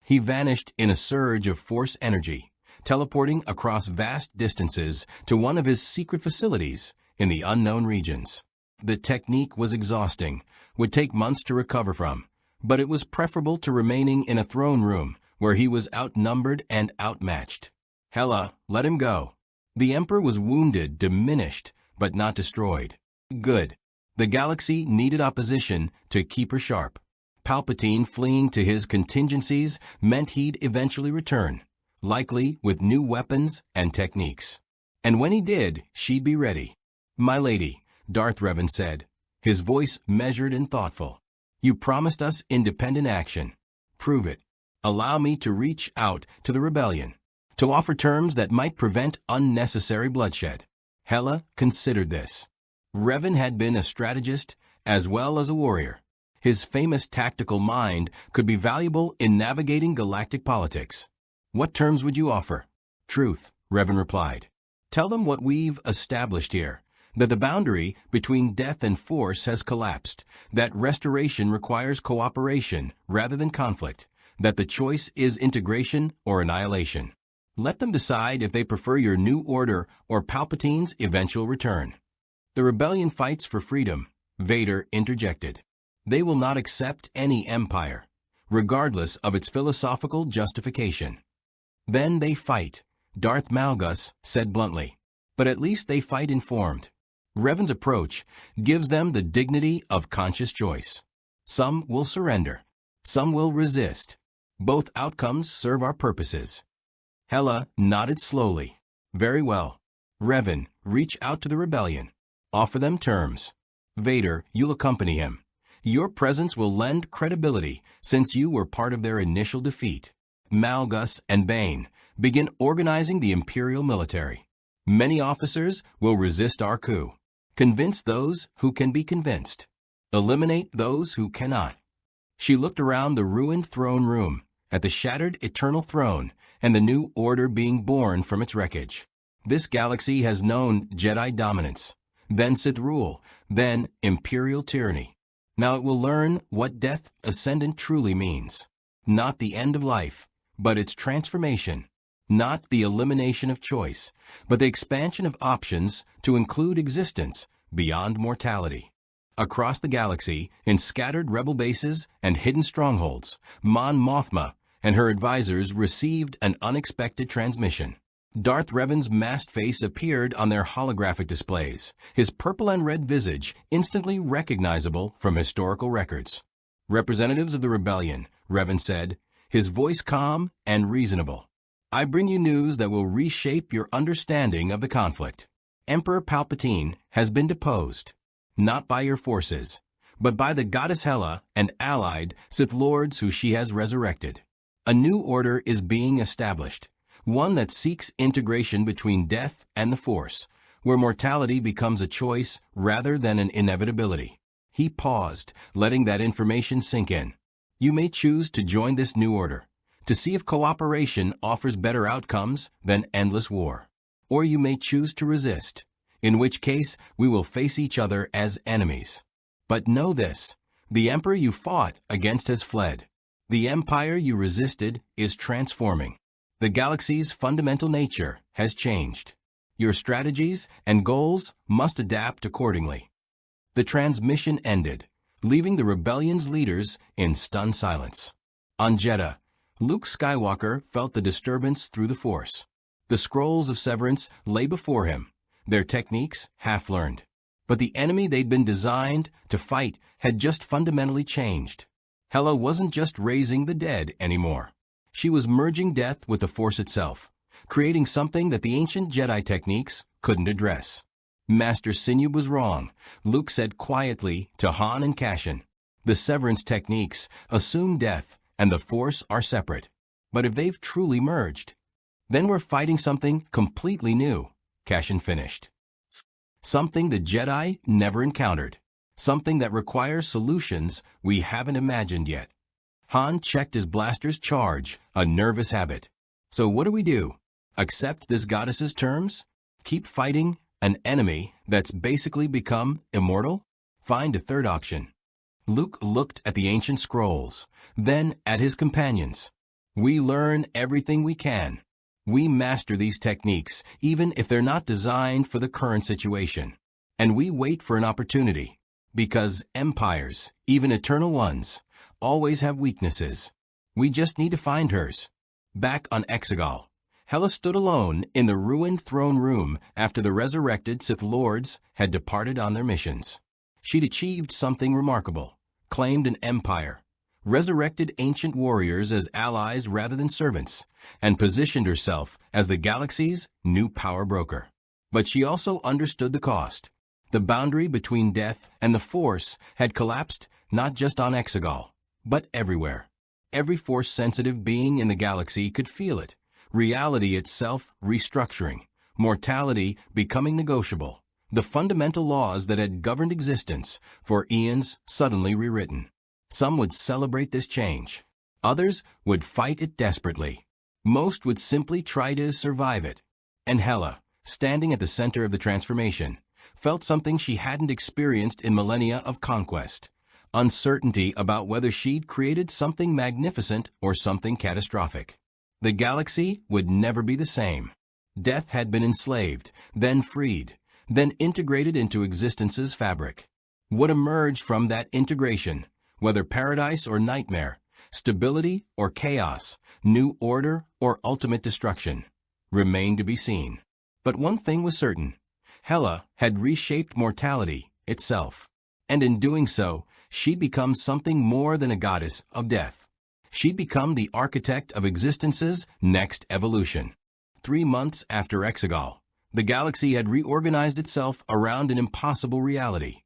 He vanished in a surge of Force energy, teleporting across vast distances to one of his secret facilities in the unknown regions. The technique was exhausting, would take months to recover from, but it was preferable to remaining in a throne room where he was outnumbered and outmatched. Hela, let him go. The Emperor was wounded, diminished, but not destroyed. Good. The galaxy needed opposition to keep her sharp. Palpatine fleeing to his contingencies meant he'd eventually return, likely with new weapons and techniques. And when he did, she'd be ready. My lady, Darth Revan said, his voice measured and thoughtful. You promised us independent action. Prove it. Allow me to reach out to the rebellion, to offer terms that might prevent unnecessary bloodshed. Hela considered this. Revan had been a strategist as well as a warrior. His famous tactical mind could be valuable in navigating galactic politics. What terms would you offer? Truth, Revan replied. Tell them what we've established here, that the boundary between death and Force has collapsed, that restoration requires cooperation rather than conflict, that the choice is integration or annihilation. Let them decide if they prefer your new order or Palpatine's eventual return. The rebellion fights for freedom, Vader interjected. They will not accept any empire, regardless of its philosophical justification. Then they fight, Darth Malgus said bluntly. But at least they fight informed. Revan's approach gives them the dignity of conscious choice. Some will surrender. Some will resist. Both outcomes serve our purposes. Hela nodded slowly. Very well. Revan, reach out to the rebellion. Offer them terms. Vader, you'll accompany him. Your presence will lend credibility since you were part of their initial defeat. Malgus and Bane, begin organizing the Imperial military. Many officers will resist our coup. Convince those who can be convinced. Eliminate those who cannot. She looked around the ruined throne room, at the shattered eternal throne, and the new order being born from its wreckage. This galaxy has known Jedi dominance, then Sith rule, then Imperial tyranny. Now it will learn what death ascendant truly means. Not the end of life, but its transformation. Not the elimination of choice, but the expansion of options to include existence beyond mortality. Across the galaxy, in scattered rebel bases and hidden strongholds, Mon Mothma and her advisors received an unexpected transmission. Darth Revan's masked face appeared on their holographic displays, his purple and red visage instantly recognizable from historical records. Representatives of the rebellion, Revan said, his voice calm and reasonable. "I bring you news that will reshape your understanding of the conflict. Emperor Palpatine has been deposed, not by your forces, but by the goddess Hela and allied Sith Lords who she has resurrected. A new order is being established, one that seeks integration between death and the Force, where mortality becomes a choice rather than an inevitability." He paused, letting that information sink in. "You may choose to join this new order, to see if cooperation offers better outcomes than endless war. Or you may choose to resist, in which case we will face each other as enemies. But know this, the Emperor you fought against has fled. The Empire you resisted is transforming. The galaxy's fundamental nature has changed. Your strategies and goals must adapt accordingly." The transmission ended, leaving the rebellion's leaders in stunned silence. On Jeddah, Luke Skywalker felt the disturbance through the Force. The scrolls of severance lay before him, their techniques half-learned. But the enemy they'd been designed to fight had just fundamentally changed. Hela wasn't just raising the dead anymore. She was merging death with the Force itself, creating something that the ancient Jedi techniques couldn't address. "Master Sinew was wrong," Luke said quietly to Han and Cassian. "The severance techniques assume death and the Force are separate. But if they've truly merged, then we're fighting something completely new," Cassian finished. "Something the Jedi never encountered. Something that requires solutions we haven't imagined yet." Han checked his blaster's charge, a nervous habit. "So what do we do? Accept this goddess's terms? Keep fighting an enemy that's basically become immortal? Find a third option." Luke looked at the ancient scrolls, then at his companions. "We learn everything we can. We master these techniques, even if they're not designed for the current situation. And we wait for an opportunity. Because empires, even eternal ones, always have weaknesses. We just need to find hers." Back on Exegol, Hela stood alone in the ruined throne room after the resurrected Sith Lords had departed on their missions. She'd achieved something remarkable, claimed an empire, resurrected ancient warriors as allies rather than servants, and positioned herself as the galaxy's new power broker. But she also understood the cost. The boundary between death and the Force had collapsed not just on Exegol, but everywhere. Every Force-sensitive being in the galaxy could feel it, reality itself restructuring, mortality becoming negotiable, the fundamental laws that had governed existence for eons suddenly rewritten. Some would celebrate this change. Others would fight it desperately. Most would simply try to survive it. And Hela, standing at the center of the transformation, felt something she hadn't experienced in millennia of conquest. Uncertainty about whether she'd created something magnificent or something catastrophic. The galaxy would never be the same. Death had been enslaved, then freed, then integrated into existence's fabric. What emerged from that integration, whether paradise or nightmare, stability or chaos, new order or ultimate destruction, remained to be seen. But one thing was certain. Hela had reshaped mortality itself, and in doing so, she'd become something more than a goddess of death. She'd become the architect of existence's next evolution. 3 months after Exegol, the galaxy had reorganized itself around an impossible reality.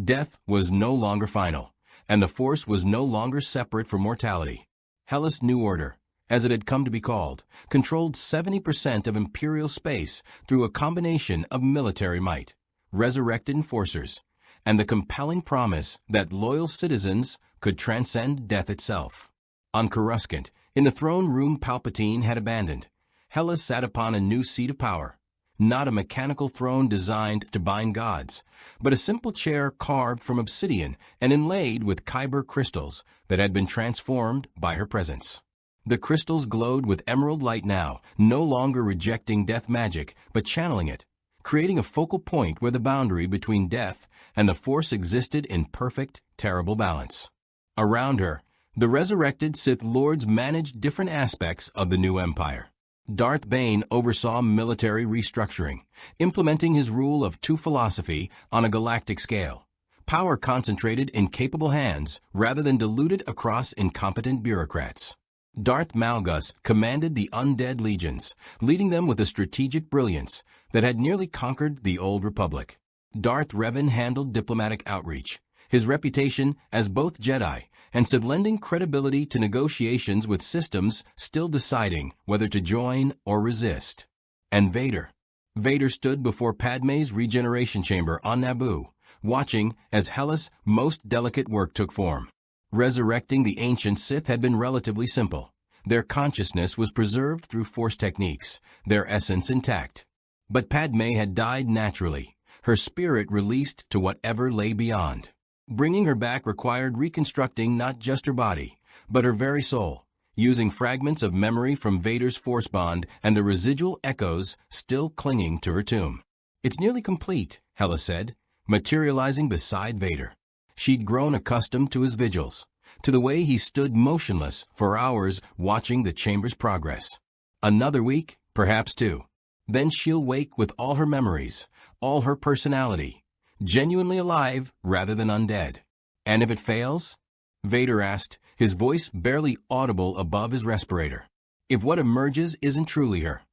Death was no longer final, and the Force was no longer separate from mortality. Hela's New Order, as it had come to be called, controlled 70% of Imperial space through a combination of military might, resurrected enforcers, and the compelling promise that loyal citizens could transcend death itself. On Coruscant, in the throne room Palpatine had abandoned, Hela sat upon a new seat of power, not a mechanical throne designed to bind gods, but a simple chair carved from obsidian and inlaid with kyber crystals that had been transformed by her presence. The crystals glowed with emerald light now, no longer rejecting death magic, but channeling it, creating a focal point where the boundary between death and the Force existed in perfect, terrible balance. Around her, the resurrected Sith Lords managed different aspects of the new empire. Darth Bane oversaw military restructuring, implementing his rule of two philosophy on a galactic scale. Power concentrated in capable hands rather than diluted across incompetent bureaucrats. Darth Malgus commanded the undead legions, leading them with a strategic brilliance that had nearly conquered the Old Republic. Darth Revan handled diplomatic outreach, his reputation as both Jedi and Sith lending credibility to negotiations with systems still deciding whether to join or resist. And Vader. Vader stood before Padmé's regeneration chamber on Naboo, watching as Hela's most delicate work took form. Resurrecting the ancient Sith had been relatively simple. Their consciousness was preserved through Force techniques, their essence intact. But Padmé had died naturally, her spirit released to whatever lay beyond. Bringing her back required reconstructing not just her body, but her very soul, using fragments of memory from Vader's Force bond and the residual echoes still clinging to her tomb. "It's nearly complete," Hela said, materializing beside Vader. She'd grown accustomed to his vigils, to the way he stood motionless for hours watching the chamber's progress. Another week, perhaps two. Then she'll wake with all her memories, all her personality, genuinely alive rather than undead. "And if it fails?" Vader asked, his voice barely audible above his respirator. "If what emerges isn't truly her?"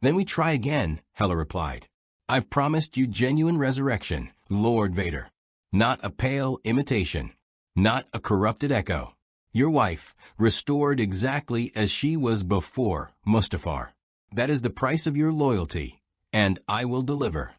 "Then we try again," Hela replied. "I've promised you genuine resurrection, Lord Vader. Not a pale imitation, not a corrupted echo. Your wife, restored exactly as she was before Mustafar. That is the price of your loyalty, and I will deliver."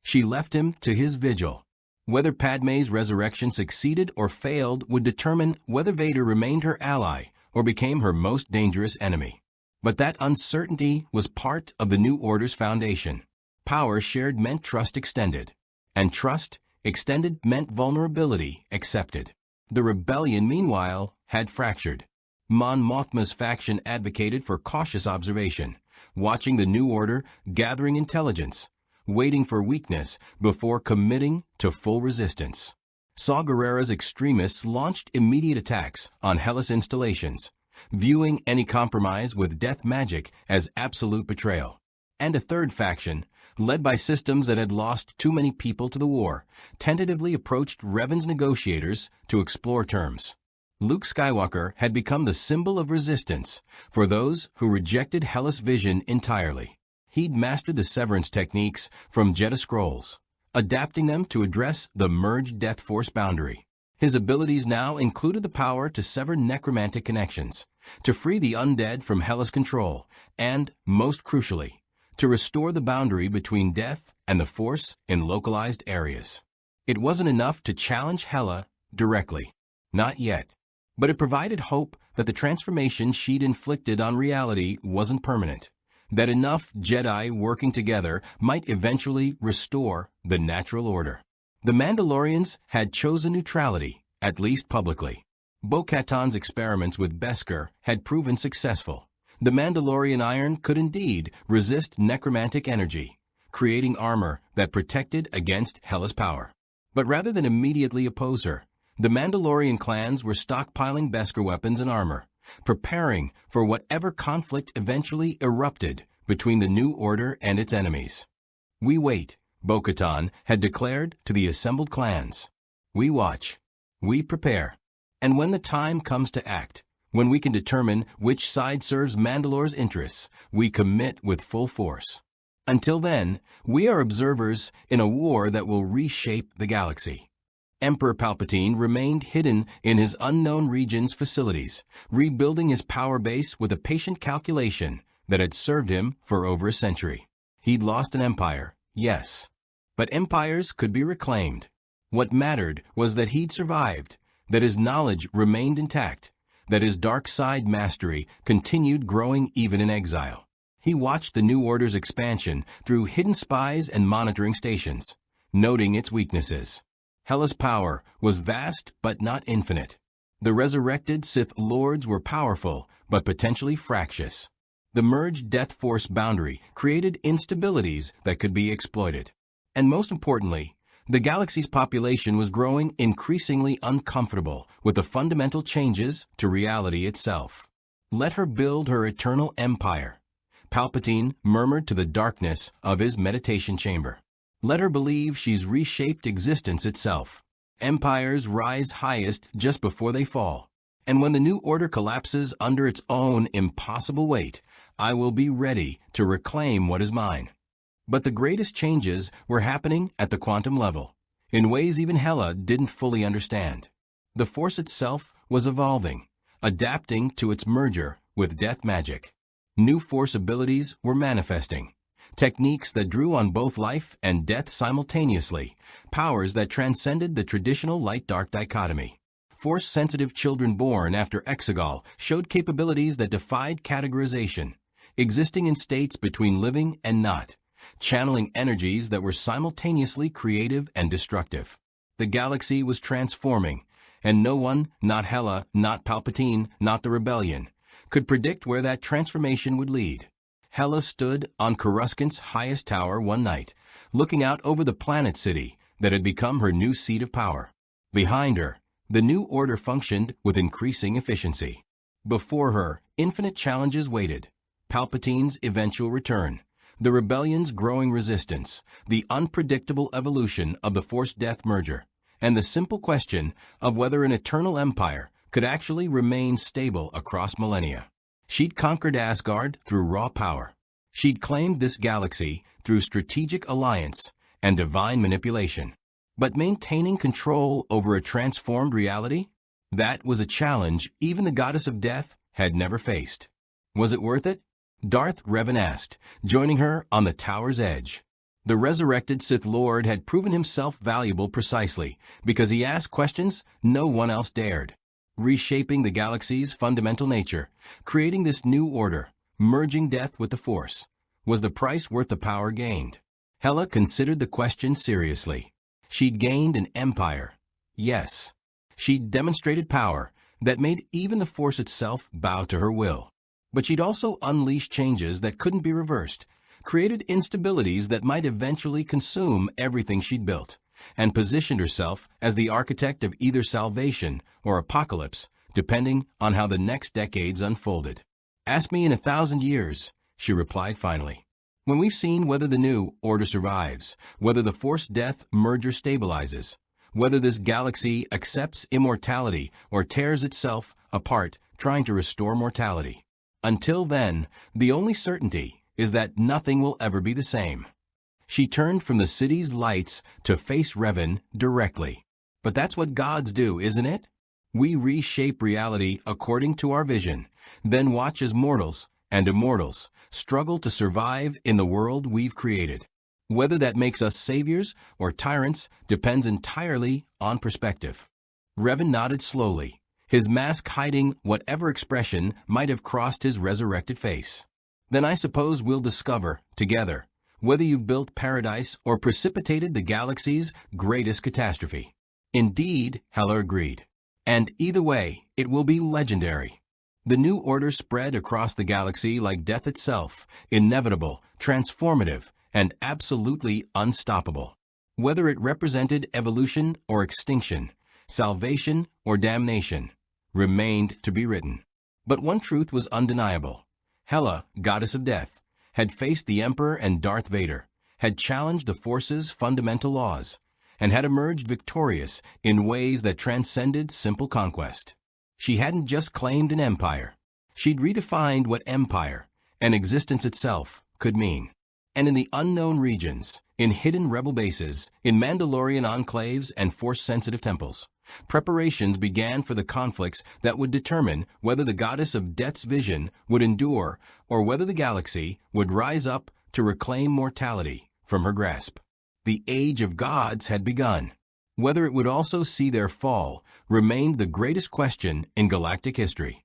She left him to his vigil. Whether Padmé's resurrection succeeded or failed would determine whether Vader remained her ally or became her most dangerous enemy. But that uncertainty was part of the New Order's foundation. Power shared meant trust extended, and trust extended meant vulnerability accepted. The rebellion, meanwhile, had fractured. Mon Mothma's faction advocated for cautious observation, watching the New Order gathering intelligence, waiting for weakness before committing to full resistance. Saw Gerrera's extremists launched immediate attacks on Hela's installations, viewing any compromise with death magic as absolute betrayal. And a third faction, led by systems that had lost too many people to the war, tentatively approached Revan's negotiators to explore terms. Luke Skywalker had become the symbol of resistance for those who rejected Hela's vision entirely. He'd mastered the severance techniques from Jedha scrolls, adapting them to address the merged Death Force boundary. His abilities now included the power to sever necromantic connections, to free the undead from Hela's control, and, most crucially, to restore the boundary between death and the Force in localized areas. It wasn't enough to challenge Hela directly. Not yet. But it provided hope that the transformation she'd inflicted on reality wasn't permanent, that enough Jedi working together might eventually restore the natural order. The Mandalorians had chosen neutrality, at least publicly. Bo-Katan's experiments with Beskar had proven successful. The Mandalorian iron could indeed resist necromantic energy, creating armor that protected against Hela's power. But rather than immediately oppose her, the Mandalorian clans were stockpiling Beskar weapons and armor, preparing for whatever conflict eventually erupted between the New Order and its enemies. "We wait," Bo-Katan had declared to the assembled clans. "We watch. We prepare. And when the time comes to act, when we can determine which side serves Mandalore's interests, we commit with full force. Until then, we are observers in a war that will reshape the galaxy." Emperor Palpatine remained hidden in his unknown region's facilities, rebuilding his power base with a patient calculation that had served him for over a century. He'd lost an empire, yes, but empires could be reclaimed. What mattered was that he'd survived, that his knowledge remained intact, that his dark side mastery continued growing even in exile. He watched the New Order's expansion through hidden spies and monitoring stations, noting its weaknesses. Hela's power was vast but not infinite. The resurrected Sith Lords were powerful but potentially fractious. The merged Death Force boundary created instabilities that could be exploited. And most importantly, the galaxy's population was growing increasingly uncomfortable with the fundamental changes to reality itself. "Let her build her eternal empire," Palpatine murmured to the darkness of his meditation chamber. "Let her believe she's reshaped existence itself. Empires rise highest just before they fall. And when the new order collapses under its own impossible weight, I will be ready to reclaim what is mine. But the greatest changes were happening at the quantum level, in ways even Hela didn't fully understand. The Force itself was evolving, adapting to its merger with death magic. New Force abilities were manifesting, techniques that drew on both life and death simultaneously, powers that transcended the traditional light-dark dichotomy. Force-sensitive children born after Exegol showed capabilities that defied categorization, existing in states between living and not, channeling energies that were simultaneously creative and destructive. The galaxy was transforming, and no one, not Hela, not Palpatine, not the Rebellion, could predict where that transformation would lead. Hela stood on Coruscant's highest tower one night, looking out over the planet city that had become her new seat of power. Behind her, the new order functioned with increasing efficiency. Before her, infinite challenges waited. Palpatine's eventual return, the Rebellion's growing resistance, the unpredictable evolution of the Force-Death merger, and the simple question of whether an eternal empire could actually remain stable across millennia. She'd conquered Asgard through raw power. She'd claimed this galaxy through strategic alliance and divine manipulation. But maintaining control over a transformed reality? That was a challenge even the goddess of death had never faced. Was it worth it? Darth Revan asked, joining her on the tower's edge. The resurrected Sith Lord had proven himself valuable precisely because he asked questions no one else dared. Reshaping the galaxy's fundamental nature, creating this new order, merging death with the Force, was the price worth the power gained? Hela considered the question seriously. She'd gained an empire. Yes. She'd demonstrated power that made even the Force itself bow to her will. But she'd also unleashed changes that couldn't be reversed, created instabilities that might eventually consume everything she'd built, and positioned herself as the architect of either salvation or apocalypse, depending on how the next decades unfolded. "Ask me in 1,000 years," she replied finally. "When we've seen whether the new order survives, whether the Force-Death merger stabilizes, whether this galaxy accepts immortality or tears itself apart trying to restore mortality. Until then, the only certainty is that nothing will ever be the same." She turned from the city's lights to face Revan directly. But that's what gods do, isn't it? We reshape reality according to our vision, then watch as mortals and immortals struggle to survive in the world we've created. Whether that makes us saviors or tyrants depends entirely on perspective. Revan nodded slowly, his mask hiding whatever expression might have crossed his resurrected face. "Then I suppose we'll discover, together, whether you've built paradise or precipitated the galaxy's greatest catastrophe." "Indeed," Hela agreed. "And either way, it will be legendary." The new order spread across the galaxy like death itself, inevitable, transformative, and absolutely unstoppable. Whether it represented evolution or extinction, salvation or damnation, remained to be written. But one truth was undeniable. Hela, goddess of death, had faced the Emperor and Darth Vader, had challenged the Force's fundamental laws, and had emerged victorious in ways that transcended simple conquest. She hadn't just claimed an empire. She'd redefined what empire, and existence itself, could mean. And in the unknown regions, in hidden rebel bases, in Mandalorian enclaves and Force-sensitive temples, preparations began for the conflicts that would determine whether the goddess of death's vision would endure or whether the galaxy would rise up to reclaim mortality from her grasp. The age of gods had begun. Whether it would also see their fall remained the greatest question in galactic history.